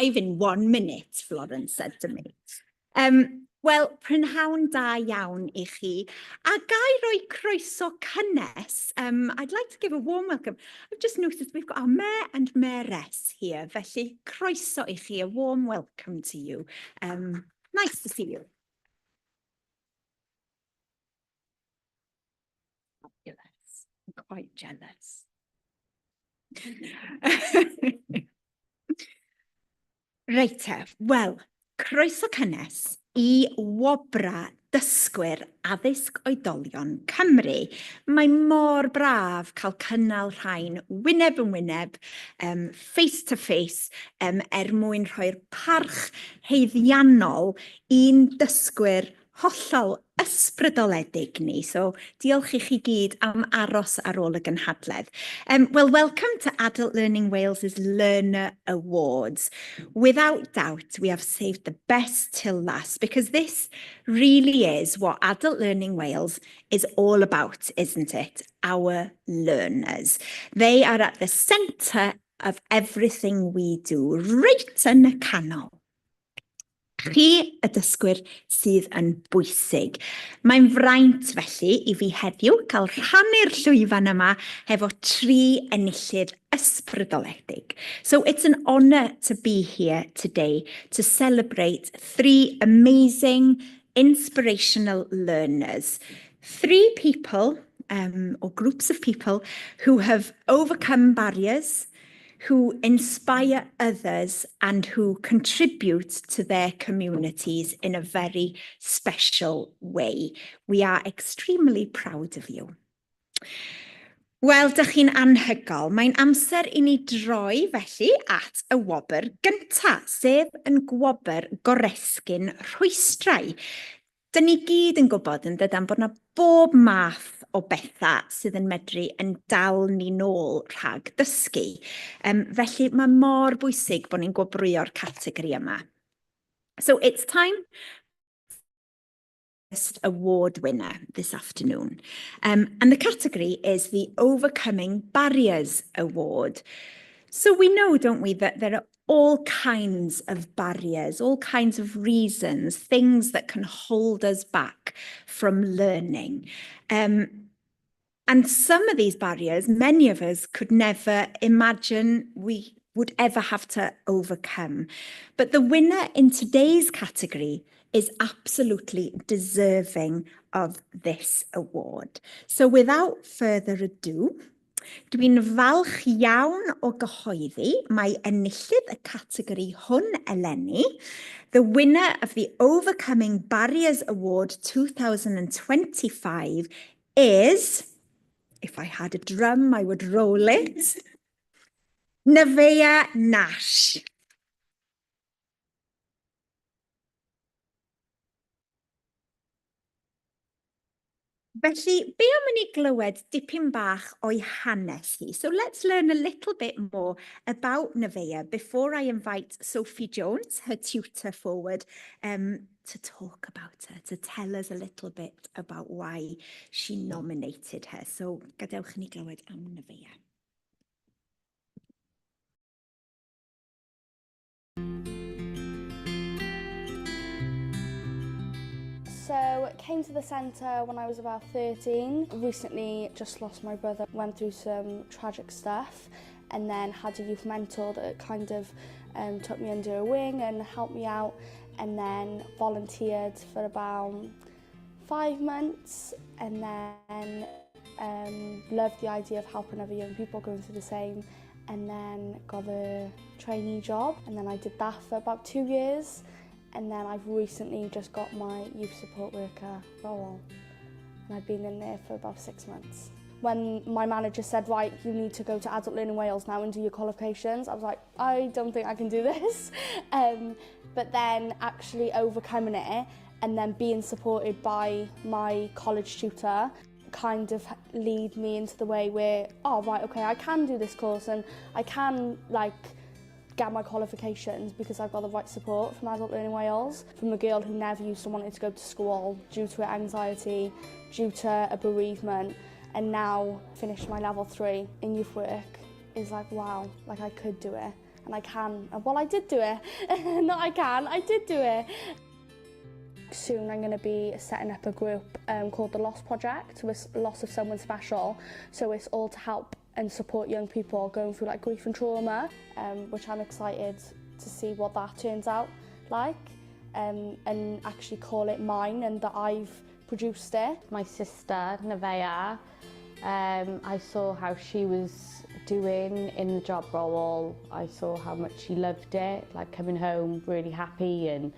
in 1 minute, Florence said to me. Wel, prynhawn da iawn I chi. A gai roi croeso cynnes. I'd like to give a warm welcome. I've just noticed we've got our mayor and mayoress here. Felly, croeso I chi, a warm welcome to you. Nice to see you. Fabulous. I'm quite jealous. Reit, wel, croeso cynnes I Gwobrau Dysgwyr Addysg Oedolion Cymru. Mae mor braf cael cynnal rhain wyneb yn wyneb, face to face, mwyn rhoi'r parch heiddiannol i'n dysgwyr hollol ysbrydoledig ni. So, diolch I chi gyd am aros ar ôl y gynhadledd. Well, welcome to Adult Learning Wales's Learner Awards. Without doubt, we have saved the best till last because this really is what Adult Learning Wales is all about, isn't it? Our learners. They are at the centre of everything we do, right yn y canol. Chi y dysgwyr sydd yn bwysig. Mae'n fraint felly I fi heddiw cael rhannu'r llwyfan yma hefo 3 enillydd ysbrydoledig. So it's an honour to be here today to celebrate 3 amazing, inspirational learners. 3 people, or groups of people, who have overcome barriers, who inspire others and who contribute to their communities in a very special way. We are extremely proud of you. Wel, dych chi'n anhygol, mae'n amser I ni droi felly at y wobr gyntaf, sef yn gwobr goresgyn rhwystrau. Dyn ni gyd yn gwybod yn dydyn bod yna bob math o bethau sydd yn medru yn dal ni nôl rhag dysgu. Felly mae mor bwysig bod ni'n gwobrwyo'r categori yma. So it's time award winner this afternoon. And the category is the Overcoming Barriers Award. So we know, don't we, that there are all kinds of barriers, all kinds of reasons, things that can hold us back from learning. And some of these barriers, many of us could never imagine we would ever have to overcome. But the winner in today's category is absolutely deserving of this award. So without further ado, dwi'n falch iawn o gyhoeddi mae enillydd y categori hwn eleni, the winner of the Overcoming Barriers Award 2025 is, if I had a drum, I would roll it, Nevaeh Nash. Felly, be am I ni glywed dipyn bach o'i hanes hi? So let's learn a little bit more about Nevaeh before I invite Sophie Jones, her tutor, forward to talk about her, to tell us a little bit about why she nominated her. So, gadewch ni glywed am Nevaeh. So, came to the centre when I was about 13. Recently just lost my brother, went through some tragic stuff and then had a youth mentor that kind of took me under a wing and helped me out, and then volunteered for about 5 months, and then loved the idea of helping other young people going through the same, and then got a trainee job, and then I did that for about 2 years. And then I've recently just got my youth support worker role, and I've been in there for about 6 months. When my manager said, right, you need to go to Adult Learning Wales now and do your qualifications, I was like, I don't think I can do this. But then actually overcoming it and then being supported by my college tutor kind of lead me into the way where, oh, right, okay, I can do this course and I can, like, get my qualifications because I've got the right support from Adult Learning Wales. From a girl who never used to want to go to school due to her anxiety, due to a bereavement, and now finished my level 3 in youth work is like, wow, like I could do it. and I can. Well, I did do it. Not I can, I did do it. Soon I'm going to be setting up a group called the Loss Project, with loss of someone special. So it's all to help and support young people going through like grief and trauma, which I'm excited to see what that turns out like, and actually call it mine and that I've produced it. My sister, Nevaeh, I saw how she was doing in the job role. I saw how much she loved it, like coming home really happy and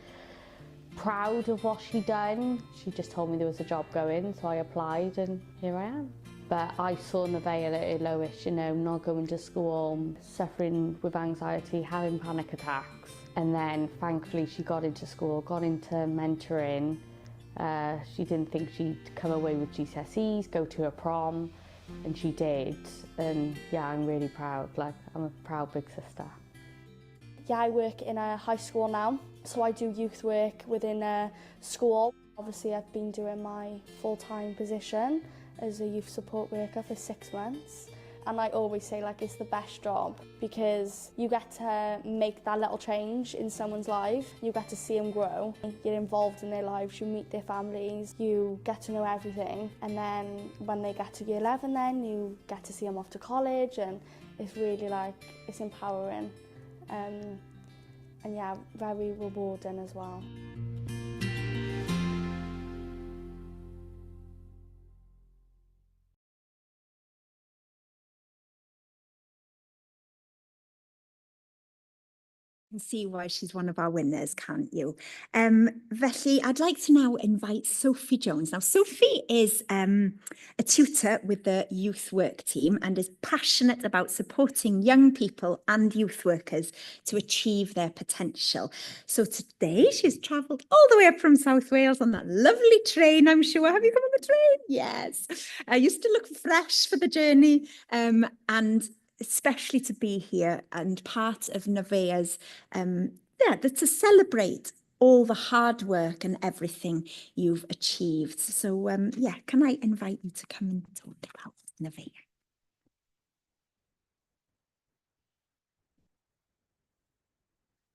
proud of what she'd done. She just told me there was a job going, so I applied and here I am. But I saw Nevaeh at her lowest, you know, not going to school, suffering with anxiety, having panic attacks. And then thankfully she got into school, got into mentoring. She didn't think she'd come away with GCSEs, go to a prom, and she did. And yeah, I'm really proud, like I'm a proud big sister. Yeah, I work in a high school now, so I do youth work within a school. Obviously I've been doing my full-time position as a youth support worker for 6 months. And I always say like it's the best job because you get to make that little change in someone's life. You get to see them grow. You're involved in their lives, you meet their families, you get to know everything. And then when they get to year 11 then you get to see them off to college, and it's really like, it's empowering. And yeah, very rewarding as well. Can see why she's one of our winners, can't you? Felly, I'd like to now invite Sophie Jones. Now, Sophie is a tutor with the youth work team and is passionate about supporting young people and youth workers to achieve their potential. So today she's travelled all the way up from South Wales on that lovely train, I'm sure. Have you come on the train? Yes. You still look fresh for the journey, and especially to be here and part of Nevaeh's, to celebrate all the hard work and everything you've achieved. So, can I invite you to come and talk about Nevaeh?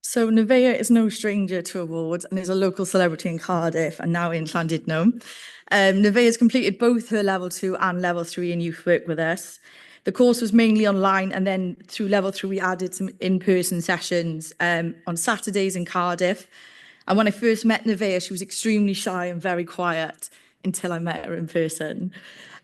So Nevaeh is no stranger to awards and is a local celebrity in Cardiff and now in Llandudno. Nevaeh has completed both her level 2 and level 3 in youth work with us. The course was mainly online, and then through level 3 we added some in-person sessions on Saturdays in Cardiff. And when I first met Nevaeh, she was extremely shy and very quiet until I met her in person.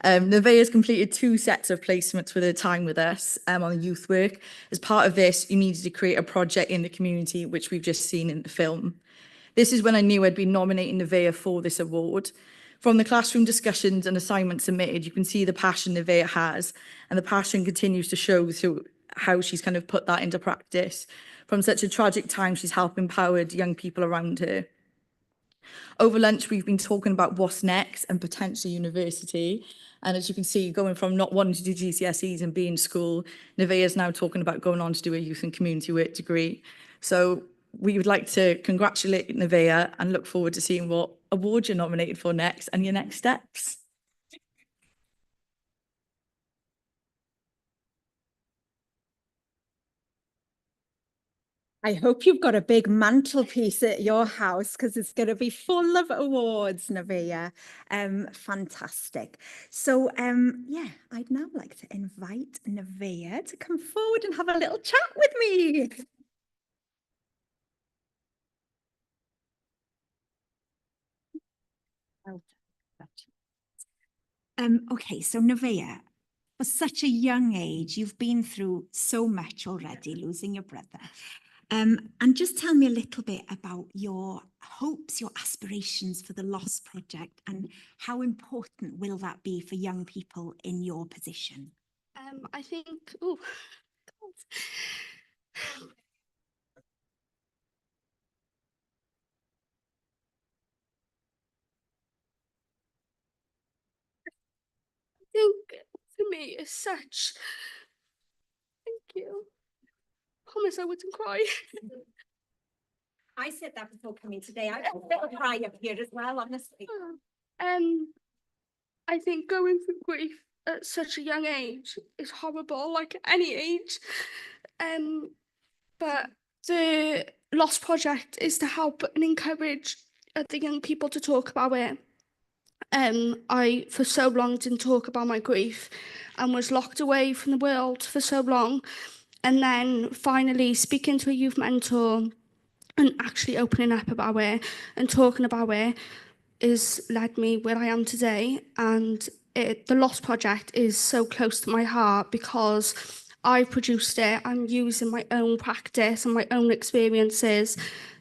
Nevaeh has completed 2 sets of placements with her time with us on youth work. As part of this, you needed to create a project in the community, which we've just seen in the film. This is when I knew I'd been nominating Nevaeh for this award. From the classroom discussions and assignments submitted, you can see the passion Nevaeh has, and the passion continues to show through how she's kind of put that into practice. From such a tragic time, she's helped empowered young people around her. Over lunch, we've been talking about what's next and potentially university. And as you can see, going from not wanting to do GCSEs and be in school, Nevaeh is now talking about going on to do a youth and community work degree. So we would like to congratulate Nevaeh and look forward to seeing what award you're nominated for next and your next steps. I hope you've got a big mantelpiece at your house because it's going to be full of awards, Nevaeh. Fantastic. So, I'd now like to invite Nevaeh to come forward and have a little chat with me. Okay, so Nevaeh, for such a young age, you've been through so much already, losing your brother. And just tell me a little bit about your hopes, your aspirations for the Loss Project, and how important will that be for young people in your position? I think, I think for me it's such, thank you. Promise I wouldn't cry. I said that before coming today. I got a bit of cry up here as well, honestly. I think going through grief at such a young age is horrible, like any age. but the Lost Project is to help and encourage the young people to talk about it. I, for so long, didn't talk about my grief and was locked away from the world for so long. And then finally speaking to a youth mentor and actually opening up about it and talking about it has led me where I am today. And the Lost Project is so close to my heart because I produced it. I'm using my own practice and my own experiences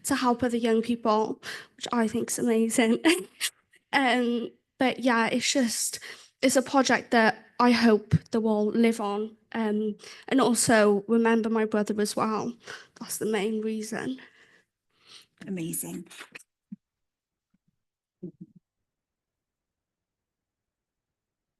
to help other young people, which I think is amazing. But yeah, it's a project that I hope they will live on, and also remember my brother as well. That's the main reason. Amazing.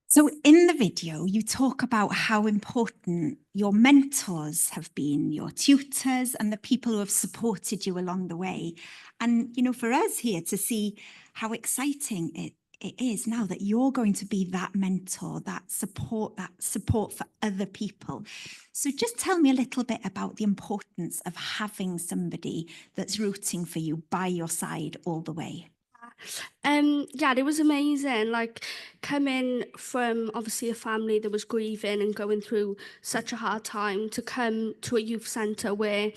So in the video, you talk about how important your mentors have been, your tutors and the people who have supported you along the way. And, you know, for us here to see how exciting it is now that you're going to be that mentor, that support for other people. So just tell me a little bit about the importance of having somebody that's rooting for you by your side all the way. Yeah, it was amazing. Like coming from obviously a family that was grieving and going through such a hard time to come to a youth centre where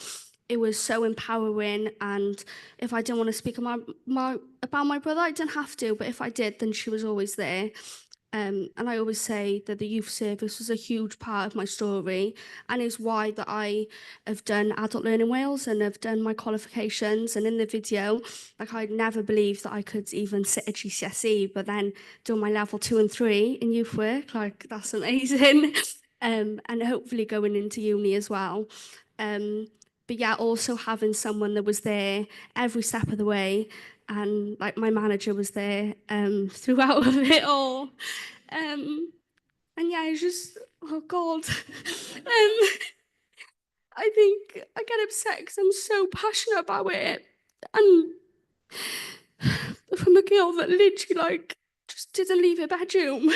it was so empowering. And if I didn't want to speak about my brother, I didn't have to. But if I did, then she was always there. And I always say that the youth service was a huge part of my story and is why that I have done Adult Learning Wales and have done my qualifications. And in the video, like I never believed that I could even sit a GCSE, but then do my level 2 and 3 in youth work, like that's amazing. And hopefully going into uni as well. But yeah, also having someone that was there every step of the way. And like my manager was there throughout it all. And yeah, it's just, oh God. I think I get upset because I'm so passionate about it. And from a girl that literally like just didn't leave her bedroom.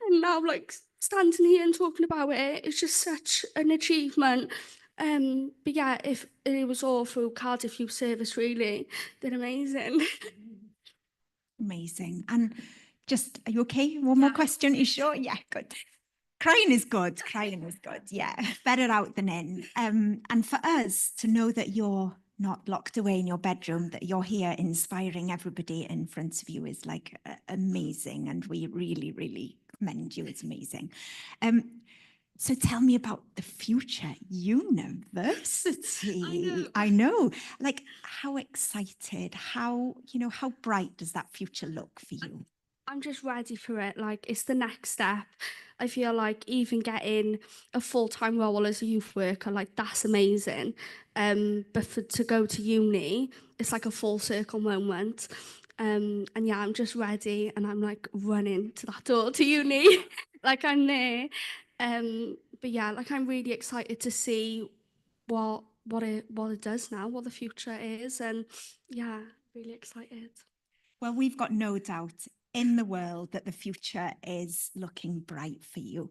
And now like standing here and talking about it, it's just such an achievement. But yeah, if it was all through Cardiff Youth Service, really, they're amazing. Amazing. And just, are you okay? One more question? Are you sure? Yeah, good. Crying is good. Crying is good. Yeah, better out than in. And for us to know that you're not locked away in your bedroom, that you're here inspiring everybody in front of you is like amazing. And we really, really commend you. It's amazing. So tell me about the future university. I know. Like how excited, how bright does that future look for you? I'm just ready for it. Like it's the next step. I feel like even getting a full-time role as a youth worker, like that's amazing. But to go to uni, it's like a full circle moment. And yeah, I'm just ready and I'm like running to that door to uni. Like I'm there. But yeah, like I'm really excited to see what it does now, what the future is. And yeah, really excited. Well, we've got no doubt in the world that the future is looking bright for you.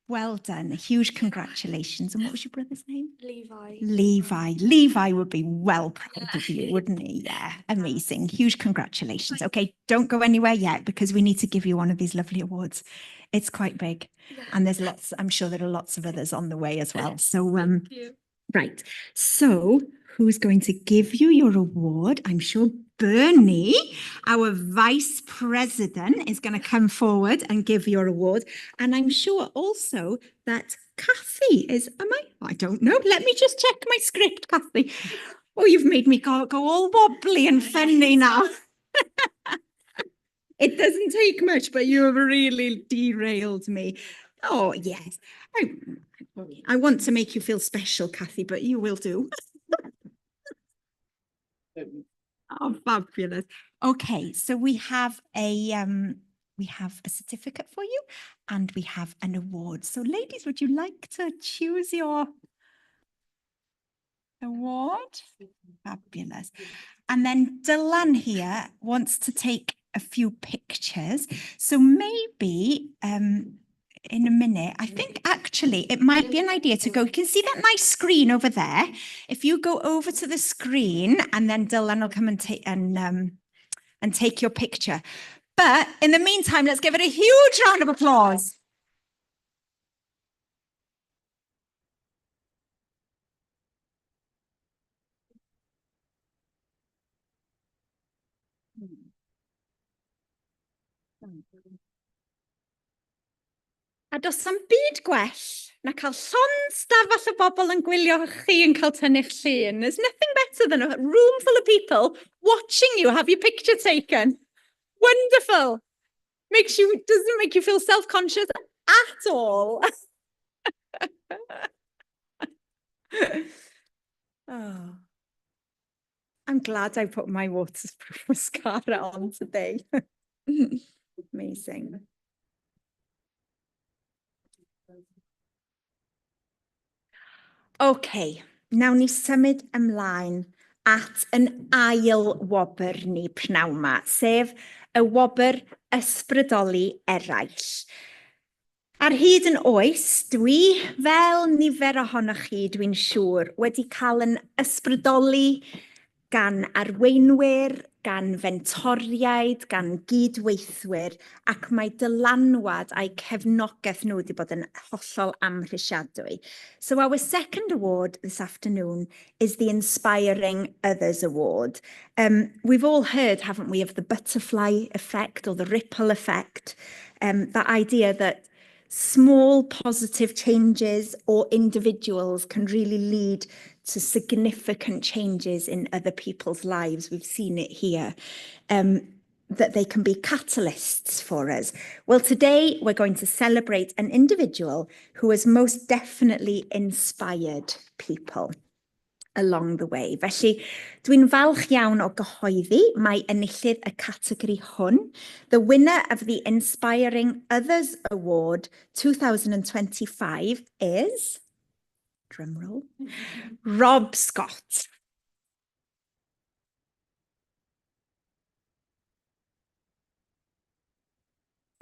Well done. Huge congratulations. And what was your brother's name? Levi. Levi would be well proud of you, wouldn't he? Yeah, amazing. Huge congratulations. Okay, don't go anywhere yet because we need to give you one of these lovely awards. It's quite big. And there's lots, I'm sure there are lots of others on the way as well. So, right. So who's going to give you your award? I'm sure Bernie, our vice president, is going to come forward and give your award. And I'm sure also that Kathy is, I don't know. Let me just check my script, Kathy. Oh, you've made me go all wobbly and funny now. It doesn't take much, but you have really derailed me. Oh, yes. I want to make you feel special, Kathy, but you will do. Oh, fabulous. Okay, so we have a certificate for you and we have an award. So ladies, would you like to choose your award? Fabulous. And then Dylan here wants to take a few pictures. So maybe in a minute. I think actually it might be an idea to go. You can see that nice screen over there. If you go over to the screen, and then Dylan will come and take your picture. But in the meantime, let's give it a huge round of applause. A does am byd gwell na cael llond stafell o bobl yn gwylio chi yn cael tynnu'ch llun. There's nothing better than a room full of people watching you have your picture taken. Wonderful. Doesn't make you feel self-conscious at all. Oh. I'm glad I put my waterproof mascara on today. Amazing. OK, nawn ni symud ymlaen at yn ail wobr ni pnawn 'ma, sef y wobr ysbrydoli eraill. Ar hyd yn oes, dwi, fel nifer ohonoch chi, dwi'n siŵr, wedi cael yn ysbrydoli gan arweinwyr, gan fentoriaid, gan gydweithwyr, ac mae dylanwad a'i cefnogaeth nhw wedi bod yn hollol amhrisiadwy. So our second award this afternoon is the Inspiring Others Award. We've all heard, haven't we, of the butterfly effect or the ripple effect, that idea that small positive changes or individuals can really lead to significant changes in other people's lives. We've seen it here, that they can be catalysts for us. Well, today we're going to celebrate an individual who has most definitely inspired people along the way. Felly, dwi'n falch iawn o gyhoeddi mai enillydd y categori hwn. The winner of the Inspiring Others Award 2025 is, drumroll, Rob Scott.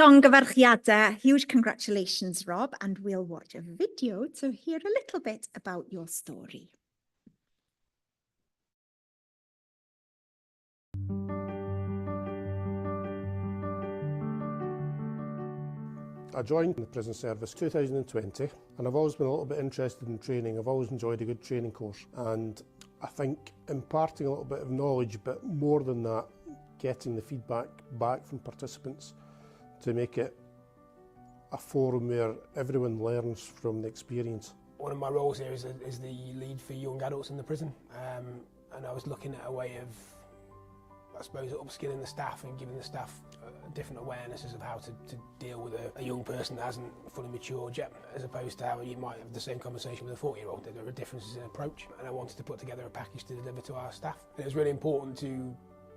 Llongyfarchiadau, huge congratulations, Rob, and we'll watch a video to hear a little bit about your story. I joined the prison service 2020 and I've always been a little bit interested in training. I've always enjoyed a good training course, and I think imparting a little bit of knowledge, but more than that, getting the feedback back from participants to make it a forum where everyone learns from the experience. One of my roles here is the lead for young adults in the prison, and I was looking at a way of, I suppose, upskilling the staff and giving the staff different awarenesses of how to deal with a young person that hasn't fully matured yet, as opposed to how you might have the same conversation with a 40-year-old. There are differences in approach, and I wanted to put together a package to deliver to our staff. And it was really important to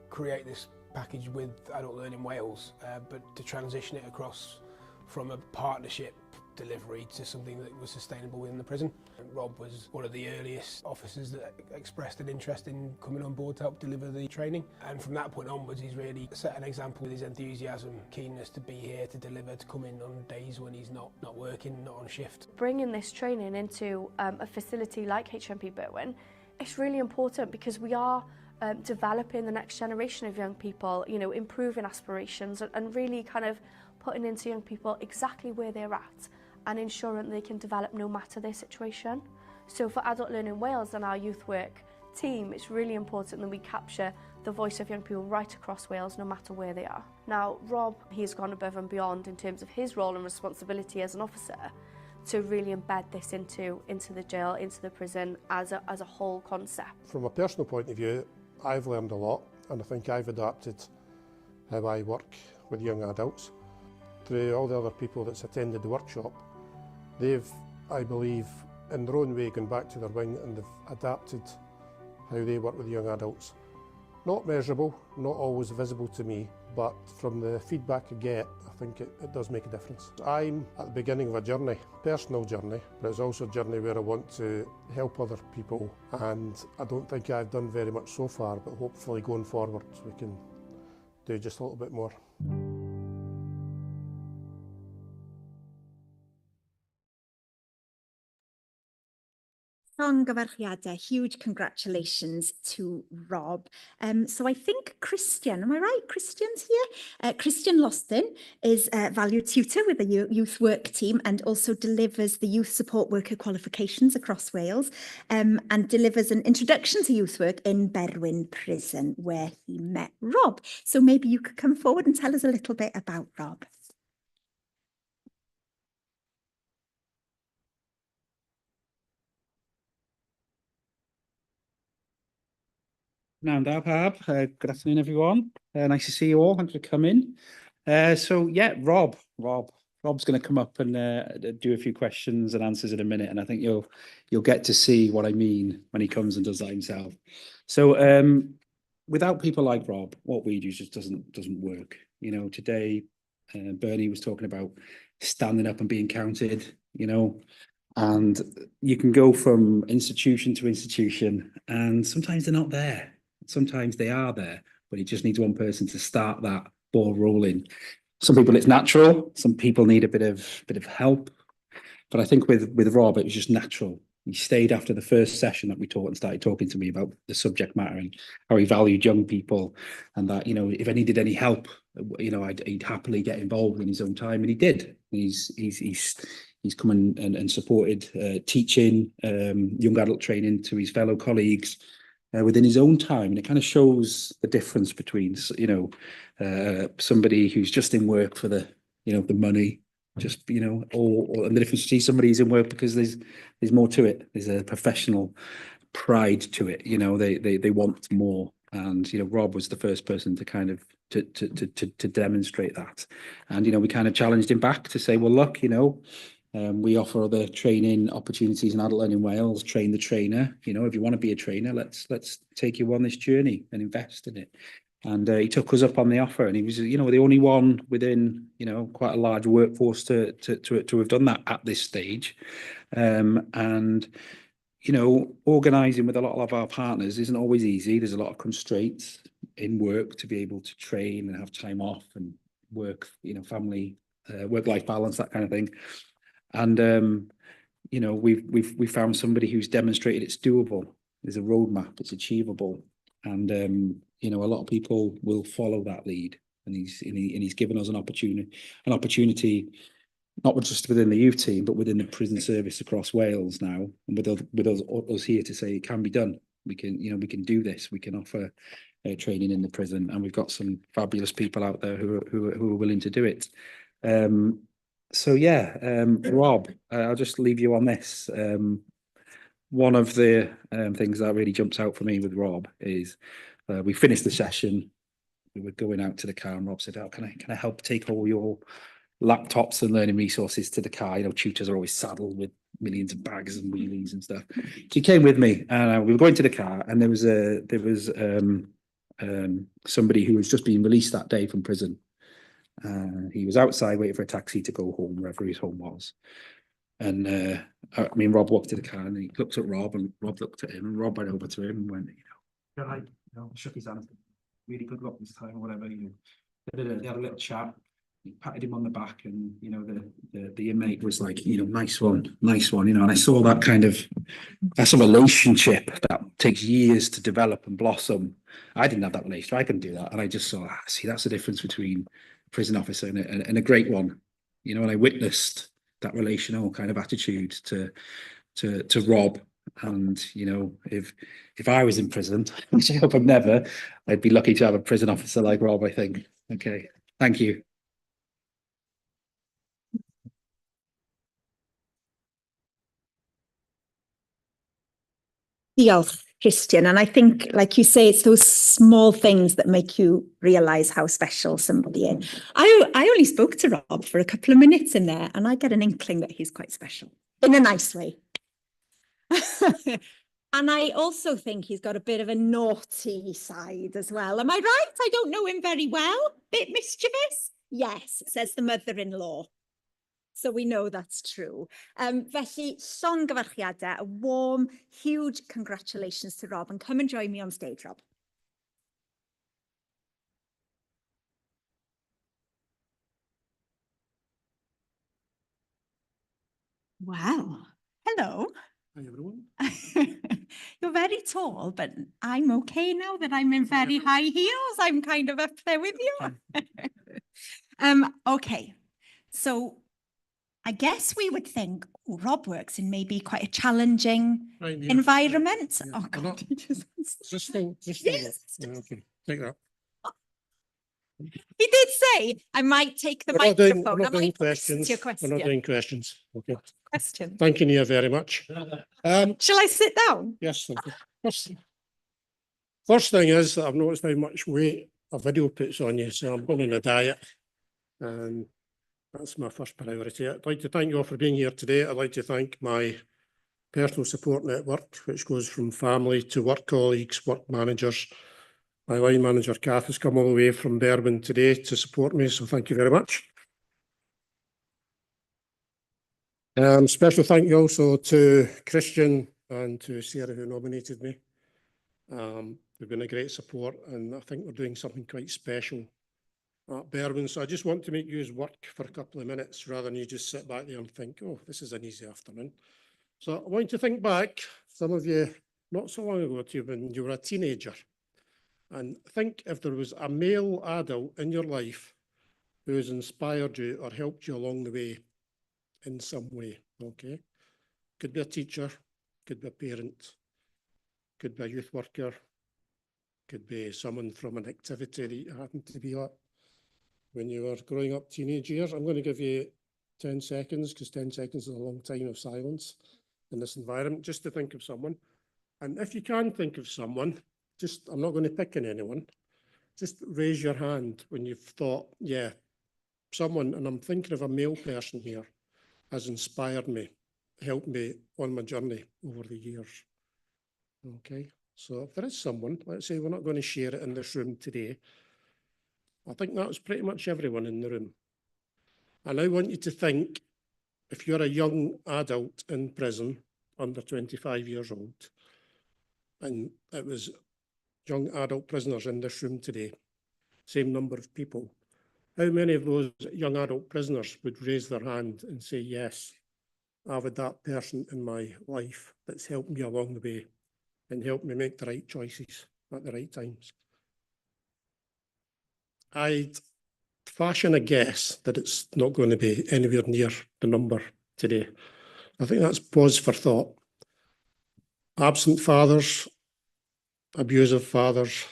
create this package with Adult Learning Wales, but to transition it across from a partnership delivery to something that was sustainable within the prison. Rob was one of the earliest officers that expressed an interest in coming on board to help deliver the training, and from that point onwards he's really set an example with his enthusiasm, keenness to be here, to deliver, to come in on days when he's not working, not on shift. Bringing this training into a facility like HMP Berwyn, it's really important because we are developing the next generation of young people, you know, improving aspirations and really kind of putting into young people exactly where they're at and ensuring they can develop no matter their situation. So for Adult Learning Wales and our youth work team, it's really important that we capture the voice of young people right across Wales, no matter where they are. Now, Rob, he's gone above and beyond in terms of his role and responsibility as an officer to really embed this into the jail, into the prison as a whole concept. From a personal point of view, I've learned a lot, and I think I've adapted how I work with young adults. Through all the other people that's attended the workshop, they've, I believe, in their own way gone back to their wing and they've adapted how they work with young adults. Not measurable, not always visible to me, but from the feedback I get, I think it does make a difference. I'm at the beginning of a journey, personal journey, but it's also a journey where I want to help other people, and I don't think I've done very much so far, but hopefully going forward we can do just a little bit more. Llongyfarchiadau, huge congratulations to Rob. So I think Christian, am I right? Christian's here. Christian Loston is a valued tutor with the youth work team and also delivers the youth support worker qualifications across Wales and delivers an introduction to youth work in Berwyn Prison where he met Rob. So maybe you could come forward and tell us a little bit about Rob. Good afternoon, everyone. Nice to see you all. Thanks for coming. So yeah, Rob's going to come up and do a few questions and answers in a minute, and I think you'll get to see what I mean when he comes and does that himself. So without people like Rob, what we do just doesn't work. You know, today Bernie was talking about standing up and being counted. You know. And you can go from institution to institution, and sometimes they're not there. Sometimes they are there, but it just needs one person to start that ball rolling. Some people it's natural. Some people need a bit of help. But I think with Rob, it was just natural. He stayed after the first session that we taught and started talking to me about the subject matter and how he valued young people, and that, you know, if I needed any help, you know, he'd happily get involved in his own time, and he did. He's come and supported teaching, young adult training to his fellow colleagues within his own time. And it kind of shows the difference between, you know, somebody who's just in work for the, you know, the money, just, you know, or and the difference between somebody who's in work because there's more to it. There's a professional pride to it. You know, they want more. And, you know, Rob was the first person to kind of to demonstrate that. And, you know, we kind of challenged him back to say, well, look, you know, we offer other training opportunities in adult learning Wales, train the trainer. You know, if you want to be a trainer, let's take you on this journey and invest in it. And he took us up on the offer, and he was, you know, the only one within, you know, quite a large workforce to have done that at this stage. And, you know, organising with a lot of our partners isn't always easy. There's a lot of constraints in work to be able to train and have time off and work, you know, family, work-life balance, that kind of thing. And you know, we found somebody who's demonstrated it's doable. There's a roadmap, it's achievable, and you know, a lot of people will follow that lead. And he's given us an opportunity, not just within the youth team, but within the prison service across Wales now, and with us here to say it can be done. We can, you know, we can do this. We can offer training in the prison, and we've got some fabulous people out there who are willing to do it. So yeah, Rob, I'll just leave you on this. One of the things that really jumps out for me with Rob is we finished the session. We were going out to the car, and Rob said, "Oh, can I help take all your laptops and learning resources to the car? You know, tutors are always saddled with millions of bags and wheelies and stuff." So he came with me, and we were going to the car, and there was somebody who was just being released that day from prison. He was outside waiting for a taxi to go home, wherever his home was. And me and Rob walked to the car, and he looked at Rob, and Rob looked at him, and Rob went over to him and went, you know, shook his hand, really good luck this time, or whatever. You know, they had a little chat. He patted him on the back, and, you know, the inmate was like, you know, nice one, you know. And I saw that's a relationship that takes years to develop and blossom. I didn't have that relationship. I couldn't do that. And I just saw, see, that's the difference between a prison officer and a great one, you know. And I witnessed that relational kind of attitude to Rob. And, you know, if I was in prison, which I hope I'm never, I'd be lucky to have a prison officer like Rob, I think. Okay, thank you. Diolch, Christian. And I think, like you say, it's those small things that make you realise how special somebody is. I only spoke to Rob for a couple of minutes in there, and I get an inkling that he's quite special, in a nice way. And I also think he's got a bit of a naughty side as well. Am I right? I don't know him very well. Bit mischievous? Yes, says the mother-in-law. So we know that's true. Felly, llongyfarchiadau, a warm, huge congratulations to Rob, and come and join me on stage, Rob. Wow. Hello. Hi, everyone. You're very tall, but I'm okay now that I'm in very high heels. I'm kind of up there with you. Okay, so I guess we would think, oh, Rob works in maybe quite a challenging Right, yeah. environment. Yeah. Oh I'm God, not- he just Just think. Yes. Yeah, okay, take that. he did say I might take the We're not microphone. doing, we're not I doing might listen questions. to your We're question. not doing questions. Okay. Question. Thanking you very much. Shall I sit down? Yes. Thank you. First thing is that I've noticed how much weight a video puts on you, so I'm going on a diet, and that's my first priority. I'd like to thank you all for being here today. I'd like to thank my personal support network, which goes from family to work colleagues, work managers. My line manager, Kath, has come all the way from Berwyn today to support me, so thank you very much. Special thank you also to Christian and to Sarah, who nominated me. They've been a great support, and I think we're doing something quite special at Berwyn. So I just want to make you work for a couple of minutes rather than you just sit back there and think, oh, this is an easy afternoon. So I want you to think back, some of you, not so long ago, to when you were a teenager, and think if there was a male adult in your life who has inspired you or helped you along the way in some way, okay? Could be a teacher, could be a parent, could be a youth worker, could be someone from an activity that you happened to be at when you were growing up, teenage years. I'm going to give you 10 seconds, because 10 seconds is a long time of silence in this environment, just to think of someone. And if you can think of someone, just, I'm not going to pick on anyone, just raise your hand when you've thought, yeah, someone, and I'm thinking of a male person here, has inspired me, helped me on my journey over the years. Okay, so if there is someone, let's say we're not going to share it in this room today, I think that was pretty much everyone in the room. And I want you to think, if you're a young adult in prison, under 25 years old, and it was young adult prisoners in this room today, same number of people, how many of those young adult prisoners would raise their hand and say, yes, I've had that person in my life that's helped me along the way and helped me make the right choices at the right times? I'd fashion a guess that it's not going to be anywhere near the number today. I think that's pause for thought. Absent fathers, abusive fathers,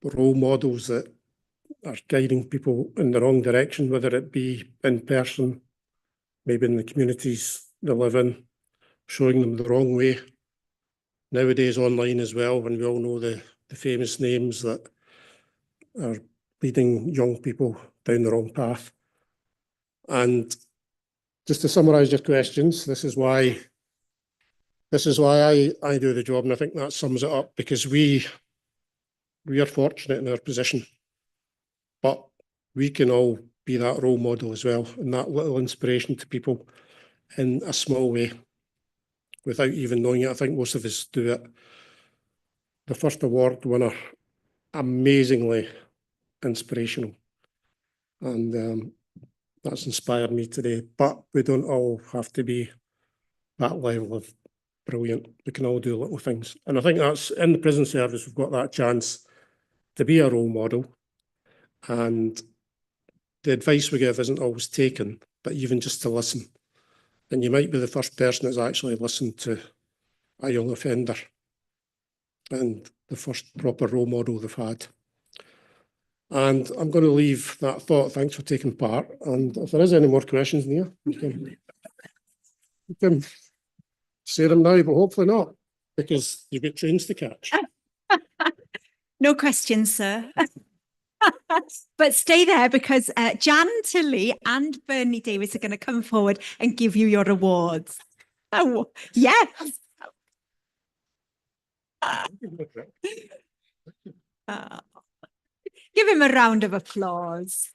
role models that are guiding people in the wrong direction, whether it be in person, maybe in the communities they live in, showing them the wrong way. Nowadays online as well, when we all know the famous names that are leading young people down the wrong path. And just to summarise your questions, this is why I do the job, and I think that sums it up, because we are fortunate in our position, but we can all be that role model as well, and that little inspiration to people in a small way, without even knowing it. I think most of us do it. The first award winner, amazingly inspirational, and that's inspired me today. But we don't all have to be that level of brilliant. We can all do little things. And I think that's, in the prison service, we've got that chance to be a role model. And the advice we give isn't always taken, but even just to listen. And you might be the first person that's actually listened to a young offender and the first proper role model they've had. And I'm going to leave that thought. Thanks for taking part. And if there is any more questions, Nia, you can say them now, but hopefully not, because you've got trains to catch. No questions, sir. But stay there, because Jan Tilley and Bernie Davis are going to come forward and give you your awards. Oh, yes. Give him a round of applause.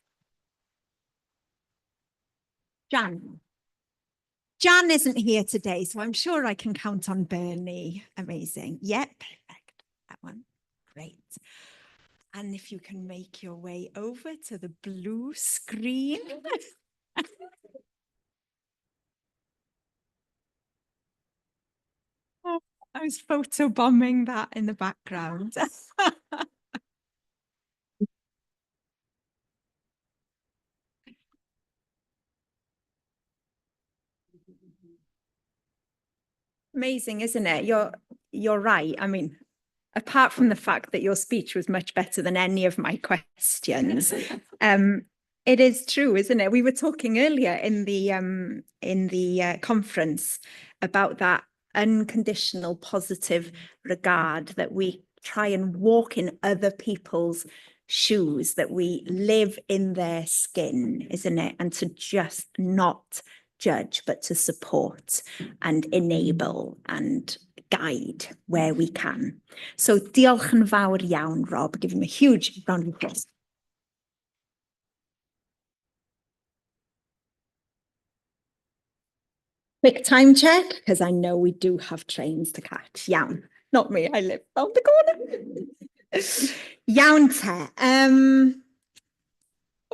Jan. Jan isn't here today, so I'm sure I can count on Bernie. Amazing. Yep, perfect. That one. Great. And if you can make your way over to the blue screen. I was photobombing that in the background. Amazing, isn't it? You're right. I mean, apart from the fact that your speech was much better than any of my questions, it is true, isn't it? We were talking earlier in the conference about that unconditional positive regard, that we try and walk in other people's shoes, that we live in their skin, isn't it? And to just not judge, but to support and enable and guide where we can. So diolch yn fawr iawn, Rob. Give him a huge round of applause. Quick time check, because I know we do have trains to catch. Iawn. Not me, I live round the corner. Iawn te.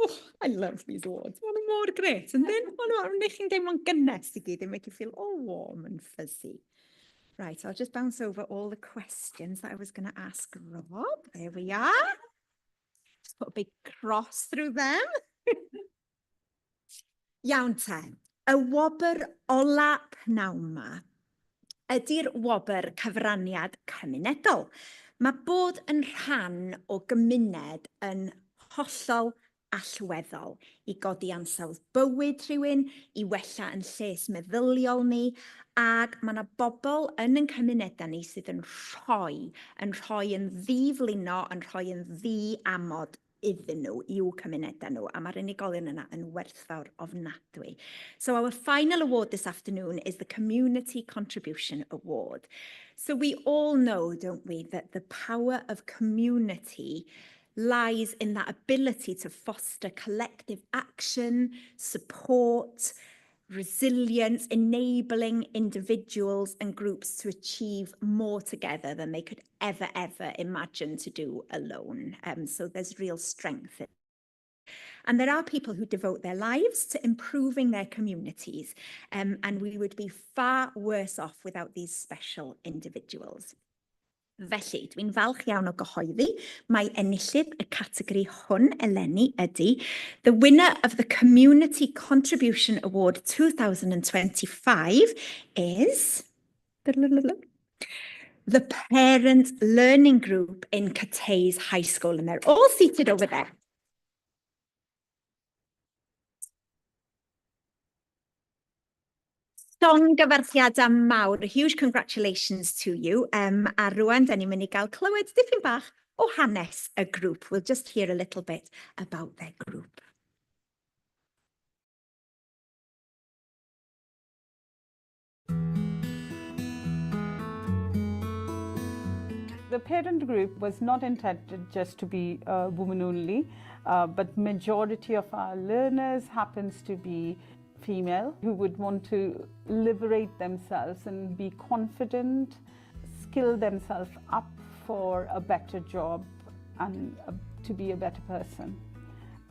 Oh, I love these awards. What a more great. And then, wneud chi'n deimlo'n gynnes I gyd, they make you feel all warm and fuzzy. Right, I'll just bounce over all the questions that I was going to ask Rob. There we are. Just put a big cross through them. Iawn te. Y wobr ola pnawn 'ma ydy'r wobr cyfraniad cymunedol. Mae bod yn rhan o gymuned yn hollol allweddol I godi ansawdd bywyd rhywun, I wella yn lles meddyliol ni, ac mae yna bobl yn cymunedau ni sydd yn rhoi yn ddiflino, yn rhoi yn ddi-amod iddyn nhw, i'w cymunedau nhw, a mae'r unigolion yna yn werthfawr ofnadwy. So our final award this afternoon is the Community Contribution Award. So we all know, don't we, that the power of community lies in that ability to foster collective action, support, resilience, enabling individuals and groups to achieve more together than they could ever imagine to do alone. So there's real strength. And there are people who devote their lives to improving their communities, and we would be far worse off without these special individuals. Felly, dwi'n falch iawn o gyhoeddi, mae enillydd y categori hwn eleni ydy the winner of the Community Contribution Award 2025 is the Parent Learning Group in Cateys High School, and they're all seated over there. Llongyfarchiadau mawr, huge congratulations to you. A rwan, da ni'n mynd I gael clywed dipyn bach o hanes y grŵp. We'll just hear a little bit about their group. The parent group was not intended just to be women only, but majority of our learners happens to be female who would want to liberate themselves and be confident, skill themselves up for a better job and to be a better person.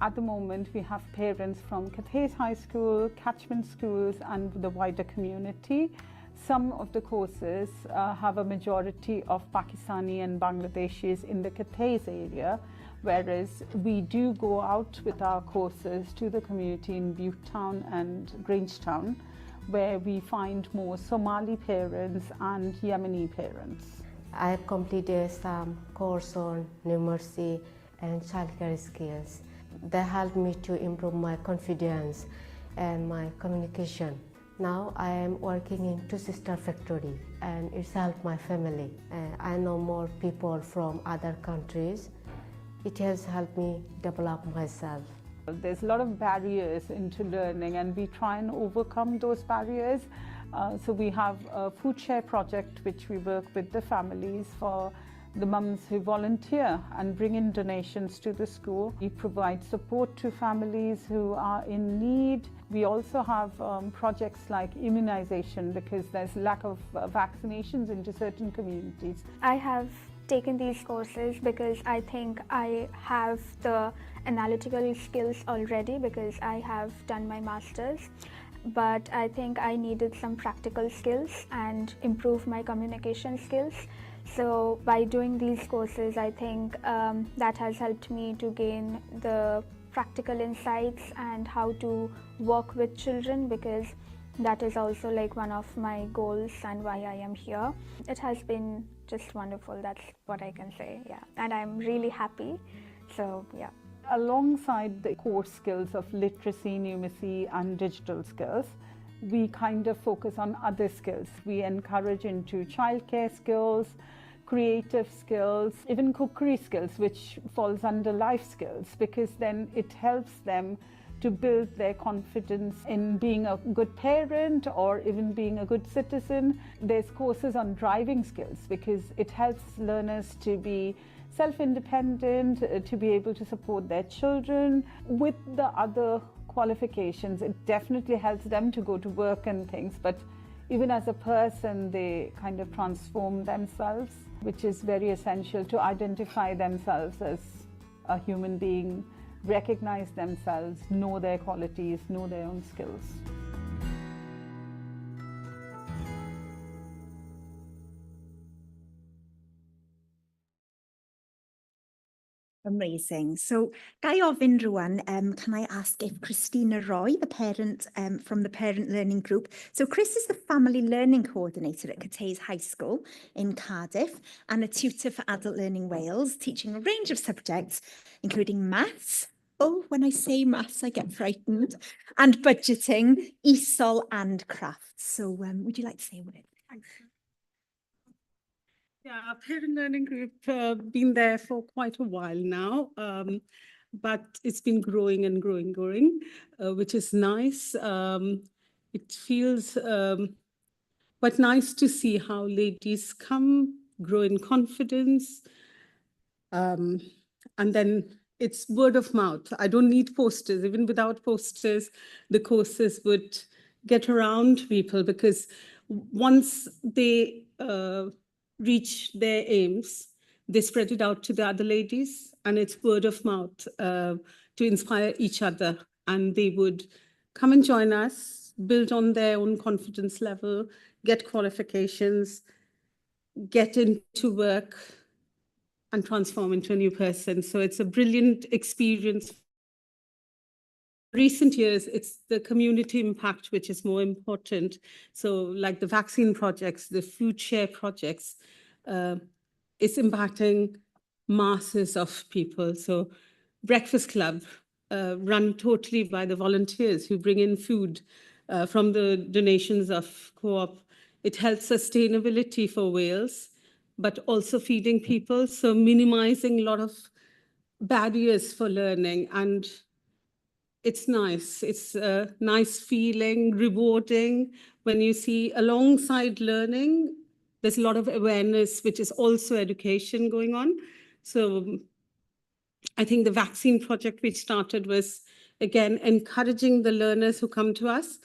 At the moment, we have parents from Cateys High School, catchment schools and the wider community. Some of the courses have a majority of Pakistani and Bangladeshis in the Cateys area, whereas we do go out with our courses to the community in Butetown and Grangetown, where we find more Somali parents and Yemeni parents. I have completed some course on numeracy and childcare skills. They helped me to improve my confidence and my communication. Now I am working in Two Sister Factory and it's helped my family. I know more people from other countries. It has helped me develop myself. There's a lot of barriers into learning and we try and overcome those barriers. So we have a food share project which we work with the families for the mums who volunteer and bring in donations to the school. We provide support to families who are in need. We also have projects like immunization because there's lack of vaccinations into certain communities. I have taken these courses because I think I have the analytical skills already because I have done my master's. but I think I needed some practical skills and improve my communication skills. So by doing these courses, I think that has helped me to gain the practical insights and how to work with children, because that is also like one of my goals and why I am here. It has been just wonderful, that's what I can say, yeah. And I'm really happy, so yeah. Alongside the core skills of literacy, numeracy and digital skills, we kind of focus on other skills. We encourage into childcare skills, creative skills, even cookery skills, which falls under life skills, because then it helps them to build their confidence in being a good parent or even being a good citizen. There's courses on driving skills because it helps learners to be self-independent, to be able to support their children. With the other qualifications, it definitely helps them to go to work and things, but even as a person, they kind of transform themselves, which is very essential to identify themselves as a human being, recognize themselves, know their qualities, know their own skills. Amazing. So, gai ofyn rwan, can I ask if Christina Roy, the parent from the Parent Learning Group. So Chris is the Family Learning Coordinator at Cathays High School in Cardiff and a tutor for Adult Learning Wales, teaching a range of subjects, including maths. Oh, when I say maths, I get frightened. And budgeting, ESOL and crafts. So would you like to say a word? Thanks. Yeah, our Parent Learning Group been there for quite a while now, but it's been growing and growing, which is nice. It feels quite nice to see how ladies come, grow in confidence, and then it's word of mouth. I don't need posters. Even without posters, the courses would get around people, because once they reach their aims, they spread it out to the other ladies, and it's word of mouth to inspire each other. And they would come and join us, build on their own confidence level, get qualifications, get into work, and transform into a new person. So it's a brilliant experience. Recent years, it's the community impact which is more important. So like the vaccine projects, the food share projects, it's impacting masses of people. So Breakfast Club, run totally by the volunteers who bring in food from the donations of Co-op. It helps sustainability for Wales, but also feeding people, so minimizing a lot of barriers for learning. And it's nice. It's a nice feeling, rewarding when you see alongside learning, there's a lot of awareness, which is also education going on. So I think the vaccine project we started was, again, encouraging the learners who come to us,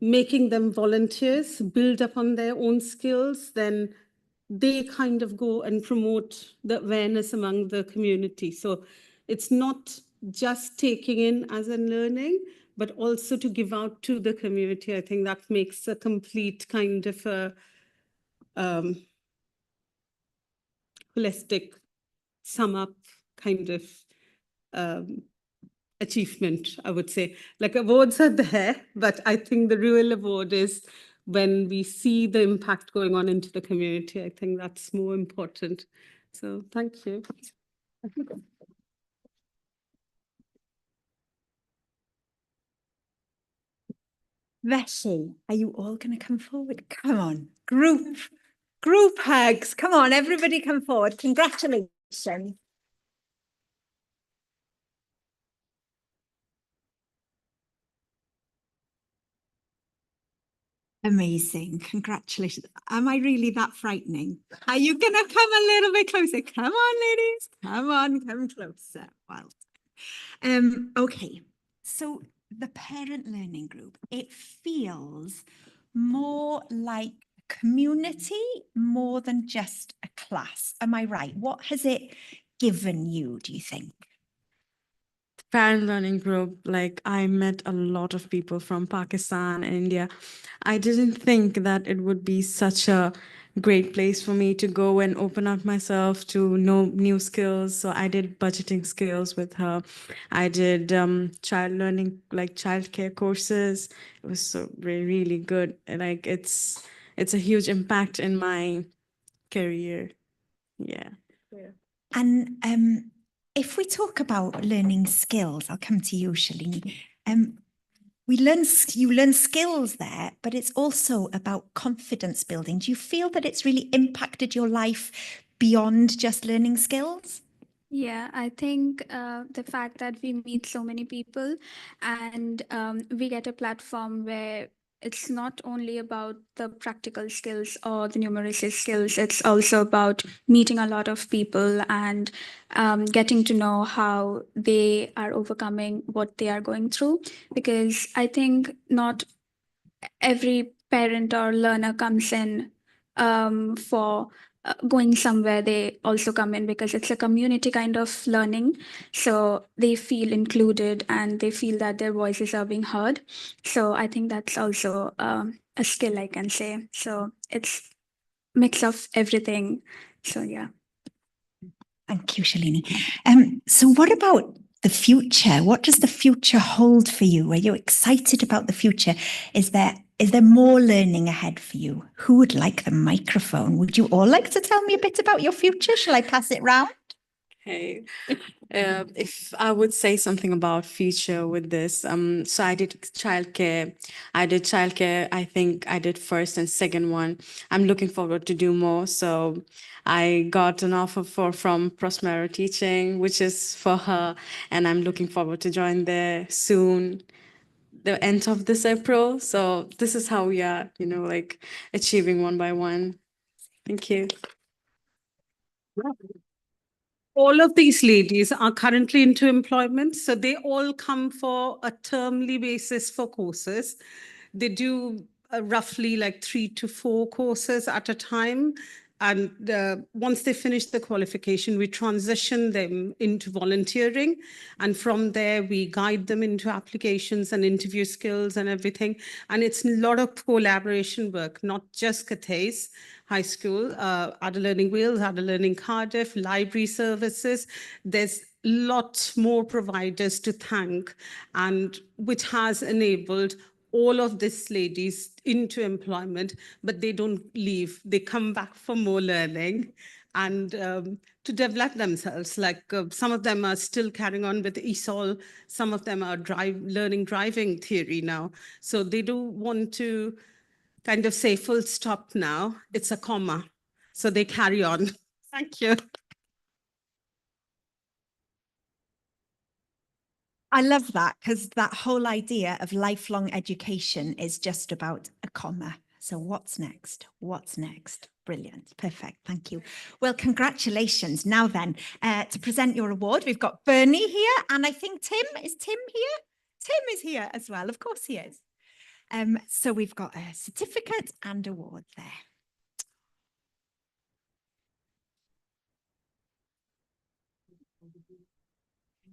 making them volunteers, build up on their own skills, then they kind of go and promote the awareness among the community. So it's not just taking in as a learning, but also to give out to the community. I think that makes a complete kind of a holistic sum up kind of achievement, I would say. Like awards are there, but I think the real award is when we see the impact going on into the community. I think that's more important. So thank you. Vesey, are you all going to come forward? Come on, group hugs. Come on, everybody come forward. Congratulations. Amazing. Congratulations. Am I really that frightening? Are you going to come a little bit closer? Come on, ladies. Come on, come closer. Well done. Okay, so the Parent Learning Group, it feels more like a community more than just a class. Am I right? What has it given you, do you think? parent learning group, like I met a lot of people from Pakistan and India. I didn't think that it would be such a great place for me to go and open up myself to know new skills. So I did budgeting skills with her. I did child learning, like childcare courses. It was so really good. Like it's a huge impact in my career. Yeah. And if we talk about learning skills, I'll come to you, Shalini. You learn skills there, but it's also about confidence building. Do you feel that it's really impacted your life beyond just learning skills? Yeah, I think the fact that we meet so many people and we get a platform where it's not only about the practical skills or the numeracy skills, it's also about meeting a lot of people and getting to know how they are overcoming what they are going through. Because I think not every parent or learner comes in for going somewhere. They also come in because it's a community kind of learning. So they feel included and they feel that their voices are being heard. So I think that's also a skill, I can say. So it's mix of everything. So yeah. Thank you, Shalini. So what about the future? What does the future hold for you? Are you excited about the future? Is there more learning ahead for you? Who would like the microphone? Would you all like to tell me a bit about your future? Shall I pass it round? Hey, if I would say something about future with this, so I did childcare. I think I did first and second one. I'm looking forward to do more. So I got an offer from Prospero Teaching, which is for her, and I'm looking forward to join there soon, the end of this April. So this is how we are, like achieving one by one. Thank you. All of these ladies are currently into employment, so they all come for a termly basis for courses. They do roughly like 3 to 4 courses at a time. And once they finish the qualification, we transition them into volunteering. And from there, we guide them into applications and interview skills and everything. And it's a lot of collaboration work, not just Cathays High School, Adder Learning Wales, Adder Learning Cardiff, library services. There's lots more providers to thank, and which has enabled all of these ladies into employment, but they don't leave. They come back for more learning and to develop themselves. Like some of them are still carrying on with ESOL. Some of them are learning driving theory now. So they do want to kind of say full stop now. It's a comma. So they carry on. Thank you. I love that, because that whole idea of lifelong education is just about a comma. So what's next? What's next? Brilliant. Perfect. Thank you. Well, congratulations. Now then, to present your award, we've got Bernie here, and I think Tim. Is Tim here? Tim is here as well. Of course he is. So we've got a certificate and award there.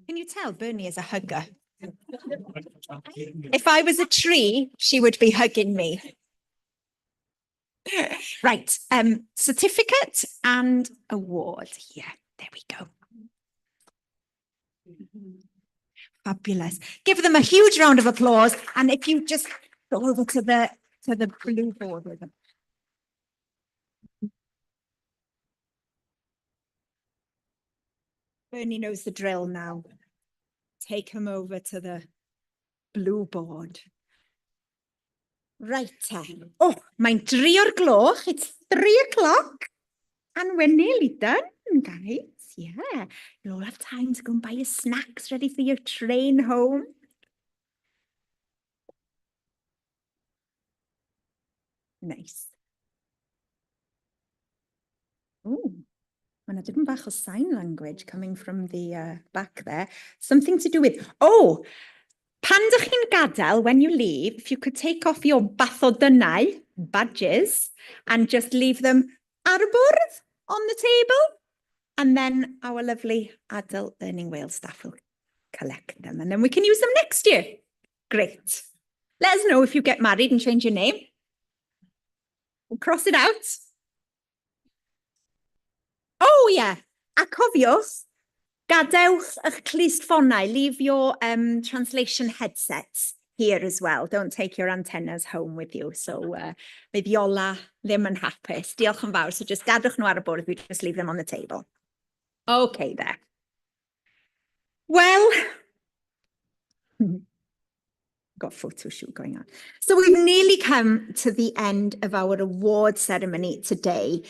Can you tell Bernie is a hugger? If I was a tree, she would be hugging me. Right, certificate and award here. There we go. Fabulous. Give them a huge round of applause. And if you just go over to the blue board with them. Bernie knows the drill now. Take him over to the blue board. Right. Oh, mae'n 3 o'r gloch. It's 3 o'clock. And we're nearly done, guys. Yeah. You'll all have time to go and buy your snacks ready for your train home. Nice. Oh, and I didn't bach o sign language coming from the back there. Something to do with, oh, pan dych chi'n gadael, when you leave, if you could take off your bathodynau, badges, and just leave them ar y bwrdd on the table, and then our lovely Adult Learning Wales staff will collect them, and then we can use them next year. Great. Let us know if you get married and change your name. We'll cross it out. Oh yeah, a cofiwch, gadewch eich clust ffonau, leave your translation headsets here as well. Don't take your antennas home with you. So bydd Iola ddim yn hapus. Diolch yn fawr. So just gadwch nhw ar y bwrdd, we just leave them on the table. Okay there. Well, got a photo shoot going on. So we've nearly come to the end of our award ceremony today.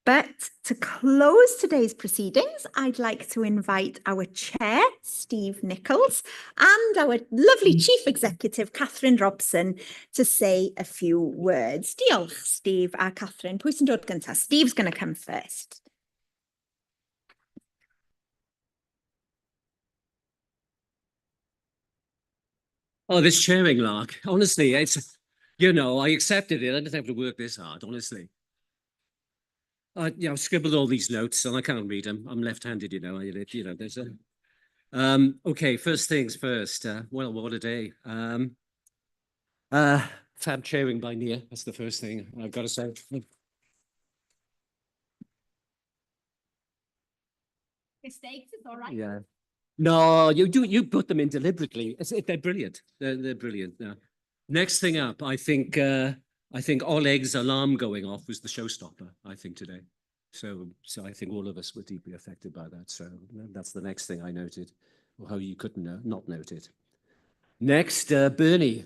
But to close today's proceedings, I'd like to invite our chair, Steve Nichols, and our lovely chief executive, Catherine Robson, to say a few words. Diolch, Steve a Catherine. Pwy sy'n dod gyntaf? Steve's going to come first. Oh, this chairing lark. Honestly, it's, you know, I accepted it. I didn't have to work this hard, honestly. I've scribbled all these notes and I can't read them. I'm left-handed, you know. There's a. Okay, first things first. Well, what a day. Fab chairing by Nia. That's the first thing I've got to say. Mistakes, it's all right. Yeah. No, you put them in deliberately. They're brilliant. They're brilliant. No. Next thing up, I think Oleg's alarm going off was the showstopper, I think, today. So I think all of us were deeply affected by that. So that's the next thing I noted, or how you couldn't not note it. Next, Bernie.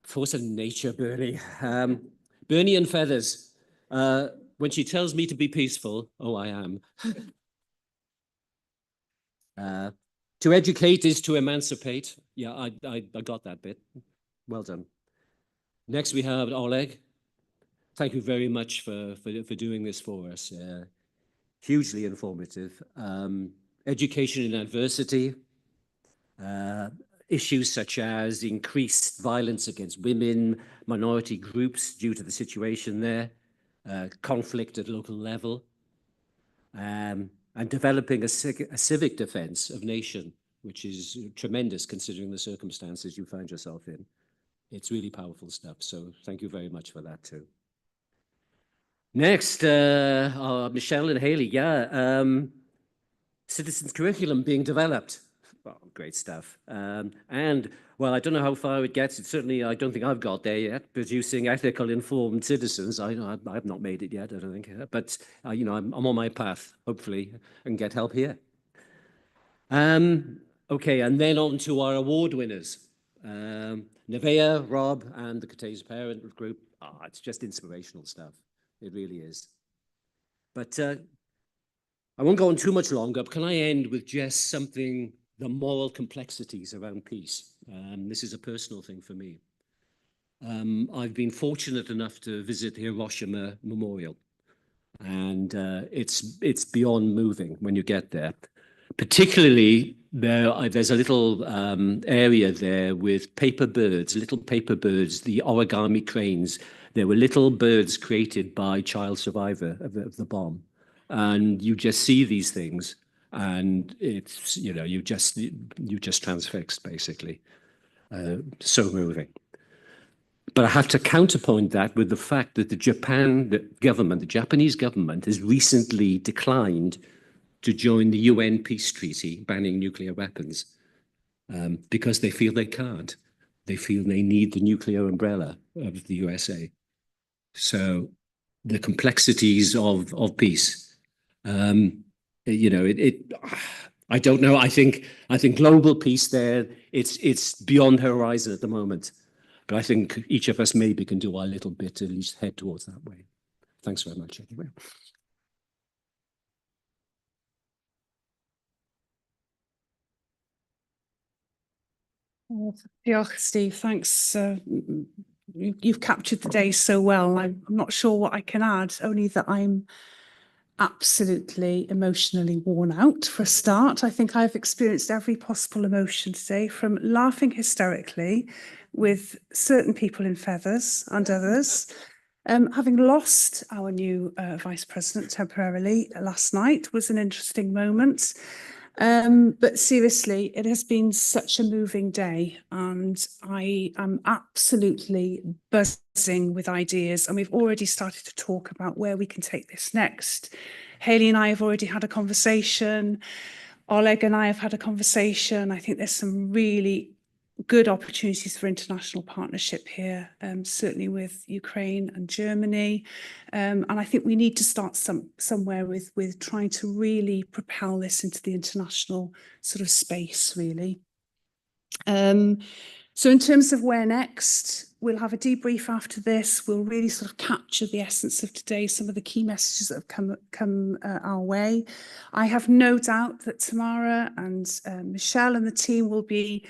Force of nature, Bernie. Bernie and feathers. When she tells me to be peaceful, oh, I am. To educate is to emancipate. Yeah, I got that bit. Well done. Next, we have Oleg. Thank you very much for doing this for us. Hugely informative. Education in adversity. Issues such as increased violence against women, minority groups due to the situation there, conflict at local level, and developing a civic defense of nation, which is tremendous considering the circumstances you find yourself in. It's really powerful stuff, so thank you very much for that too. Next, Michelle and Haley, yeah, citizens curriculum being developed. Well, great stuff. And, well, I don't know how far it gets. Certainly, I don't think I've got there yet. Producing ethical, informed citizens. I've not made it yet, I don't think. But, you know, I'm on my path, hopefully, and get help here. Okay, and then on to our award winners. Nevaeh, Rob, and the Catay's Parent Group. It's just inspirational stuff. It really is. But I won't go on too much longer, but can I end with just something, the moral complexities around peace? This is a personal thing for me. I've been fortunate enough to visit the Hiroshima Memorial, and it's beyond moving when you get there. Particularly, there's a little area there with paper birds, little paper birds, the origami cranes. There were little birds created by child survivor of the bomb. And you just see these things, and it's, you know, you just transfixed, basically. So moving. But I have to counterpoint that with the fact that the Japanese government has recently declined to join the UN peace treaty banning nuclear weapons because they feel they can't. They feel they need the nuclear umbrella of the USA. So the complexities of peace, you know, I don't know. I think global peace there, it's beyond horizon at the moment. But I think each of us maybe can do our little bit to at least head towards that way. Thanks very much, anyway. Diolch, Steve. Thanks. You've captured the day so well. I'm not sure what I can add, only that I'm absolutely emotionally worn out for a start. I think I've experienced every possible emotion today, from laughing hysterically with certain people in feathers and others. Having lost our new Vice President temporarily last night was an interesting moment. But seriously, it has been such a moving day, and I am absolutely buzzing with ideas. And we've already started to talk about where we can take this next. Hayley and I have already had a conversation. Oleg and I have had a conversation. I think there's some really good opportunities for international partnership here, certainly with Ukraine and Germany. And I think we need to start somewhere with trying to really propel this into the international sort of space, really. So in terms of where next, we'll have a debrief after this. We'll really sort of capture the essence of today, some of the key messages that have come our way. I have no doubt that Tamara and Michelle and the team will be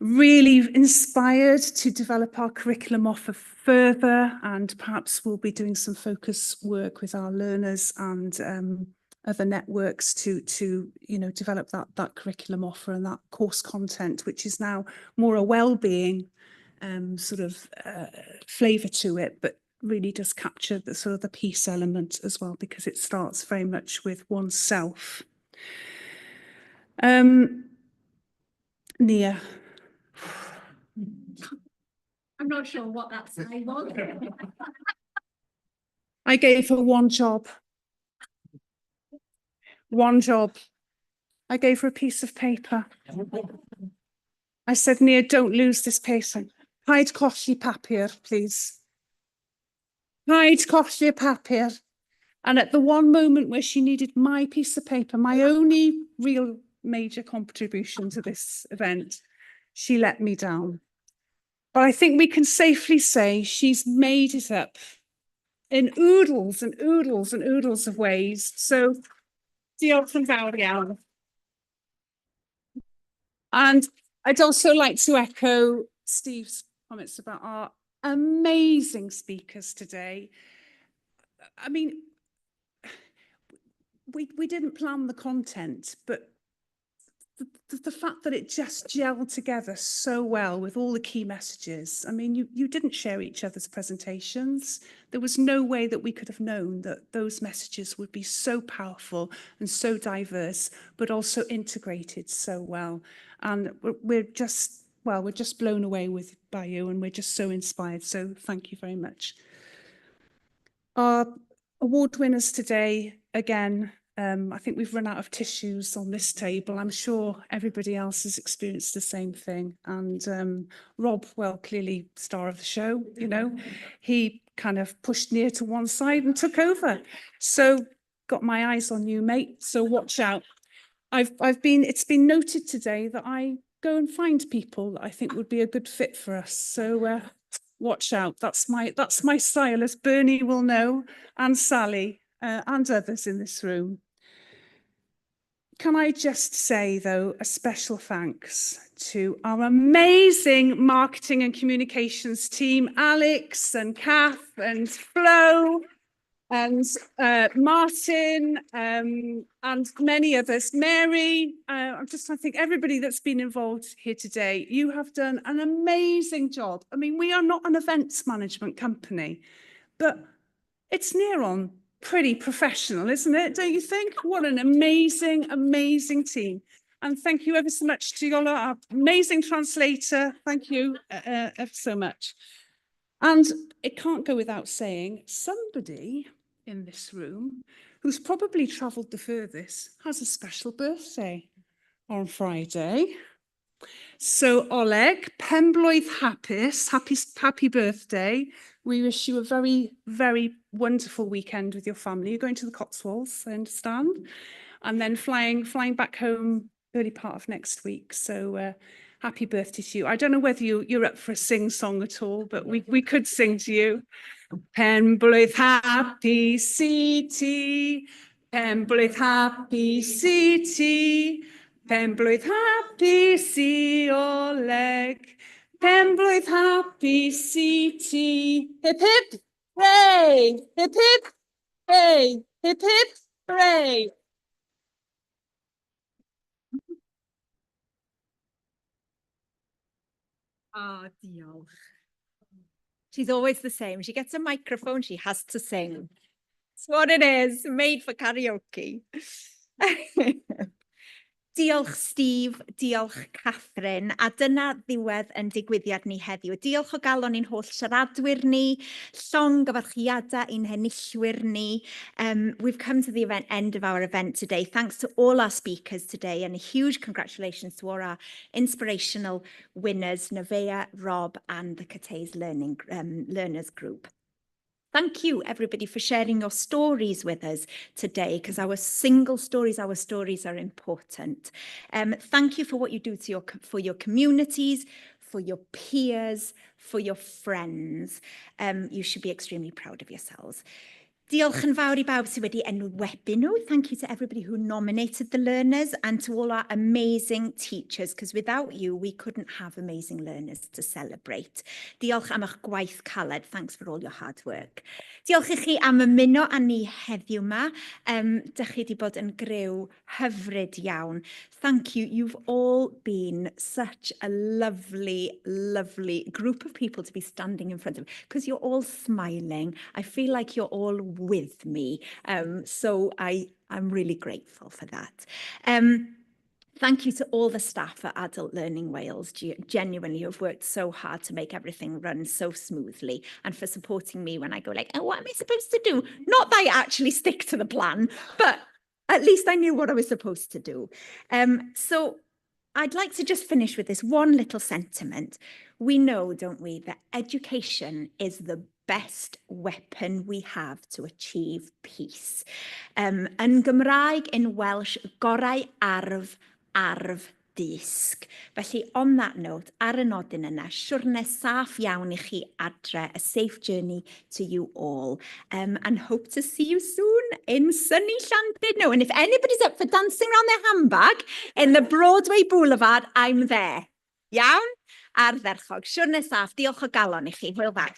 really inspired to develop our curriculum offer further, and perhaps we'll be doing some focus work with our learners and other networks to develop that curriculum offer and that course content, which is now more a well-being flavour to it, but really does capture the sort of the peace element as well, because it starts very much with oneself. Nia. I'm not sure what that's saying. I gave her one job. One job. I gave her a piece of paper. I said, Nia, don't lose this paper. Paid colli papur, please. Paid colli papur. And at the one moment where she needed my piece of paper, my only real major contribution to this event, she let me down. But I think we can safely say she's made it up in oodles and oodles and oodles of ways. So, diolch yn fawr iawn. And I'd also like to echo Steve's comments about our amazing speakers today. I mean, we didn't plan the content, but the fact that it just gelled together so well with all the key messages. I mean, you didn't share each other's presentations. There was no way that we could have known that those messages would be so powerful and so diverse, but also integrated so well. And we're just blown away by you, and we're just so inspired. So thank you very much. Our award winners today, again, I think we've run out of tissues on this table. I'm sure everybody else has experienced the same thing. And Rob, well, clearly star of the show, you know, he kind of pushed Nia to one side and took over. So got my eyes on you, mate. So watch out. It's been noted today that I go and find people that I think would be a good fit for us. So watch out. That's my style, as Bernie will know, and Sally. And others in this room. Can I just say, though, a special thanks to our amazing marketing and communications team, Alex and Kath and Flo and Martin and many others. Mary, I'm just trying to think, everybody that's been involved here today, you have done an amazing job. I mean, we are not an events management company, but it's near on pretty professional, isn't it? Don't you think? What an amazing, amazing team. And thank you ever so much to Yola, our amazing translator. Thank you ever so much. And it can't go without saying, somebody in this room who's probably travelled the furthest has a special birthday on Friday. So Oleg, Penblwydd hapus, happy birthday. We wish you a very, very wonderful weekend with your family. You're going to the Cotswolds, I understand, and then flying back home early part of next week. So happy birthday to you. I don't know whether you're up for a sing-song at all, but we could sing to you. Penblwydd happy city, Penblwydd happy city, Penblwydd happy si Oleg, Penblwydd happy city. Hip hip, hooray! Hip hip, hooray! Hip hip, hooray! Oh, diolch. She's always the same. She gets a microphone, she has to sing. It's what it is, made for karaoke. Diolch Steve, diolch Catherine, a dyna ddiwedd yn digwyddiad ni heddiw. Diolch o galon i'n holl siaradwyr ni, llong gyfarchiadau i'n henillwyr ni. We've come to the end of our event today. Thanks to all our speakers today and a huge congratulations to all our inspirational winners, Nevaeh, Rob and the Cate's Learners Group. Thank you, everybody, for sharing your stories with us today, because our stories are important. Thank you for what you do for your communities, for your peers, for your friends. You should be extremely proud of yourselves. Diolch yn fawr I bawb sydd wedi enwebu nhw. Thank you to everybody who nominated the learners and to all our amazing teachers, because without you, we couldn't have amazing learners to celebrate. Diolch am eich gwaith caled. Thanks for all your hard work. Diolch I chi am ymuno â ni heddiw ma. Dych chi wedi bod yn griw hyfryd iawn. Thank you. You've all been such a lovely, lovely group of people to be standing in front of, because you're all smiling. I feel like you're all with me. So I'm really grateful for that. Thank you to all the staff at Adult Learning Wales. Genuinely, you've worked so hard to make everything run so smoothly and for supporting me when I go like, oh, what am I supposed to do? Not that I actually stick to the plan, but at least I knew what I was supposed to do. So I'd like to just finish with this one little sentiment. We know, don't we, that education is the best weapon we have to achieve peace. Yn Gymraeg, in Welsh, gorau arf dysg. Felly, on that note, ar y nodyn yna, siwrne saff iawn I chi adre, a safe journey to you all, and hope to see you soon in sunny Llandudno. And if anybody's up for dancing around their handbag in the Broadway Boulevard, I'm there. Iawn? Ardderchog. Siwrne saff. Diolch o galon I chi. Hwyl fawr.